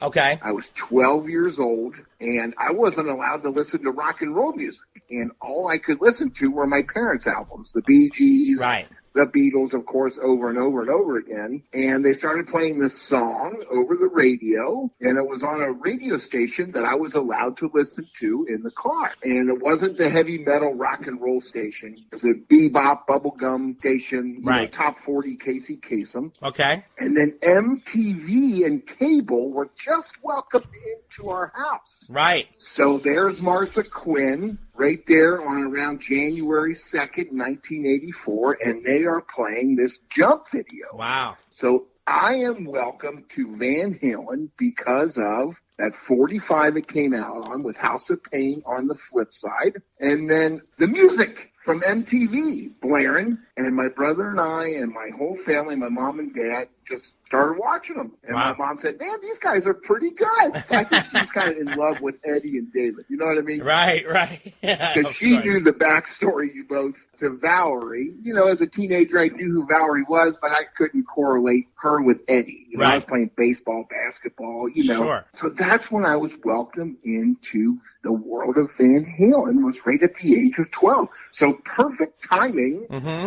Okay. I was 12 years old, and I wasn't allowed to listen to rock and roll music. And all I could listen to were my parents' albums, the Bee Gees, right, the Beatles, of course, over and over and over again. And they started playing this song over the radio, and it was on a radio station that I was allowed to listen to in the car. And it wasn't the heavy metal rock and roll station. It was a bebop, bubblegum station, right, you know, top 40 Casey Kasem. Okay. And then MTV and cable were just welcomed into our house. Right. So there's Martha Quinn right there on around January 2nd, 1984, and they are playing this Jump video. Wow. So I am welcome to Van Halen because of At 45, it came out on with House of Pain on the flip side. And then the music from MTV blaring. And my brother and I and my whole family, my mom and dad, just started watching them. And my mom said, man, these guys are pretty good. I think she was kind of in love with Eddie and David. You know what I mean? Right. Because she knew the backstory, you both, to Valerie. You know, as a teenager, I knew who Valerie was, but I couldn't correlate her with Eddie. You know, I was playing baseball, basketball, you know. Sure. So that's when I was welcomed into the world of Van Halen, was right at the age of 12. So perfect timing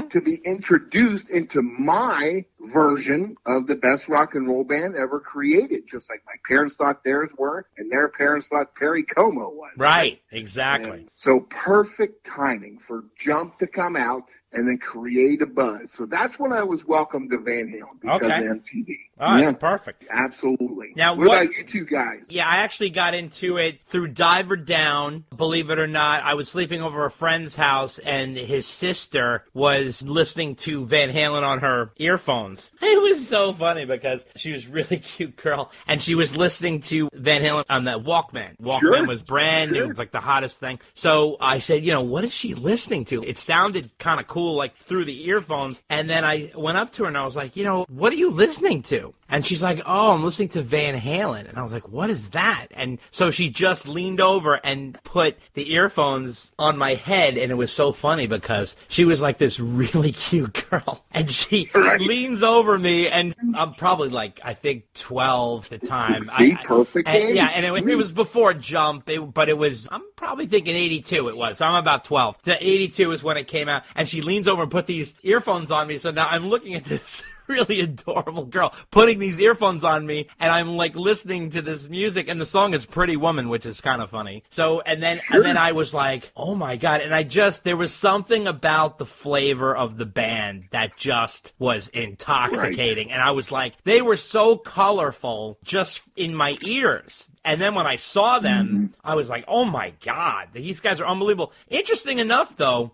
to be introduced into my version of the best rock and roll band ever created, just like my parents thought theirs were, and their parents thought Perry Como was. Right, exactly. And so perfect timing for Jump to come out and then create a buzz. So that's when I was welcomed to Van Halen, because of MTV. Oh, that's perfect. Absolutely. Now, what about you two guys? Yeah, I actually got into it through Diver Down. Believe it or not, I was sleeping over a friend's house, and his sister was listening to Van Halen on her earphones. It was so funny because she was a really cute girl, and she was listening to Van Halen on that Walkman. Walkman was brand new. It was like the hottest thing. So I said, what is she listening to? It sounded kind of cool, like through the earphones. And then I went up to her and I was like, what are you listening to? And she's like, oh, I'm listening to Van Halen. And I was like, what is that? And so she just leaned over and put the earphones on my head. And it was so funny because she was like this really cute girl. And she leans over me, and I'm probably like, I think 12 at the time. Perfect age. Yeah, and it was before Jump, but it was, I'm probably thinking 82 it was. So I'm about 12. The 82 is when it came out. And she leans over and put these earphones on me. So now I'm looking at this really adorable girl putting these earphones on me, and I'm like listening to this music, and the song is Pretty Woman, which is kind of funny. So and then I was like, oh my god. And there was something about the flavor of the band that just was intoxicating. And I was like, they were so colorful just in my ears. And then when I saw them, I was like, oh my god, these guys are unbelievable. Interesting enough, though,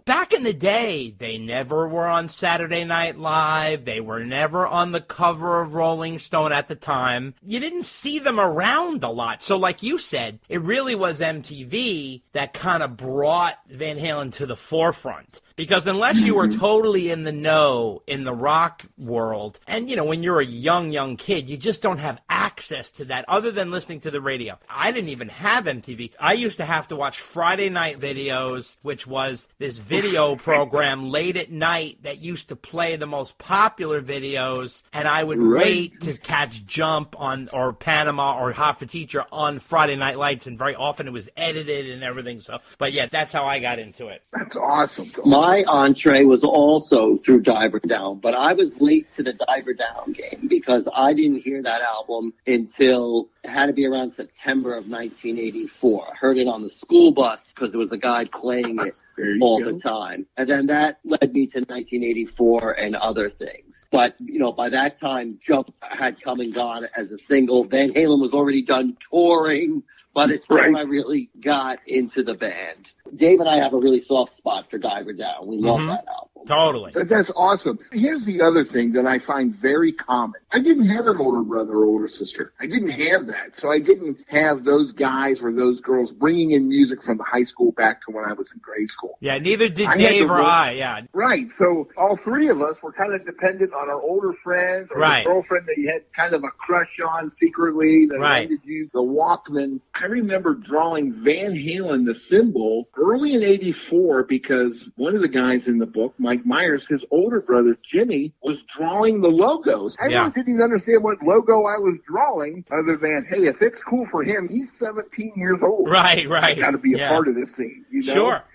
back in the day, they never were on Saturday Night Live. They were never on the cover of Rolling Stone at the time. You didn't see them around a lot. So like you said, it really was MTV that kind of brought Van Halen to the forefront. Because unless you were totally in the know in the rock world, and, when you're a young kid, you just don't have access to that other than listening to the radio. I didn't even have MTV. I used to have to watch Friday Night Videos, which was this video program late at night that used to play the most popular videos, and I would wait to catch Jump or Panama or Hot for Teacher on Friday Night Lights, and very often it was edited and everything. So, but yeah, that's how I got into it. That's awesome. My entree was also through Diver Down, but I was late to the Diver Down game because I didn't hear that album until it had to be around September of 1984. I heard it on the school bus because there was a guy playing it all the time. And then that led me to 1984 and other things. But, by that time, Jump had come and gone as a single. Van Halen was already done touring by the time I really got into the band. Dave and I have a really soft spot for Diver Down. We love that album. Totally. That's awesome. Here's the other thing that I find very common. I didn't have an older brother or older sister. I didn't have that. So I didn't have those guys or those girls bringing in music from the high school back to when I was in grade school. Yeah, neither did Dave or I, yeah. Right. So all three of us were kind of dependent on our older friends or the girlfriend that you had kind of a crush on secretly that handed you the Walkman. I remember drawing Van Halen, the symbol, early in 84 because one of the guys in the book, Mike Myers, his older brother, Jimmy, was drawing the logos. I really didn't even understand what logo I was drawing other than, hey, if it's cool for him, he's 17 years old. Right. I got to be a part of this scene,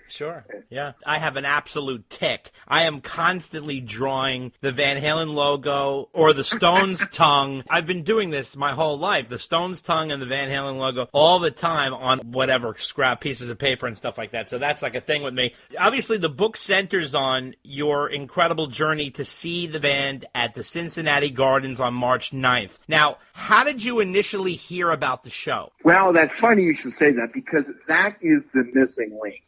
Sure. Yeah. I have an absolute tick. I am constantly drawing the Van Halen logo or the Stones tongue. I've been doing this my whole life. The Stones tongue and the Van Halen logo all the time on whatever scrap pieces of paper and stuff like that. So that's like a thing with me. Obviously, the book centers on your incredible journey to see the band at the Cincinnati Gardens on March 9th. Now, how did you initially hear about the show? Well, that's funny you should say that because that is the missing link.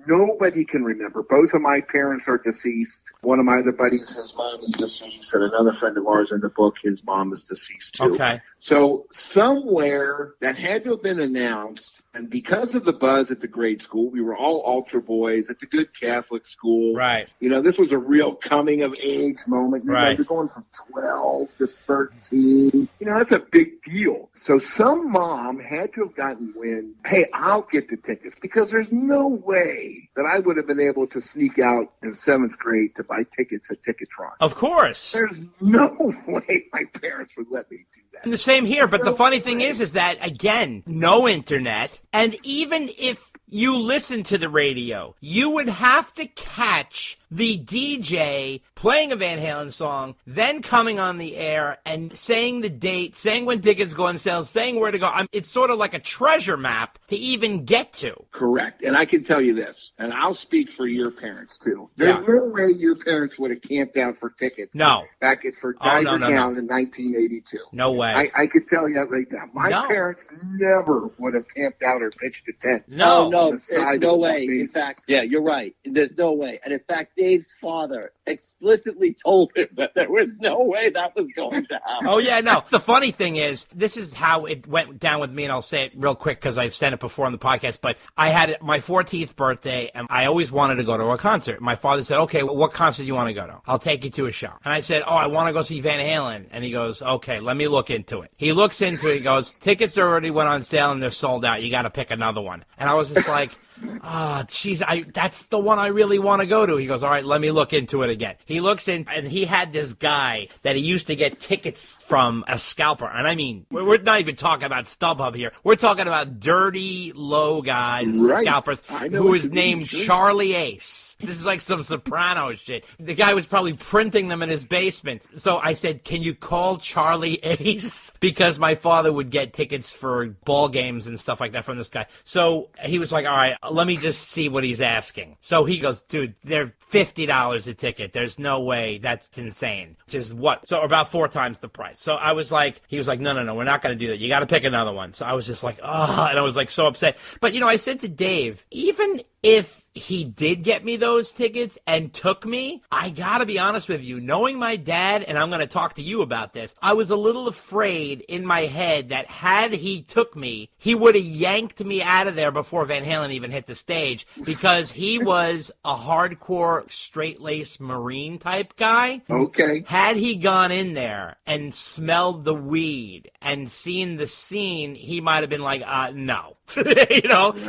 Nobody can remember. Both of my parents are deceased. One of my other buddies, his mom is deceased, and another friend of ours in the book, his mom is deceased too. Okay. So somewhere that had to have been announced, and because of the buzz at the grade school, we were all altar boys at the good Catholic school. Right. You know, this was a real coming of age moment. You know, Right. you're going from 12 to 13. You know, that's a big deal. So some mom had to have gotten wind, hey, I'll get the tickets, because there's no way that I would have been able to sneak out in 7th grade to buy tickets at Ticketron. Of course. There's no way my parents would let me do that. And the same here, but the funny thing is that, again, no internet, and even if you listen to the radio, you would have to catch the DJ playing a Van Halen song, then coming on the air and saying the date, saying when tickets go on sale, saying where to go. It's sort of like a treasure map to even get to. Correct. And I can tell you this, and I'll speak for your parents, too. There's no way your parents would have camped out for tickets back for Diver Down in 1982. No way. I could tell you that right now. My parents never would have camped out or pitched a tent. No, no way. In fact, yeah, you're right. There's no way. And in fact, Dave's father explicitly told him that there was no way that was going to happen. Oh, yeah, no. The funny thing is, this is how it went down with me, and I'll say it real quick because I've said it before on the podcast, but I had my 14th birthday, and I always wanted to go to a concert. My father said, okay, well, what concert do you want to go to? I'll take you to a show. And I said, I want to go see Van Halen. And he goes, okay, let me look into it. He looks into it, he goes, tickets already went on sale and they're sold out. You got to pick another one. And I was just like, that's the one I really want to go to. He goes, all right, let me look into it again. He looks in, and he had this guy that he used to get tickets from a scalper. And I mean, we're not even talking about StubHub here. We're talking about dirty, low guys, scalpers, who is named Charlie Ace. This is like some Soprano shit. The guy was probably printing them in his basement. So I said, can you call Charlie Ace? Because my father would get tickets for ball games and stuff like that from this guy. So he was like, all right, let me just see what he's asking. So he goes, dude, they're $50 a ticket. There's no way. That's insane. Which is what? So about 4 times the price. So I was like, he was like, no, we're not going to do that. You got to pick another one. So I was just like, and I was like so upset. But, I said to Dave, even if he did get me those tickets and took me, I gotta be honest with you, knowing my dad, and I'm gonna talk to you about this, I was a little afraid in my head that had he took me, he would have yanked me out of there before Van Halen even hit the stage, because he was a hardcore straight-laced Marine type guy. Okay. Had he gone in there and smelled the weed and seen the scene, he might have been like, no.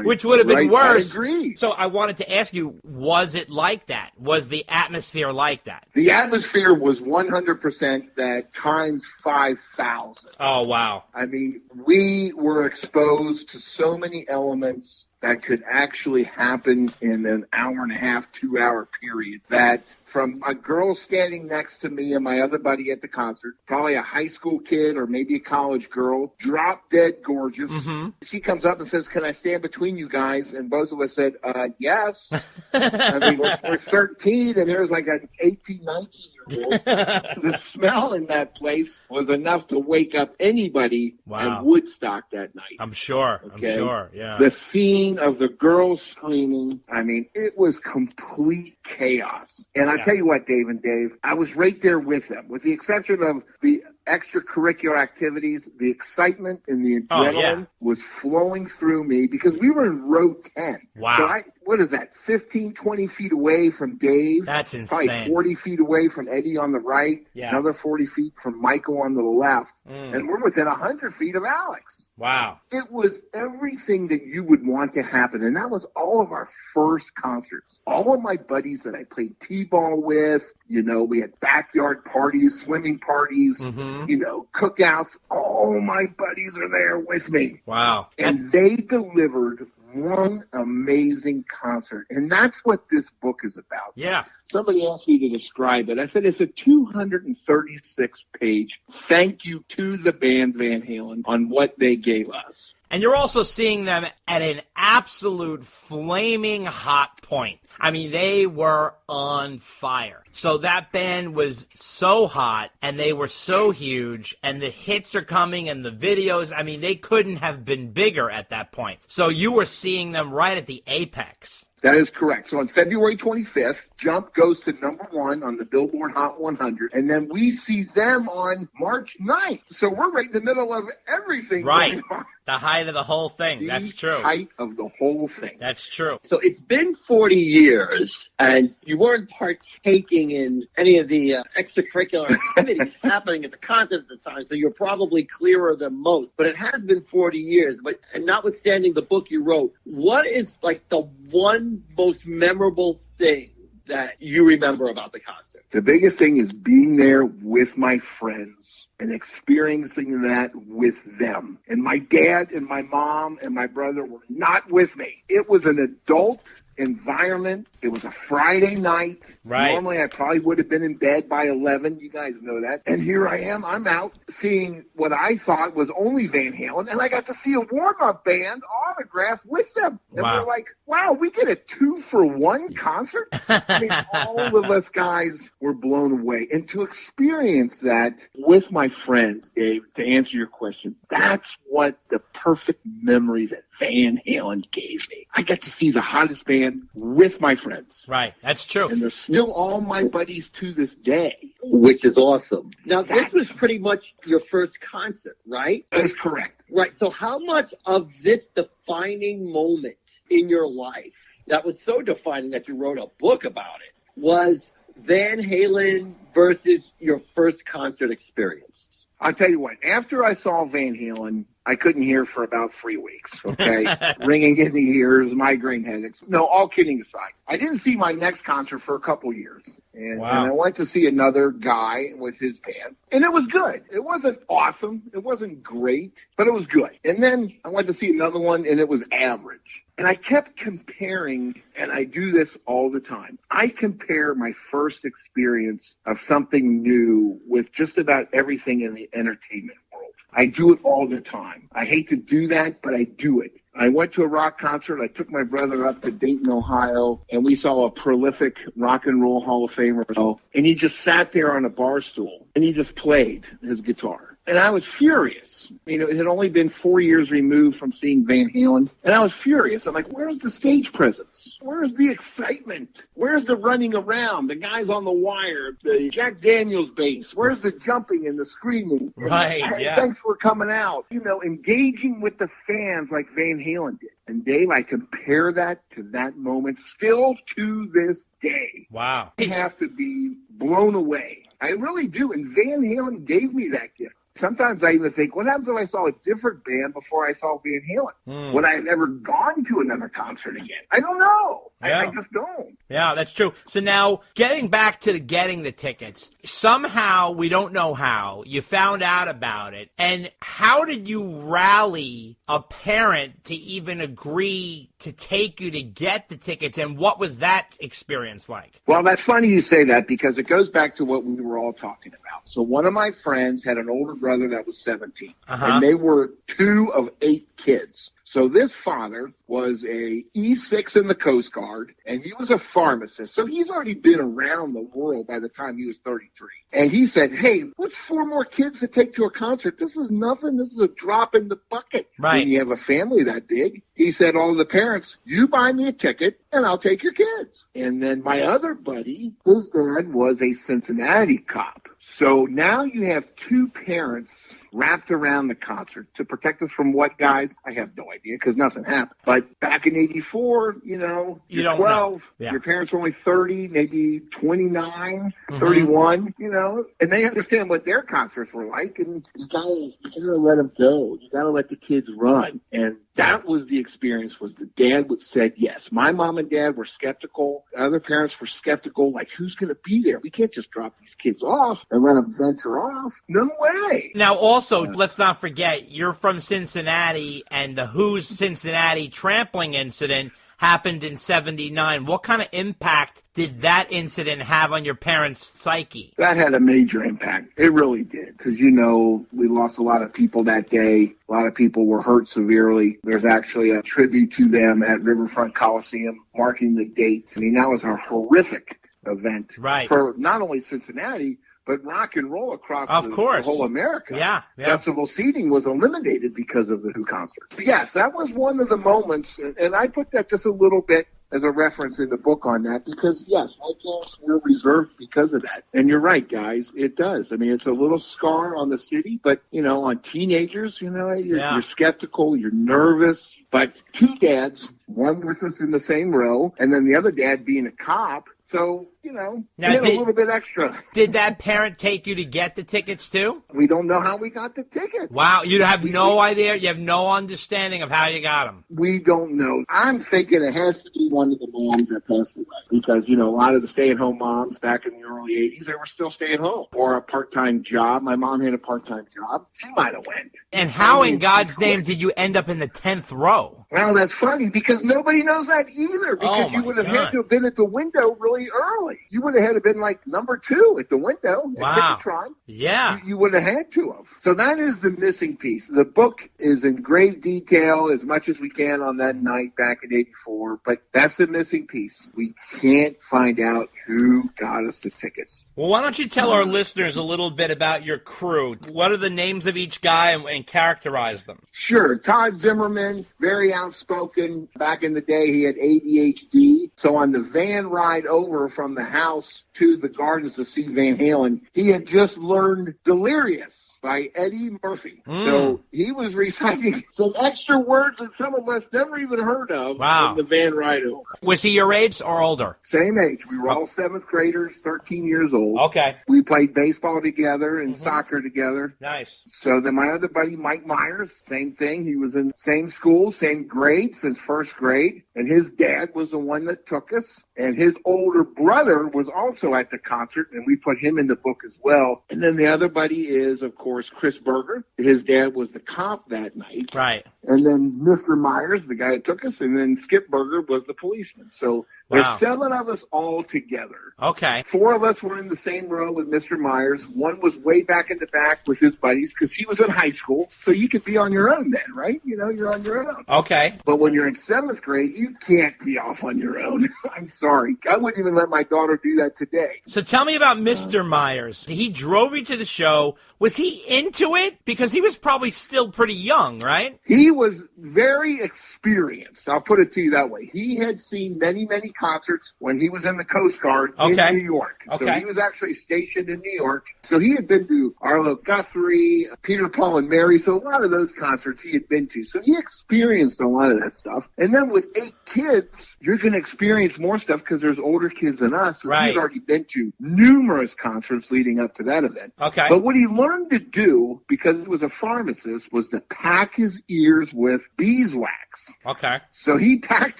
Which would have been worse. I agree. So I wanted to ask you, was it like that? Was the atmosphere like that? The atmosphere was 100% that times 5,000. Oh, wow. I mean, we were exposed to so many elements that could actually happen in an hour and a half, 2-hour period, that from a girl standing next to me and my other buddy at the concert, probably a high school kid or maybe a college girl, drop dead gorgeous. Mm-hmm. She comes up and says, can I stand between you guys? And both of us said, yes. I mean, we're 13 and there's like an 18, 19-year-old. The smell in that place was enough to wake up anybody at Woodstock that night. I'm sure. Okay? I'm sure, yeah. The scene of the girls screaming, I mean, it was complete chaos. And I tell you what, Dave and Dave, I was right there with them, with the exception of the extracurricular activities. The excitement and the adrenaline was flowing through me because we were in row 10. Wow. So what is that, 15, 20 feet away from Dave? That's insane. Probably 40 feet away from Eddie on the right, another 40 feet from Michael on the left, and we're within 100 feet of Alex. Wow. It was everything that you would want to happen, and that was all of our first concerts. All of my buddies that I played t-ball with, we had backyard parties, swimming parties, cookouts. All my buddies are there with me. Wow. And they delivered one amazing concert. And that's what this book is about. Yeah. Somebody asked me to describe it. I said it's a 236-page thank you to the band Van Halen on what they gave us. And you're also seeing them at an absolute flaming hot point. I mean, they were on fire. So that band was so hot, and they were so huge, and the hits are coming, and the videos, I mean, they couldn't have been bigger at that point. So you were seeing them right at the apex. That is correct. So on February 25th, Jump goes to number 1 on the Billboard Hot 100, and then we see them on March 9th. So we're right in the middle of everything. Right. going on. The height of the whole thing. That's true. The height of the whole thing. That's true. So it's been 40 years, and you weren't partaking in any of the extracurricular activities happening at the concert at the time, so you're probably clearer than most. But it has been 40 years. And notwithstanding the book you wrote, what is like the one most memorable thing that you remember about the concert? The biggest thing is being there with my friends and experiencing that with them. And my dad and my mom and my brother were not with me. It was an adult environment. It was a Friday night. Right. Normally I probably would have been in bed by 11. You guys know that. And here I am. I'm out seeing what I thought was only Van Halen, and I got to see a warm-up band autograph with them. And Wow. we're like, wow, we get a 2-for-1 concert? I mean, all of us guys were blown away. And to experience that with my friends, Dave, to answer your question, that's what the perfect memory that Van Halen gave me. I got to see the hottest band with my friends. Right. That's true. And they're still all my buddies to this day. Which is awesome. Now, this was pretty much your first concert, right? That is correct. Right. So how much of this defining moment in your life that was so defining that you wrote a book about it was Van Halen versus your first concert experience? I'll tell you what, after I saw Van Halen, I couldn't hear for about 3 weeks, okay? Ringing in the ears, migraine headaches. No, all kidding aside. I didn't see my next concert for a couple years. And I went to see another guy with his band, and it was good. It wasn't awesome. It wasn't great, but it was good. And then I went to see another one, and it was average. And I kept comparing, and I do this all the time. I compare my first experience of something new with just about everything in the entertainment world. I do it all the time. I hate to do that, but I do it. I went to a rock concert. I took my brother up to Dayton, Ohio, and we saw a prolific rock and roll Hall of Famer. And he just sat there on a bar stool, and he just played his guitar. And I was furious. You know, it had only been 4 years removed from seeing Van Halen, and I was furious. I'm like, where's the stage presence? Where's the excitement? Where's the running around? The guys on the wire, the Jack Daniels bass. Where's the jumping and the screaming? Right, And, yeah. Thanks for coming out. You know, engaging with the fans like Van Halen did. And Dave, I compare that to that moment still to this day. Wow. I have to be blown away. I really do. And Van Halen gave me that gift. Sometimes I even think, what happens if I saw a different band before I saw Van Halen? Would I have ever gone to another concert again? I don't know. I just don't. Yeah, that's true. So now, getting back to getting the tickets, somehow, we don't know how, you found out about it. And how did you rally a parent to even agree to take you to get the tickets? And what was that experience like? Well, that's funny you say that because it goes back to what we were all talking about. So one of my friends had an older brother that was 17, and they were 2 of 8 kids. So this father was a E6 in the Coast Guard, and he was a pharmacist. So he's already been around the world by the time he was 33. And he said, hey, what's 4 more kids to take to a concert? This is nothing. This is a drop in the bucket. Right. When you have a family that big. He said, all the parents, you buy me a ticket, and I'll take your kids. And then my other buddy, his dad was a Cincinnati cop. So now you have 2 parents wrapped around the concert to protect us from what, guys? I have no idea because nothing happened. But back in 84, you know, You you're don't 12, know. Yeah. your parents were only 30, maybe 29, 31, you know, and they understand what their concerts were like. And you gotta let them go. You gotta let the kids run. And that was the experience, was the dad would said yes. My mom and dad were skeptical. Other parents were skeptical, like, who's going to be there? We can't just drop these kids off and let them venture off. No way. Now, also, let's not forget, you're from Cincinnati, and the Who's Cincinnati trampling incident happened in 79. What kind of impact did that incident have on your parents' psyche? That had a major impact. It really did. Because, you know, we lost a lot of people that day. A lot of people were hurt severely. There's actually a tribute to them at Riverfront Coliseum marking the date. I mean, that was a horrific event for not only Cincinnati, but rock and roll across the whole America. Yeah. Festival seating was eliminated because of the Who concert. But yes, that was one of the moments, and I put that just a little bit as a reference in the book on that because, yes, my parents were reserved because of that. And you're right, guys. It does. I mean, it's a little scar on the city, but, on teenagers, you're skeptical, you're nervous. But two dads, one with us in the same row, and then the other dad being a cop. So, now, a little bit extra. Did that parent take you to get the tickets, too? We don't know how we got the tickets. Wow, you have no idea? You have no understanding of how you got them? We don't know. I'm thinking it has to be one of the moms that passed away because, a lot of the stay-at-home moms back in the early 80s, they were still staying home or a part-time job. My mom had a part-time job. She might have went. And how in God's name did you end up in the 10th row? Well, that's funny because nobody knows that either because you would have had to have been at the window really early. You would have had to have been like number 2 at the window at Ticketron. Yeah. You would have had to have. So that is the missing piece. The book is in great detail as much as we can on that night back in 84, but that's the missing piece. We can't find out who got us the tickets. Well, why don't you tell our listeners a little bit about your crew? What are the names of each guy and characterize them? Sure. Todd Zimmerman, very outspoken. Back in the day, he had ADHD. So on the van ride over from the house to the gardens to see Van Halen, he had just learned Delirious by Eddie Murphy. So he was reciting some extra words that some of us never even heard of on the van ride over. Was he your age or older? Same age. We were all 7th graders, 13 years old. Okay. We played baseball together and soccer together. Nice. So then my other buddy, Mike Myers, same thing. He was in the same school, same grade since 1st grade. And his dad was the one that took us. And his older brother was also at the concert, and we put him in the book as well. And then the other buddy is, of course, Chris Berger. His dad was the cop that night. Right. And then Mr. Myers, the guy that took us, and then Skip Berger was the policeman. So there's 7 of us all together. Okay. 4 of us were in the same row with Mr. Myers. One was way back in the back with his buddies because he was in high school. So you could be on your own then, right? You're on your own. Okay. But when you're in 7th grade, you can't be off on your own. I'm sorry. I wouldn't even let my daughter do that today. So tell me about Mr. Myers. He drove you to the show. Was he into it? Because he was probably still pretty young, right? He was very experienced. I'll put it to you that way. He had seen many, many concerts when he was in the Coast Guard in New York. So he was actually stationed in New York. So he had been to Arlo Guthrie, Peter, Paul, and Mary. So a lot of those concerts he had been to. So he experienced a lot of that stuff. And then with 8 kids, you're going to experience more stuff because there's older kids than us. So he had already been to numerous concerts leading up to that event. Okay. But what he learned to do, because he was a pharmacist, was to pack his ears with beeswax. Okay. So he packed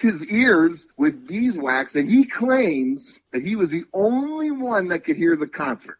his ears with beeswax, and he claims that he was the only one that could hear the concert.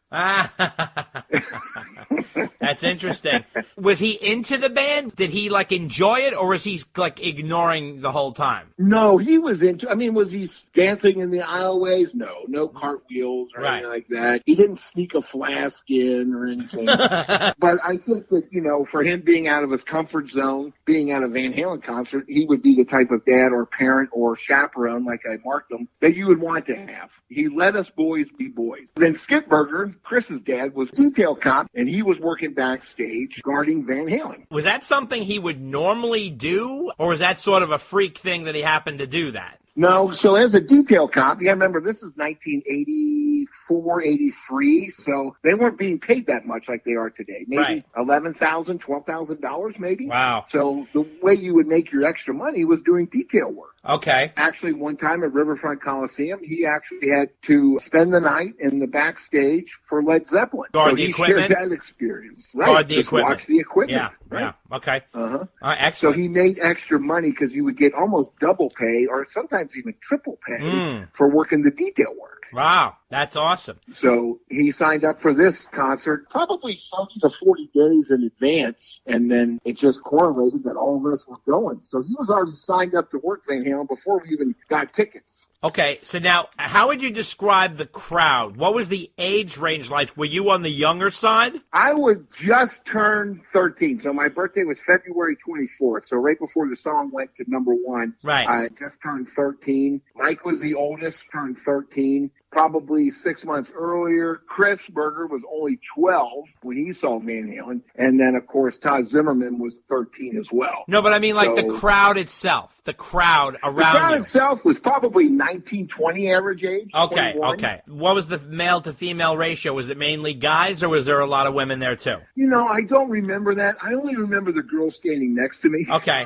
That's interesting. Was he into the band? Did he enjoy it, or was he ignoring the whole time? No, he was into. I mean, was he dancing in the aisleways? No cartwheels or anything like that. He didn't sneak a flask in or anything. But I think that for him being out of his comfort zone, being at a Van Halen concert, he would be the type of dad or parent or chaperone, like I marked him, that you would want to have. He let us boys be boys. Then Skip Berger, Chris's dad, was a detail cop, and he was working backstage guarding Van Halen. Was that something he would normally do, or was that sort of a freak thing that he happened to do that? No, so as a detail cop, you gotta remember this is 1984, 83, so they weren't being paid that much like they are today. Maybe $11,000, $12,000 maybe. Wow. So the way you would make your extra money was doing detail work. Okay. Actually, one time at Riverfront Coliseum, he actually had to spend the night in the backstage for Led Zeppelin. Guard the equipment? Shared that experience. Right. Guard the Just equipment. watch the equipment. Yeah. Right. Yeah. Okay. Uh-huh. Excellent. So he made extra money because you would get almost double pay or sometimes even triple pay for working the detail work. Wow, that's awesome. So he signed up for this concert probably 30 to 40 days in advance, and then it just correlated that all of us were going. So he was already signed up to work Van Halen before we even got tickets. Okay, so now, how would you describe the crowd? What was the age range like? Were you on the younger side? I would just turn 13. So my birthday was February 24th. So right before the song went to number 1, right. I just turned 13. Mike was the oldest, turned 13. probably 6 months earlier. Chris Berger was only 12 when he saw Van Halen. And then, of course, Todd Zimmerman was 13 as well. No, but I mean, like, So- the crowd itself. The crowd around The crowd you. itself was probably 19, 20 average age. Okay, 21. okay. What was the male to female ratio? Was it mainly guys, or was there a lot of women there too? You know, I don't remember that. I only remember the girl standing next to me. Okay.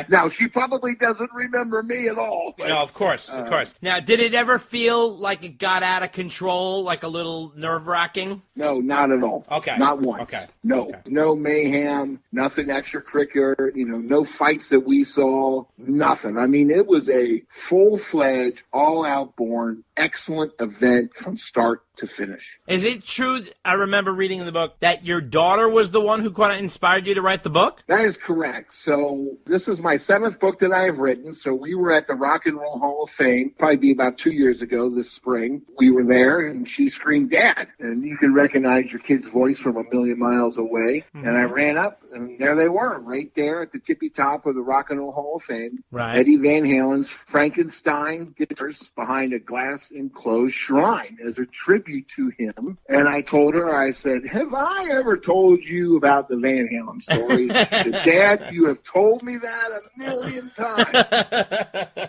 Now, she probably doesn't remember me at all. but, No, of course. Now, did it ever feel like it got out of control, like a little nerve-wracking? No, not at all. Okay. Not once. Okay. No mayhem, nothing extracurricular, no fights that we saw, nothing. I mean, it was a full-fledged, all-out born, excellent event from start to finish. Is it true, I remember reading in the book, that your daughter was the one who kind of inspired you to write the book? That is correct. So this is my 7th book that I have written. So we were at the Rock and Roll Hall of Fame, probably be about 2 years ago this spring. We were there, and she screamed, "Dad!" And you can recognize your kid's voice from a million miles away. And I ran up, and there they were, right there at the tippy top of the Rock and Roll Hall of Fame. Right. Eddie Van Halen's Frankenstein guitars behind a glass-enclosed shrine as a tribute to him. And I told her, I said, "Have I ever told you about the Van Halen story?" She said, "Dad, you have told me that a million times.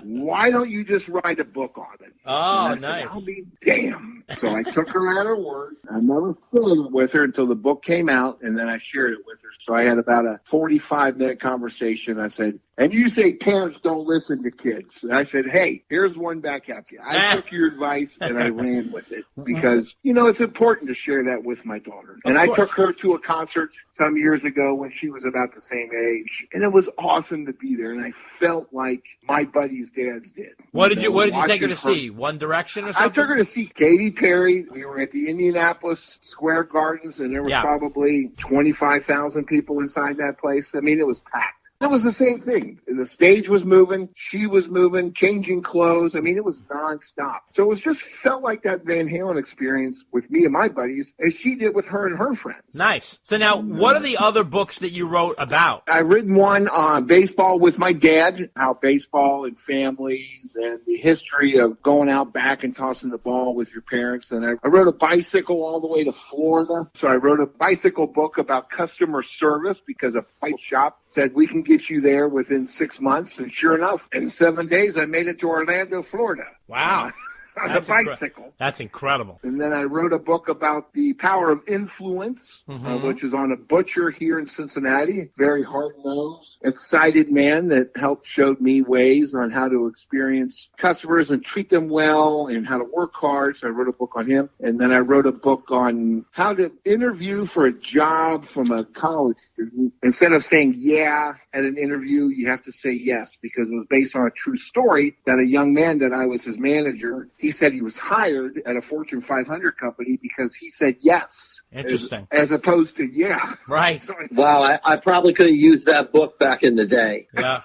Why don't you just write a book on it?" Oh, And I said, nice. "I'll be damned." So I took her at her word. I never shared it with her until the book came out, and then I shared it with her. So I had about a 45-minute conversation. I said, "And you say parents don't listen to kids." And I said, "Hey, here's one back at you. I took your advice and I ran with it because, it's important to share that with my daughter." And I took her to a concert some years ago when she was about the same age. And it was awesome to be there. And I felt like my buddies' dads did. What did you take her watching to see? One Direction or I something? took her to see Katy Perry. We were at the Indianapolis Square Gardens, and there was Yeah. probably 25,000 people inside that place. I mean, it was packed. It was the same thing. The stage was moving. She was moving, changing clothes. I mean, it was nonstop. So it was just felt like that Van Halen experience with me and my buddies as she did with her and her friends. Nice. So now, what are the other books that you wrote about? I've written one on baseball with my dad, how baseball and families and the history of going out back and tossing the ball with your parents. And I wrote a bicycle all the way to Florida. So I wrote a bicycle book about customer service because a bike shop said, "We can get you there within 6 months." And sure enough, in 7 days, I made it to Orlando, Florida. Wow. On a bicycle. That's incredible. And then I wrote a book about the power of influence, which is on a butcher here in Cincinnati. Very hard-nosed, excited man that helped showed me ways on how to experience customers and treat them well and how to work hard. So I wrote a book on him. And then I wrote a book on how to interview for a job from a college student. Instead of saying yeah at an interview, you have to say yes, because it was based on a true story that a young man that I was his manager, he said he was hired at a Fortune 500 company because he said yes. Interesting. As opposed to yeah. Right. Wow, I probably could have used that book back in the day. Yeah,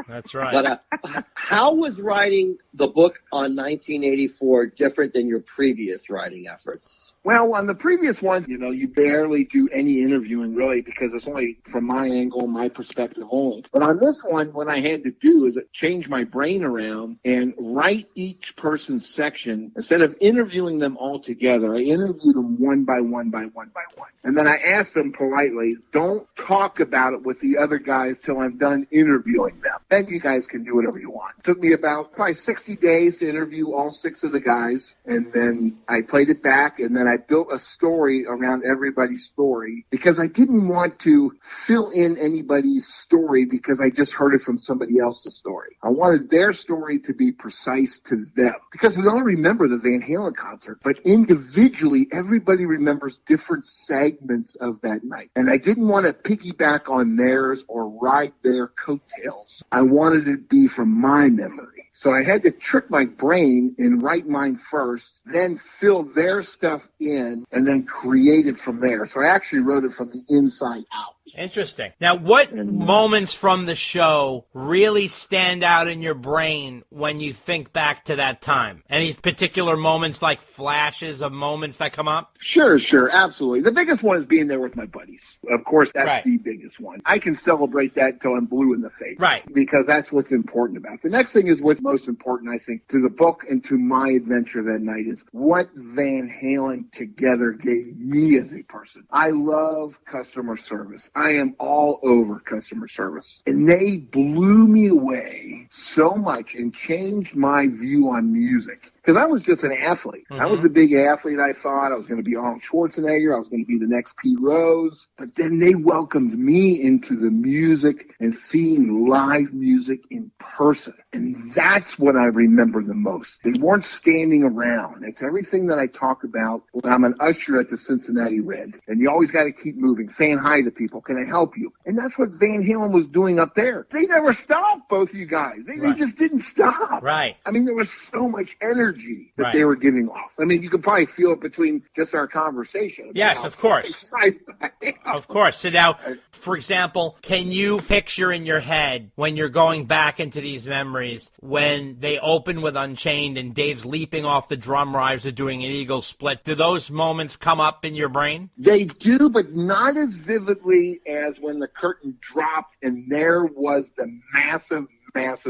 that's right. But how was writing the book on 1984 different than your previous writing efforts? Well, on the previous ones, you barely do any interviewing really because it's only from my angle, my perspective only. But on this one, what I had to do is change my brain around and write each person's section. Instead of interviewing them all together, I interviewed them one by one by one by one. And then I asked them politely, don't talk about it with the other guys till I'm done interviewing them. Then you guys can do whatever you want. It took me about probably 60 days to interview all 6 of the guys. And then I played it back, and then I built a story around everybody's story because I didn't want to fill in anybody's story because I just heard it from somebody else's story. I wanted their story to be precise to them because we all remember the Van Halen concert, but individually, everybody remembers different segments of that night. And I didn't want to piggyback on theirs or ride their coattails. I wanted it to be from my memory. So I had to trick my brain and write mine first, then fill their stuff in, and then create it from there. So I actually wrote it from the inside out. Interesting. Now, what moments from the show really stand out in your brain when you think back to that time? Any particular moments, like flashes of moments that come up? Sure, absolutely. The biggest one is being there with my buddies. Of course, that's the biggest one. I can celebrate that until I'm blue in the face. Right. Because that's what's important about it. The next thing is what's most important, I think, to the book and to my adventure that night is what Van Halen together gave me as a person. I love customer service. I am all over customer service. And they blew me away so much and changed my view on music. Because I was just an athlete. I was the big athlete, I thought. I was going to be Arnold Schwarzenegger. I was going to be the next Pete Rose. But then they welcomed me into the music and seeing live music in person. And that's what I remember the most. They weren't standing around. It's everything that I talk about when I'm an usher at the Cincinnati Reds. And you always got to keep moving, saying hi to people. Can I help you? And that's what Van Halen was doing up there. They never stopped, both of you guys. They just didn't stop. Right. I mean, there was so much energy that they were giving off. I mean, you could probably feel it between just our conversation. Yes, of course. Of course. So now, for example, can you picture in your head when you're going back into these memories when they open with Unchained and Dave's leaping off the drum rise or doing an Eagle split? Do those moments come up in your brain? They do, but not as vividly as when the curtain dropped and there was the massive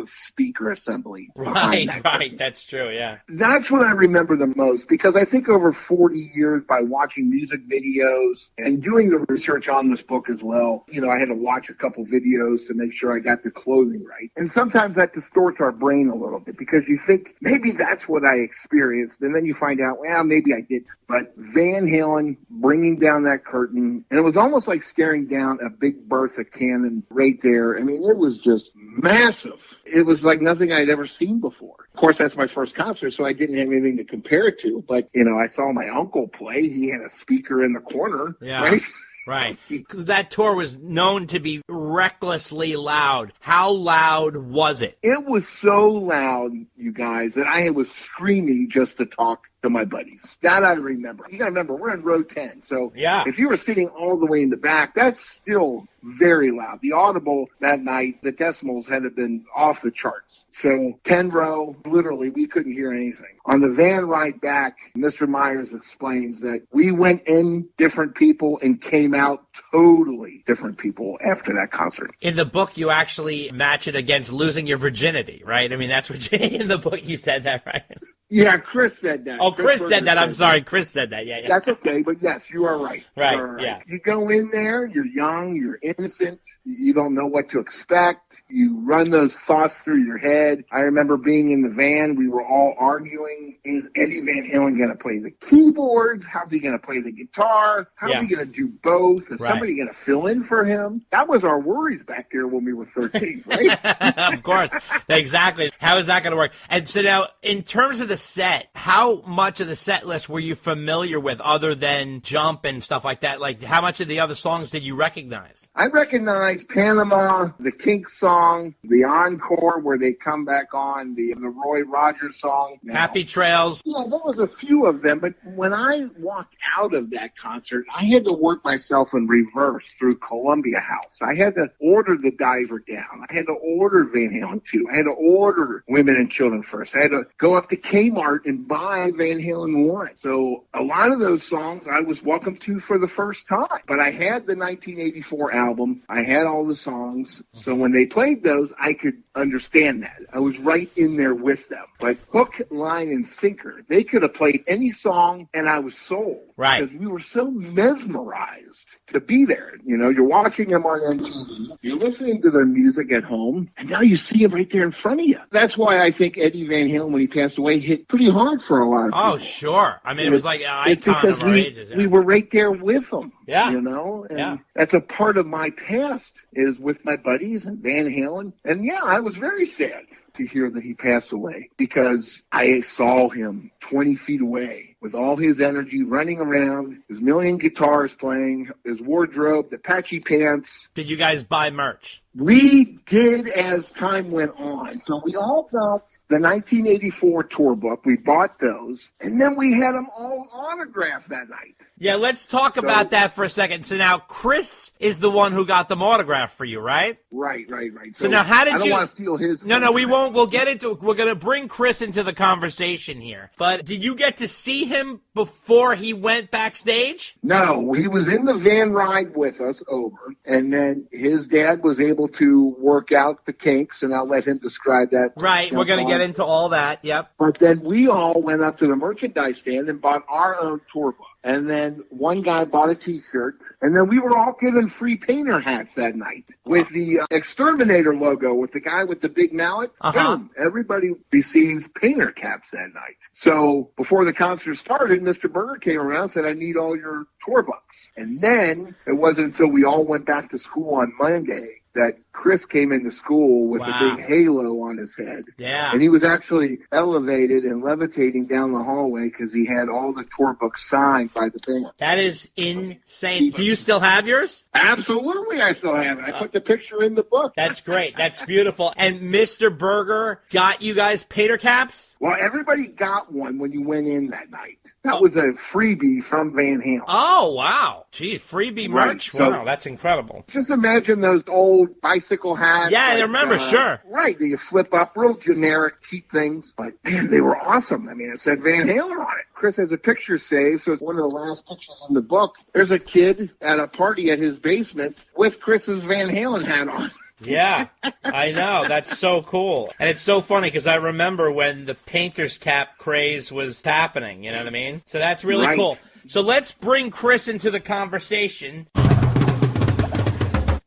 speaker assembly. Right, that's true, yeah. That's what I remember the most, because I think over 40 years by watching music videos and doing the research on this book as well, you know, I had to watch a couple videos to make sure I got the clothing right. And sometimes that distorts our brain a little bit because you think maybe that's what I experienced, and then you find out, well, maybe I didn't. But Van Halen bringing down that curtain, and it was almost like staring down a big Bertha cannon right there. I mean, it was just massive. It was like nothing I'd ever seen before. Of course, that's my first concert, so I didn't have anything to compare it to. But, you know, I saw my uncle play. He had a speaker in the corner, right? Right. That tour was known to be recklessly loud. How loud was it? It was so loud, you guys, that I was screaming just to talk to my buddies. That I remember. You gotta remember, we're in row 10, so if you were sitting all the way in the back, that's still very loud. The audible that night, the decimals had been off the charts. So 10 row, literally, we couldn't hear anything. On the van ride back, Mr. Myers explains that we went in different people and came out totally different people after that concert. In the book, you actually match it against losing your virginity, right? I mean, that's what in the book you said that, right? Yeah, Chris said that. Oh, Chris said that. I'm sorry. Chris said that. Yeah. That's okay, but yes, you are right. Right, yeah. You go in there, you're young, you're innocent, you don't know what to expect, you run those thoughts through your head. I remember being in the van, we were all arguing, is Eddie Van Halen going to play the keyboards? How's he going to play the guitar? How's he going to do both? Is somebody going to fill in for him? That was our worries back there when we were 13, right? Of course. Exactly. How is that going to work? And so now, in terms of the set, how much of the set list were you familiar with other than Jump and stuff like that? Like, how much of the other songs did you recognize? I recognized Panama, the Kinks song, the encore where they come back on, the Roy Rogers song. Happy Trails. Yeah, there was a few of them, but when I walked out of that concert, I had to work myself in reverse through Columbia House. I had to order The Diver Down. I had to order Van Halen 2. I had to order Women and Children First. I had to go up to Kmart and buy Van Halen 1. So a lot of those songs I was welcome to for the first time. But I had the 1984 album. I had all the songs. So when they played those, I could understand that. I was right in there with them. But hook, line, and sinker, they could have played any song and I was sold. Right. Because we were so mesmerized to be there. You know, you're watching them on MTV, you're listening to their music at home, and now you see them right there in front of you. That's why I think Eddie Van Halen, when he passed away, hit pretty hard for a lot of people. Oh, sure. I mean, it was like an icon of our ages. Yeah. We were right there with them. Yeah. You know? And that's a part of my past is with my buddies and Van Halen. And yeah, I was very sad to hear that he passed away because I saw him 20 feet away with all his energy running around, his million guitars playing, his wardrobe, the patchy pants. Did you guys buy merch? We did as time went on. So we all got the 1984 tour book. We bought those, and then we had them all autographed that night. Yeah, let's talk about that for a second. So now Chris is the one who got them autographed for you, right? Right. So now how did I don't want to steal his. No, we won't. We'll get into it. We're going to bring Chris into the conversation here. But did you get to see him before he went backstage? No, he was in the van ride with us over, and then his dad was able to work out the kinks, and I'll let him describe that. Right, we're going to get into all that, yep. But then we all went up to the merchandise stand and bought our own tour book. And then one guy bought a T-shirt, and then we were all given free painter hats that night with the Exterminator logo with the guy with the big mallet. Boom! Everybody received painter caps that night. So before the concert started, Mr. Berger came around and said, I need all your tour books. And then it wasn't until we all went back to school on Monday that Chris came into school with a big halo on his head. Yeah. And he was actually elevated and levitating down the hallway because he had all the tour books signed by the band. That is insane. Do you still have yours? Absolutely, I still have it. I put the picture in the book. That's great. That's beautiful. And Mr. Berger got you guys painter caps? Well, everybody got one when you went in that night. That was a freebie from Van Halen. Oh, wow. Gee, freebie merch? Right, so wow, that's incredible. Just imagine those old bicycle hats. Yeah, I remember, sure. Right, you flip up, real generic, cheap things. But, man, they were awesome. I mean, it said Van Halen on it. Chris has a picture saved, so it's one of the last pictures in the book. There's a kid at a party at his basement with Chris's Van Halen hat on. Yeah, I know. That's so cool. And it's so funny because I remember when the painter's cap craze was happening, you know what I mean? So that's really cool. So let's bring Chris into the conversation.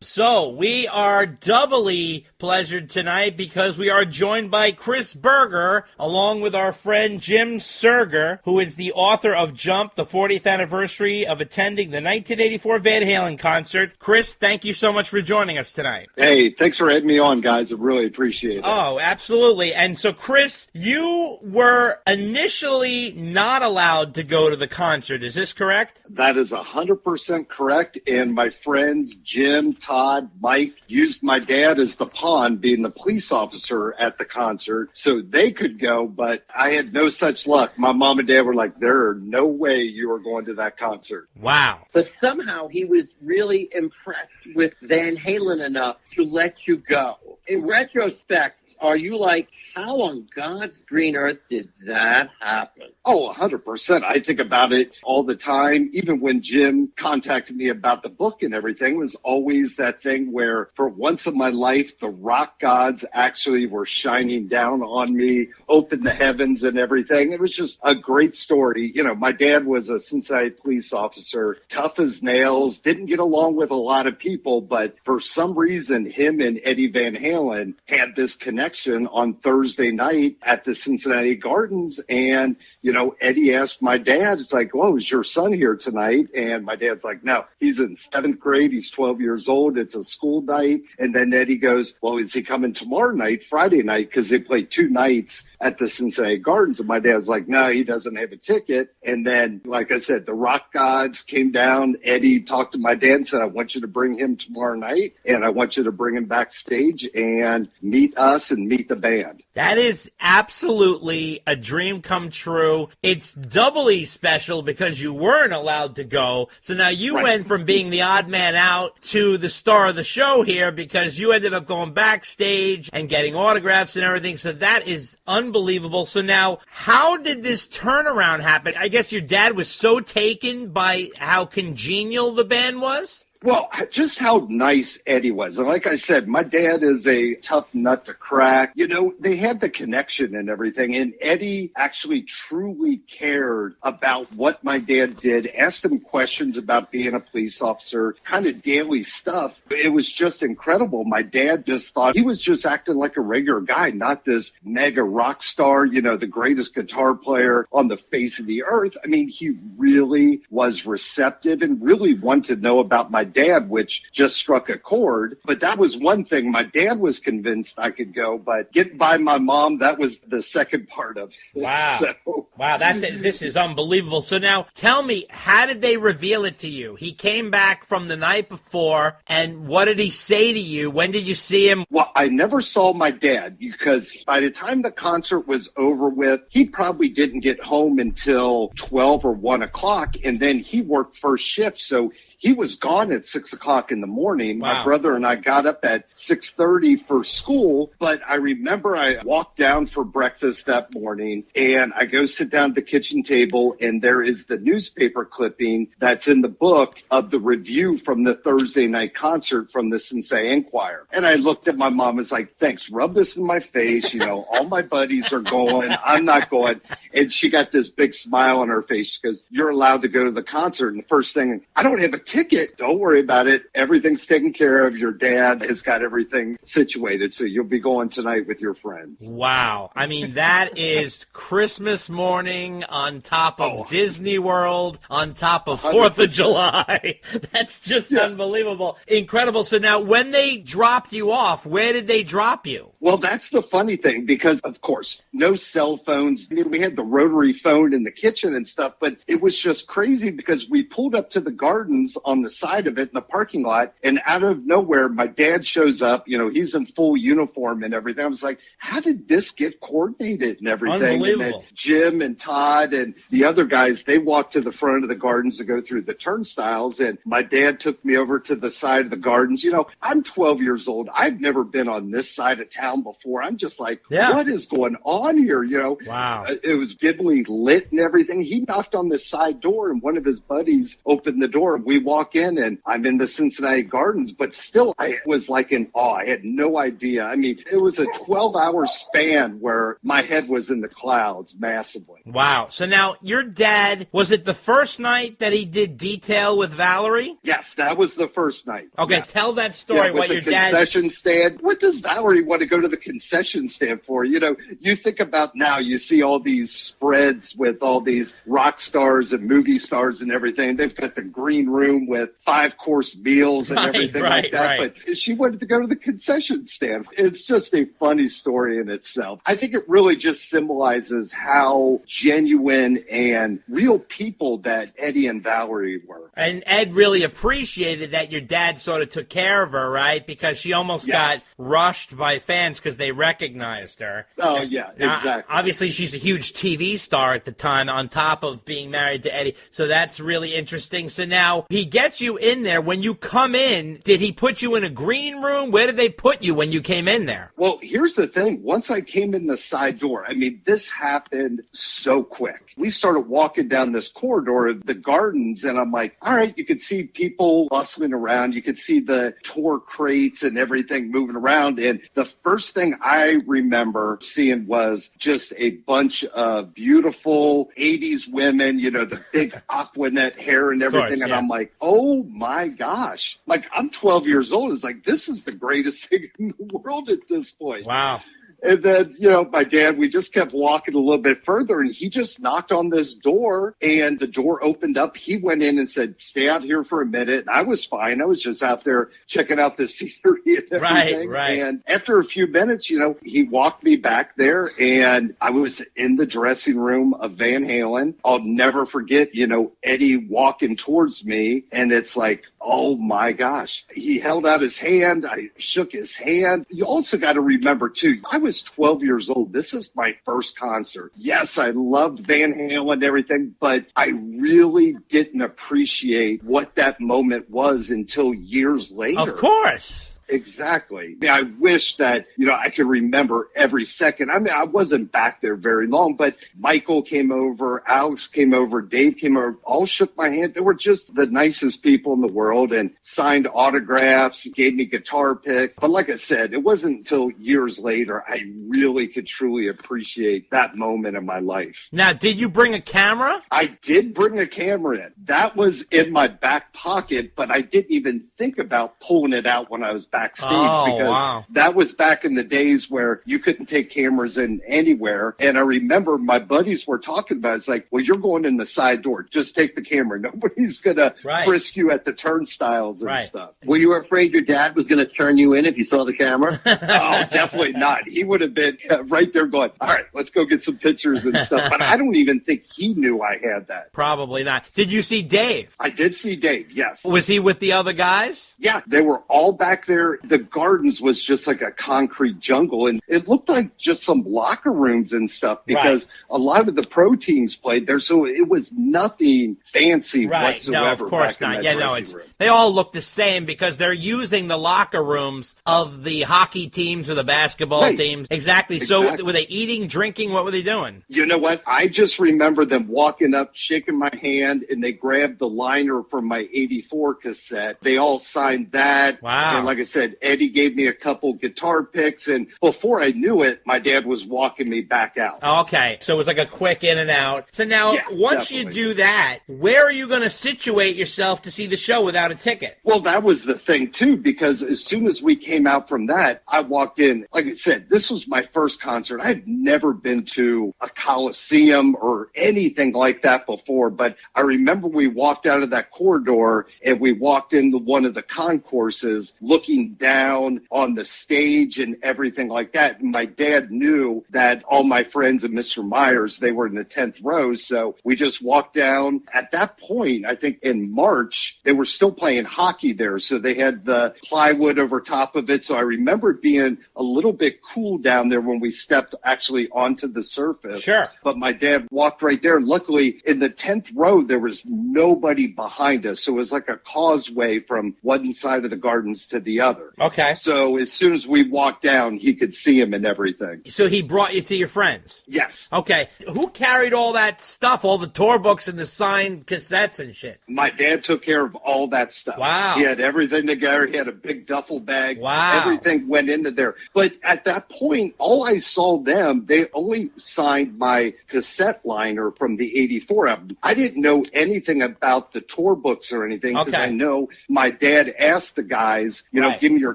So we are doubly pleasured tonight because we are joined by Chris Berger, along with our friend Jim Serger, who is the author of Jump, the 40th anniversary of attending the 1984 Van Halen concert. Chris, thank you so much for joining us tonight. Hey, thanks for having me on, guys. I really appreciate it. Oh, absolutely. And so, Chris, you were initially not allowed to go to the concert. Is this correct? That is 100% correct. And my friends, Jim, Todd, Mike, used my dad as the pawn, being the police officer at the concert, so they could go, but I had no such luck. My mom and dad were like, there are no way you are going to that concert. Wow. But somehow he was really impressed with Van Halen enough to let you go. In retrospect, are you like, how on God's green earth did that happen? Oh, 100%. I think about it all the time. Even when Jim contacted me about the book and everything, it was always that thing where for once in my life, the rock gods actually were shining down on me, opened the heavens and everything. It was just a great story. You know, my dad was a Cincinnati police officer, tough as nails, didn't get along with a lot of people, but for some reason, him and Eddie Van Halen had this connection on Thursday night at the Cincinnati Gardens. And, you know, Eddie asked my dad, it's like, well, is your son here tonight? And my dad's like, no, he's in 7th grade. He's 12 years old. It's a school night. And then Eddie goes, well, is he coming tomorrow night, Friday night? Because they play 2 nights at the Cincinnati Gardens. And my dad's like, no, he doesn't have a ticket. And then, like I said, the rock gods came down. Eddie talked to my dad and said, I want you to bring him tomorrow night. And I want you to bring him backstage and meet us and meet the band. That is absolutely a dream come true. It's doubly special because you weren't allowed to go. So now you went from being the odd man out to the star of the show here because you ended up going backstage and getting autographs and everything. So that is unbelievable. So now, how did this turnaround happen? I guess your dad was so taken by how congenial the band was? Well, just how nice Eddie was. And like I said, my dad is a tough nut to crack. You know, they had the connection and everything. And Eddie actually truly cared about what my dad did, asked him questions about being a police officer, kind of daily stuff. It was just incredible. My dad just thought he was just acting like a regular guy, not this mega rock star, you know, the greatest guitar player on the face of the earth. I mean, he really was receptive and really wanted to know about my dad, which just struck a chord. But that was one thing. My dad was convinced I could go, but getting by my mom, that was the second part of it. Wow. So, Wow, this is unbelievable. So now, tell me, how did they reveal it to you? He came back from the night before, and what did he say to you? When did you see him? well, I never saw my dad because by the time the concert was over with, he probably didn't get home until 12 or 1 o'clock, and then he worked first shift, so he was gone at 6 o'clock in the morning. Wow. My brother and I got up at 6:30 for school, but I remember I walked down for breakfast that morning, and I go sit down at the kitchen table, and there is the newspaper clipping that's in the book of the review from the Thursday night concert from the Cincinnati Enquirer. And I looked at my mom and was like, thanks, rub this in my face. You know, all my buddies are going. I'm not going. And she got this big smile on her face. She goes, you're allowed to go to the concert. And the first thing, I don't have a ticket. Don't worry about it. Everything's taken care of. Your dad has got everything situated. So you'll be going tonight with your friends. Wow. I mean, that is Christmas morning on top of Disney World, on top of 4th of July. That's just unbelievable. Incredible. So now, when they dropped you off, where did they drop you? Well, that's the funny thing because, of course, no cell phones. I mean, we had the rotary phone in the kitchen and stuff, but it was just crazy because we pulled up to the gardens on the side of it in the parking lot, and out of nowhere, my dad shows up. You know, he's in full uniform and everything. I was like, how did this get coordinated and everything? And then Jim and Todd and the other guys, they walked to the front of the gardens to go through the turnstiles, and my dad took me over to the side of the gardens. You know, I'm 12 years old. I've never been on this side of town before. I'm just like, what is going on here? You know, wow. It was dimly lit and everything. He knocked on this side door, and one of his buddies opened the door. We walk in, and I'm in the Cincinnati Gardens, but still I was like in awe. I had no idea. I mean, it was a 12-hour span where my head was in the clouds massively. Wow. So now, your dad, was it the first night that he did detail with Valerie? Yes, that was the first night. Okay, Yes. tell that story, with what the your dad... concession stand. What does Valerie want to go to the concession stand for? You know, you think about now, you see all these spreads with all these rock stars and movie stars and everything. They've got the green room with 5-course meals and everything like that. Right. But she wanted to go to the concession stand. It's just a funny story in itself. I think it really just symbolizes how genuine and real people that Eddie and Valerie were. And Ed really appreciated that your dad sort of took care of her, right? Because she almost got rushed by fans because they recognized her. Oh, yeah, Now, exactly. Obviously, she's a huge TV star at the time on top of being married to Eddie. So that's really interesting. So now he gets you in there. When you come in, did he put you in a green room? Where did they put you when you came in there? Well, here's the thing. Once I came in the side door, I mean, this happened so quick. We started walking down this corridor of the gardens, and I'm like, all right, you could see people bustling around. You could see the tour crates and everything moving around. And the first thing I remember seeing was just a bunch of beautiful 80s women, you know, the big aquanet hair and everything. Course, and yeah. I'm like, oh my gosh. Like, I'm 12 years old. It's like, this is the greatest thing in the world at this point. Wow. And then, you know, my dad, we just kept walking a little bit further, and he just knocked on this door, and the door opened up. He went in and said, stay out here for a minute. And I was fine. I was just out there checking out the scenery and everything. Right. And after a few minutes, you know, he walked me back there, and I was in the dressing room of Van Halen. I'll never forget, you know, Eddie walking towards me, and it's like, oh my gosh. He held out his hand. I shook his hand. You also got to remember, too, I was 12 years old. This is my first concert. Yes, I loved Van Halen and everything, but I really didn't appreciate what that moment was until years later. Of course. Exactly. I mean, I wish that, you know, I could remember every second. I mean, I wasn't back there very long, but Michael came over, Alex came over, Dave came over, all shook my hand. They were just the nicest people in the world and signed autographs, gave me guitar picks. But like I said, it wasn't until years later I really could truly appreciate that moment in my life. Now, did you bring a camera? I did bring a camera in. That was in my back pocket, but I didn't even think about pulling it out when I was back backstage Oh, because wow. that was back in the days where you couldn't take cameras in anywhere. And I remember my buddies were talking about it. It's like, well, you're going in the side door. Just take the camera. Nobody's going to frisk you at the turnstiles and stuff. Were you afraid your dad was going to turn you in if he saw the camera? Oh, definitely not. He would have been right there going, all right, let's go get some pictures and stuff. But I don't even think he knew I had that. Probably not. Did you see Dave? I did see Dave, yes. Was he with the other guys? Yeah, they were all back there. The gardens was just like a concrete jungle, and it looked like just some locker rooms and stuff because a lot of the pro teams played there, so it was nothing fancy whatsoever. No, of course back not. in Yeah, that no, dressing room. they all look the same because they're using the locker rooms of the hockey teams or the basketball teams. Exactly. So were they eating, drinking? What were they doing? You know what? I just remember them walking up, shaking my hand, and they grabbed the liner from my 84 cassette. They all signed that. Wow. And like I said, Eddie gave me a couple guitar picks, and before I knew it, my dad was walking me back out. Okay, so it was like a quick in and out. So now, once you do that, where are you going to situate yourself to see the show without a ticket? Well, that was the thing, too, because as soon as we came out from that, I walked in. Like I said, this was my first concert. I've never been to a Coliseum or anything like that before, but I remember we walked out of that corridor and we walked into one of the concourses looking down on the stage and everything like that. And my dad knew that all my friends and Mr. Myers, they were in the 10th row, so we just walked down. At that point, I think in March, they were still playing hockey there, so they had the plywood over top of it, so I remember it being a little bit cool down there when we stepped actually onto the surface. Sure. But my dad walked right there, and luckily in the 10th row, there was nobody behind us, so it was like a causeway from one side of the gardens to the other. Okay. So as soon as we walked down, he could see him and everything. So he brought you to your friends? Yes. Okay. Who carried all that stuff, all the tour books and the signed cassettes and shit? My dad took care of all that stuff. Wow. He had everything together. He had a big duffel bag. Wow. Everything went into there. But at that point, all I saw them, they only signed my cassette liner from the 84 album. I didn't know anything about the tour books or anything because I know my dad asked the guys, you know, give me your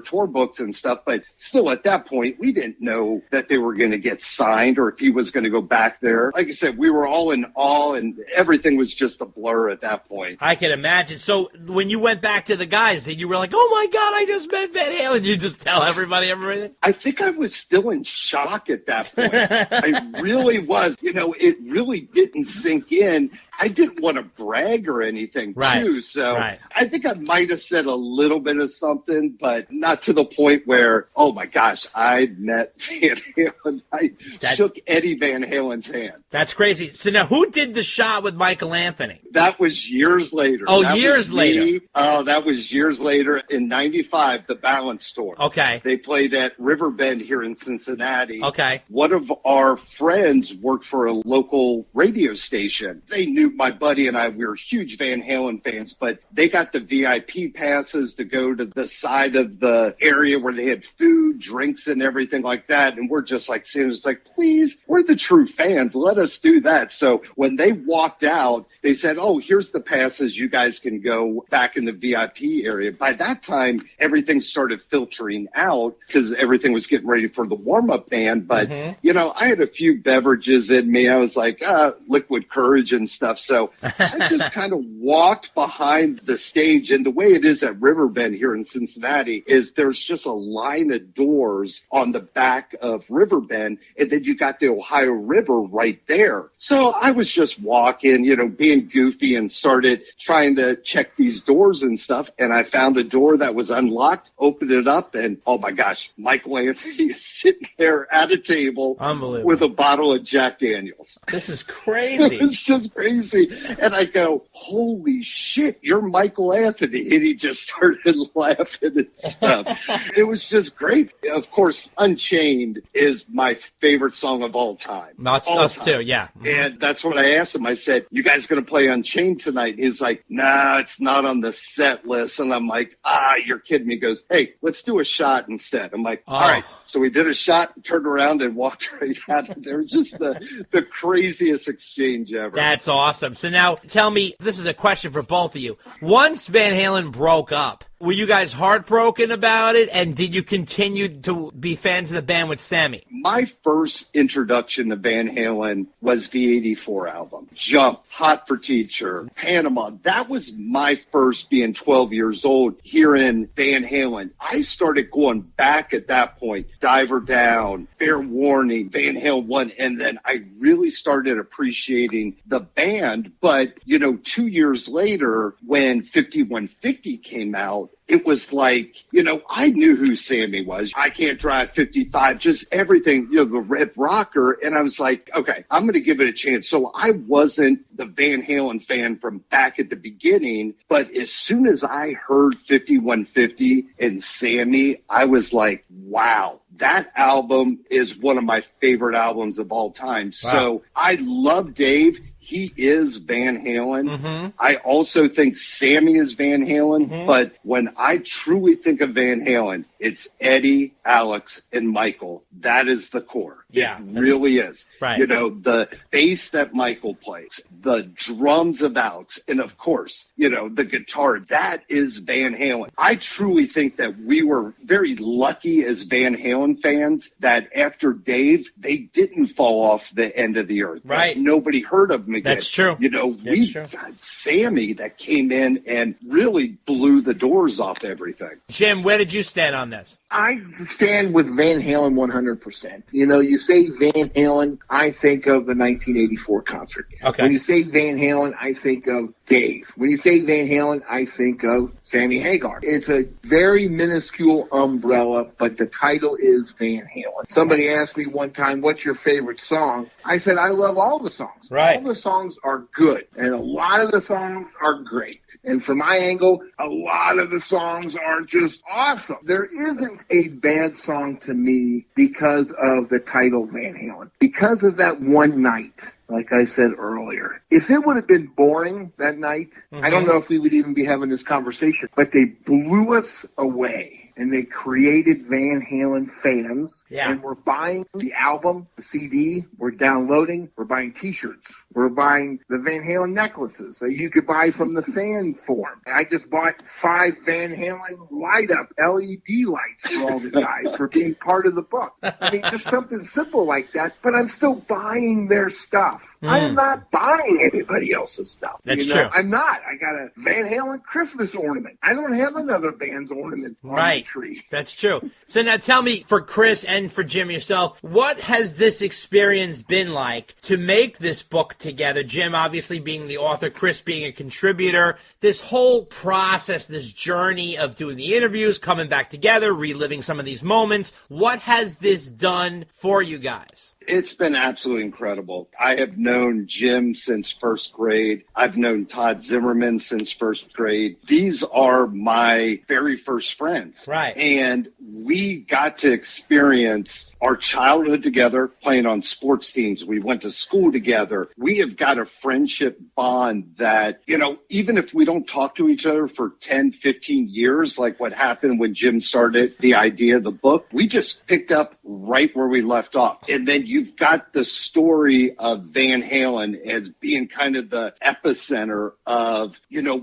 tour books and stuff. But still at that point, we didn't know that they were going to get signed or if he was going to go back there. Like I said, we were all in awe and everything was just a blur at that point. I can imagine. So when you went back to the guys, and you were like, oh my God, I just met Van Halen. You just tell everybody everything? I think I was still in shock at that point. I really was. You know, it really didn't sink in. I didn't want to brag or anything, too. So I think I might have said a little bit of something, but not to the point where, oh, my gosh, I met Van Halen. I shook Eddie Van Halen's hand. That's crazy. So now who did the shot with Michael Anthony? That was years later. Oh, that years later. Oh, that was years later. In 95, the Balance Tour. Okay. They played at Riverbend here in Cincinnati. Okay. One of our friends worked for a local radio station. They knew my buddy and I, we were huge Van Halen fans, but they got the VIP passes to go to the side of the area where they had food, drinks, and everything like that. And we're just like, it's like, please, we're the true fans. Let us do that. So when they walked out, they said, oh, here's the passes. You guys can go back in the VIP area. By that time, everything started filtering out because everything was getting ready for the warm-up band. But, you know, I had a few beverages in me. I was like, liquid courage and stuff. So I just kind of walked behind the stage. And the way it is at Riverbend here in Cincinnati is there's just a line of doors on the back of Riverbend. And then you got the Ohio River right there. So I was just walking, you know, being goofy and started trying to check these doors and stuff. And I found a door that was unlocked, opened it up, and oh my gosh, Michael Anthony is sitting there at a table with a bottle of Jack Daniels. This is crazy. It's just crazy. And I go, holy shit, you're Michael Anthony. And he just started laughing and stuff. It was just great. Of course, Unchained is my favorite song of all time. Us too, yeah. And that's what I asked him. I said, you guys going to play Unchained tonight? And he's like, nah, it's not on the set list. And I'm like, you're kidding me. He goes, hey, let's do a shot instead. I'm like, all right. So we did a shot, turned around, and walked right out of there. It was just the craziest exchange ever. That's awesome. So now tell me, this is a question for both of you. Once Van Halen broke up, Were you guys heartbroken about it? And did you continue to be fans of the band with Sammy? My first introduction to Van Halen was the 84 album. Jump, Hot for Teacher, Panama. That was my first, being 12 years old, hearing Van Halen. I started going back at that point. Diver Down, Fair Warning, Van Halen 1, and then I really started appreciating the band. But, 2 years later, when 5150 came out, it was like, I knew who Sammy was. I Can't Drive 55, just everything, the Red Rocker. And I was like, okay, I'm going to give it a chance. So I wasn't the Van Halen fan from back at the beginning. But as soon as I heard 5150 and Sammy, I was like, wow, that album is one of my favorite albums of all time. Wow. So I love Dave. He is Van Halen. Mm-hmm. I also think Sammy is Van Halen. Mm-hmm. But when I truly think of Van Halen, it's Eddie, Alex, and Michael. That is the core. Yeah, it really is. Right. The bass that Michael plays, the drums of Alex, and of course, the guitar. That is Van Halen. I truly think that we were very lucky as Van Halen fans that after Dave, they didn't fall off the end of the earth. Right. Nobody heard of them again. That's true. We got Sammy that came in and really blew the doors off everything. Jim, where did you stand on this? I stand with Van Halen 100%. You say Van Halen, I think of the 1984 concert. Okay. When you say Van Halen, I think of Dave. When you say Van Halen, I think of Sammy Hagar. It's a very minuscule umbrella, but the title is Van Halen. Somebody asked me one time, what's your favorite song? I said, I love all the songs. Right. All the songs are good, and a lot of the songs are great. And from my angle, a lot of the songs are just awesome. There isn't a bad song to me because of the title Van Halen. Because of that one night, like I said earlier. If it would have been boring that night, I don't know if we would even be having this conversation. But they blew us away. And they created Van Halen fans. Yeah. And we're buying the album, the CD. We're downloading. We're buying T-shirts. We're buying the Van Halen necklaces that you could buy from the fan form. I just bought 5 Van Halen light-up LED lights for all the guys for being part of the book. I mean, just something simple like that. But I'm still buying their stuff. I am not buying anybody else's stuff. That's true. I'm not. I got a Van Halen Christmas ornament. I don't have another band's ornament on the tree. That's true. So now tell me, for Chris and for Jim yourself, what has this experience been like to make this book together? Jim obviously being the author, Chris being a contributor. This whole process, this journey of doing the interviews, coming back together, reliving some of these moments. What has this done for you guys? It's been absolutely incredible. I have known Jim since first grade. I've known Todd Zimmerman since first grade. These are my very first friends. Right. And we got to experience our childhood together, playing on sports teams. We went to school together. We have got a friendship bond that, even if we don't talk to each other for 10, 15 years, like what happened when Jim started the idea of the book, we just picked up right where we left off. And then you've got the story of Van Halen as being kind of the epicenter of,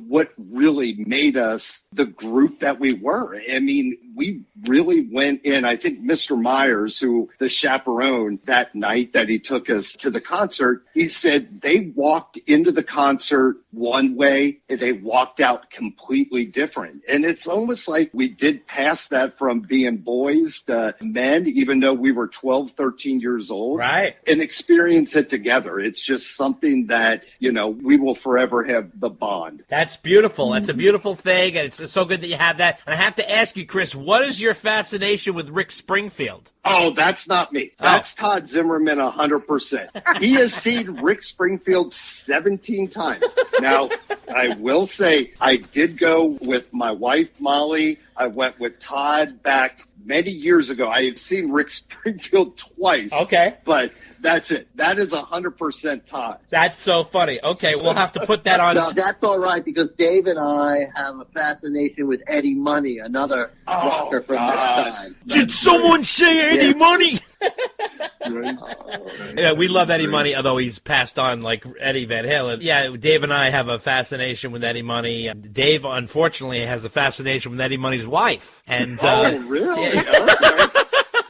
what really made us the group that we were. I mean, we really went in. I think Mr. Myers, who the chaperone that night that he took us to the concert, he said they walked into the concert one way and they walked out completely different. And it's almost like we did pass that from being boys to men, even though we were 12, 13 years old. Right. And experience it together. It's just something that, we will forever have the bond. That's beautiful. That's a beautiful thing. And it's so good that you have that. And I have to ask you, Chris, what is your fascination with Rick Springfield? Oh, that's not me. That's Todd Zimmerman 100%. He has seen Rick Springfield 17 times. Now, I will say I did go with my wife, Molly. I went with Todd back many years ago. I had seen Rick Springfield twice. Okay. But that's it. That is 100% Todd. That's so funny. Okay, we'll have to put that on. No, that's all right, because Dave and I have a fascination with Eddie Money, another rocker from that time. Did someone say Eddie Money? Yeah, we love Eddie Money, although he's passed on like Eddie Van Halen. Yeah, Dave and I have a fascination with Eddie Money. Dave, unfortunately, has a fascination with Eddy Money's wife. And really? Okay.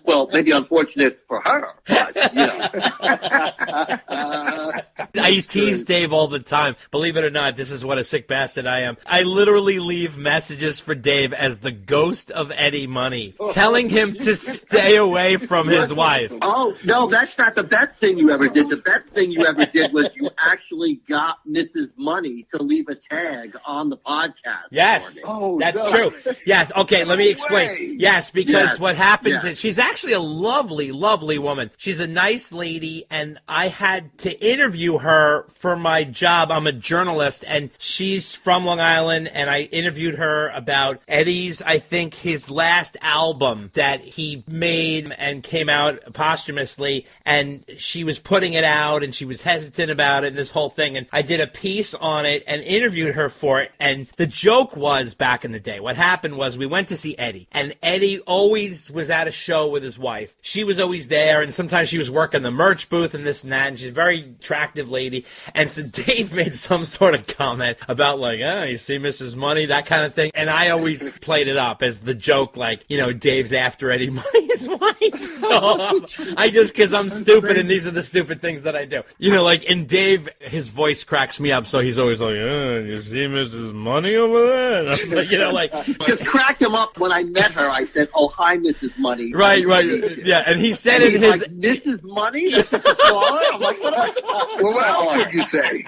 Well, maybe unfortunate for her, but, I tease Dave all the time. Believe it or not, this is what a sick bastard I am. I literally leave messages for Dave as the ghost of Eddie Money, telling him to stay away from his wife. Oh, no, that's not the best thing you ever did. The best thing you ever did was you actually got Mrs. Money to leave a tag on the podcast. Yes, that's true. Yes, okay, let me explain. Yes, because what happened is she's actually a lovely, lovely woman. She's a nice lady, and I had to interview her for my job. I'm a journalist, and she's from Long Island, and I interviewed her about Eddie's, I think, his last album that he made and came out posthumously, and she was putting it out, and she was hesitant about it, and this whole thing, and I did a piece on it and interviewed her for it, and the joke was, back in the day, what happened was we went to see Eddie, and Eddie always was at a show with his wife. She was always there, and sometimes she was working the merch booth and this and that, and she's a very attractive lady. And so Dave made some sort of comment about like, you see Mrs. Money, that kind of thing. And I always played it up as the joke, like, Dave's after Eddie Money's wife. So I just, because I'm stupid and these are the stupid things that I do. And Dave, his voice cracks me up, so he's always like, you see Mrs. Money over there? And I'm like, just cracked him up when I met her. I said, oh, hi, Mrs. Money. Right. Yeah, and he said and in his... like, Mrs. Money? That's what you call it? I'm like, what else would you say?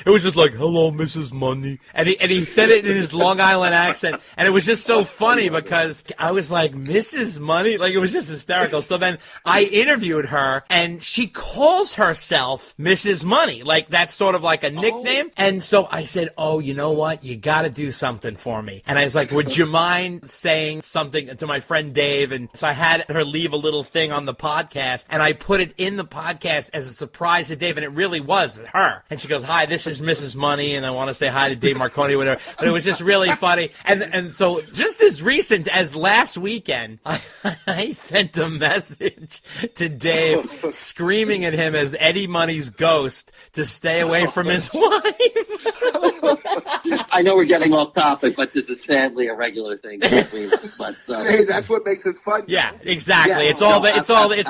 It was just like, hello, Mrs. Money. And he said it in his Long Island accent, and it was just so funny because I was like, Mrs. Money? Like, it was just hysterical. So then I interviewed her, and she calls herself Mrs. Money. Like, that's sort of like a nickname. And so I said, oh, you know what? You got to do something for me. And I was like, would you mind saying something to my friend Dave? And so I had her leave a little thing on the podcast, and I put it in the podcast as a surprise to Dave, and it really was her. And she goes, hi, this is Mrs. Money, and I want to say hi to Dave Marconi, whatever. But it was just really funny. And so just as recent as last weekend, I sent a message to Dave screaming at him as Eddie Money's ghost to stay away from his wife. I know we're getting off topic, but this is sadly a regular thing between us. But, hey, that's what makes it fun. Yeah, exactly. Yeah, it's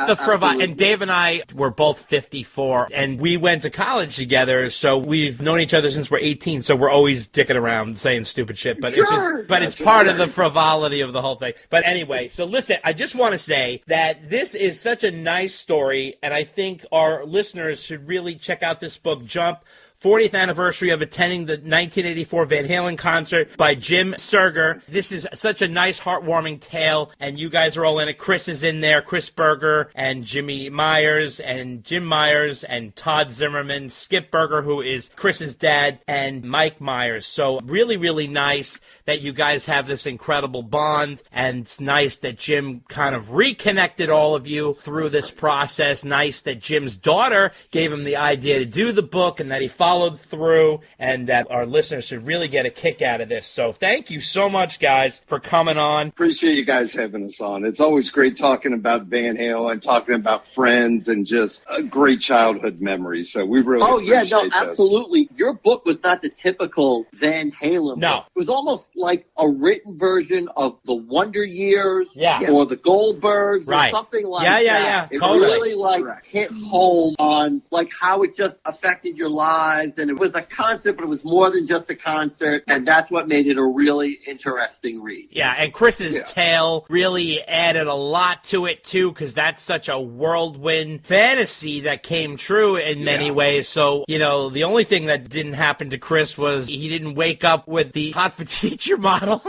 the frivolity. And Dave and I were both 54, and we went to college together, so we've known each other since we're 18, so we're always dicking around saying stupid shit, but it's part of the frivolity of the whole thing. But anyway, so listen, I just want to say that this is such a nice story, and I think our listeners should really check out this book, Jump, 40th anniversary of attending the 1984 Van Halen concert by Jim Serger. This is such a nice, heartwarming tale, and you guys are all in it. Chris is in there, Chris Berger, and Jimmy Myers, and Jim Myers, and Todd Zimmerman, Skip Berger, who is Chris's dad, and Mike Myers. So really, really nice that you guys have this incredible bond, and it's nice that Jim kind of reconnected all of you through this process. Nice that Jim's daughter gave him the idea to do the book, and that he followed through, and that our listeners should really get a kick out of this. So thank you so much, guys, for coming on. Appreciate you guys having us on. It's always great talking about Van Halen, talking about friends, and just a great childhood memories. So we really appreciate this. Absolutely. Your book was not the typical Van Halen book. It was almost like a written version of the Wonder Years or the Goldbergs or something like that. Yeah, it totally. really hit home on like how it just affected your lives. And it was a concert, but it was more than just a concert, and that's what made it a really interesting read. Yeah, and Chris's tale really added a lot to it, too, because that's such a whirlwind fantasy that came true in many ways. So, the only thing that didn't happen to Chris was he didn't wake up with the hot for teacher model.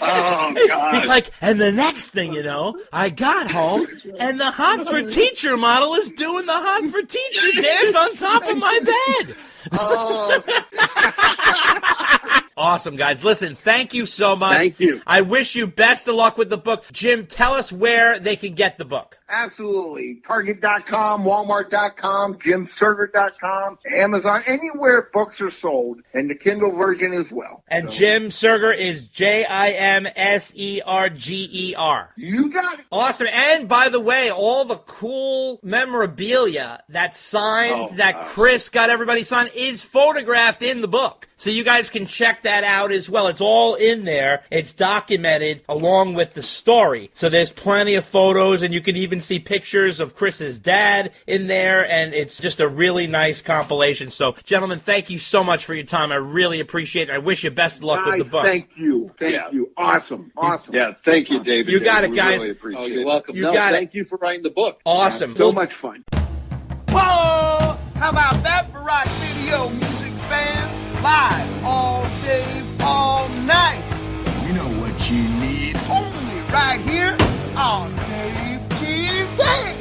Oh, God. He's like, and the next thing you know, I got home, and the hot for teacher model is doing the hot for teacher dance on top of my bed. Awesome, guys. Listen, thank you so much. Thank you. I wish you best of luck with the book. Jim, tell us where they can get the book. Absolutely. Target.com, Walmart.com, JimSerger.com, Amazon, anywhere books are sold, and the Kindle version as well. And Jim Serger is Jimserger. You got it. Awesome. And by the way, all the cool memorabilia that's signed, that Chris got everybody signed, is photographed in the book. So you guys can check that out as well. It's all in there. It's documented along with the story. So there's plenty of photos, and you can even see pictures of Chris's dad in there, and it's just a really nice compilation. So, gentlemen, thank you so much for your time. I really appreciate it. I wish you best of luck with the book. Thank you. Thank you. Awesome. Yeah, thank you, David. You got it, We guys. Really appreciate You're welcome. You got it. Thank you for writing the book. Awesome. So much fun. Whoa! How about that for rock video music fans? Live all day, all night. You know what you need. Only right here on Dave TV.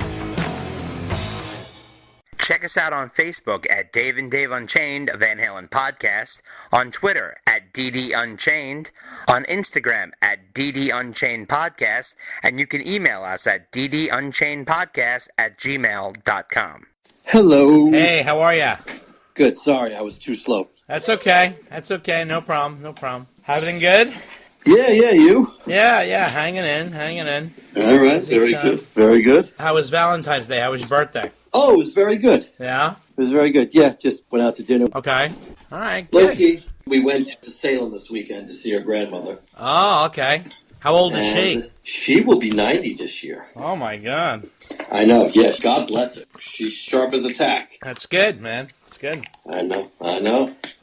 Check us out on Facebook at Dave and Dave Unchained, a Van Halen podcast, on Twitter at DD Unchained, on Instagram at DD Unchained Podcast, and you can email us at ddunchainedpodcast@gmail.com. Hello. Hey, how are ya? Good. Sorry, I was too slow. That's okay. That's okay. No problem. No problem. Everything good? Yeah, you? Yeah. Hanging in. All right. Busy Very time. good. Very good. How was Valentine's Day? How was your birthday? Oh, it was very good. Yeah? It was very good. Yeah, just went out to dinner. Okay. All right. Low Good. key. We went to Salem this weekend to see her grandmother. Oh, okay. How old is she? And she will be 90 this year. Oh, my God. I know. Yeah, God bless her. She's sharp as a tack. That's good, man. That's good. I know.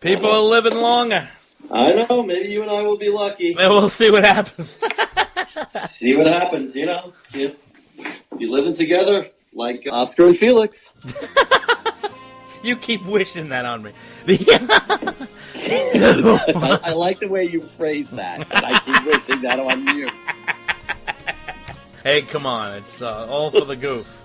People are living longer. I know. Maybe you and I will be lucky. We'll see what happens. See what happens, you know. You living together like Oscar and Felix. You keep wishing that on me. I like the way you phrase that. And I keep wishing that on you. Hey, come on. It's all for the goof.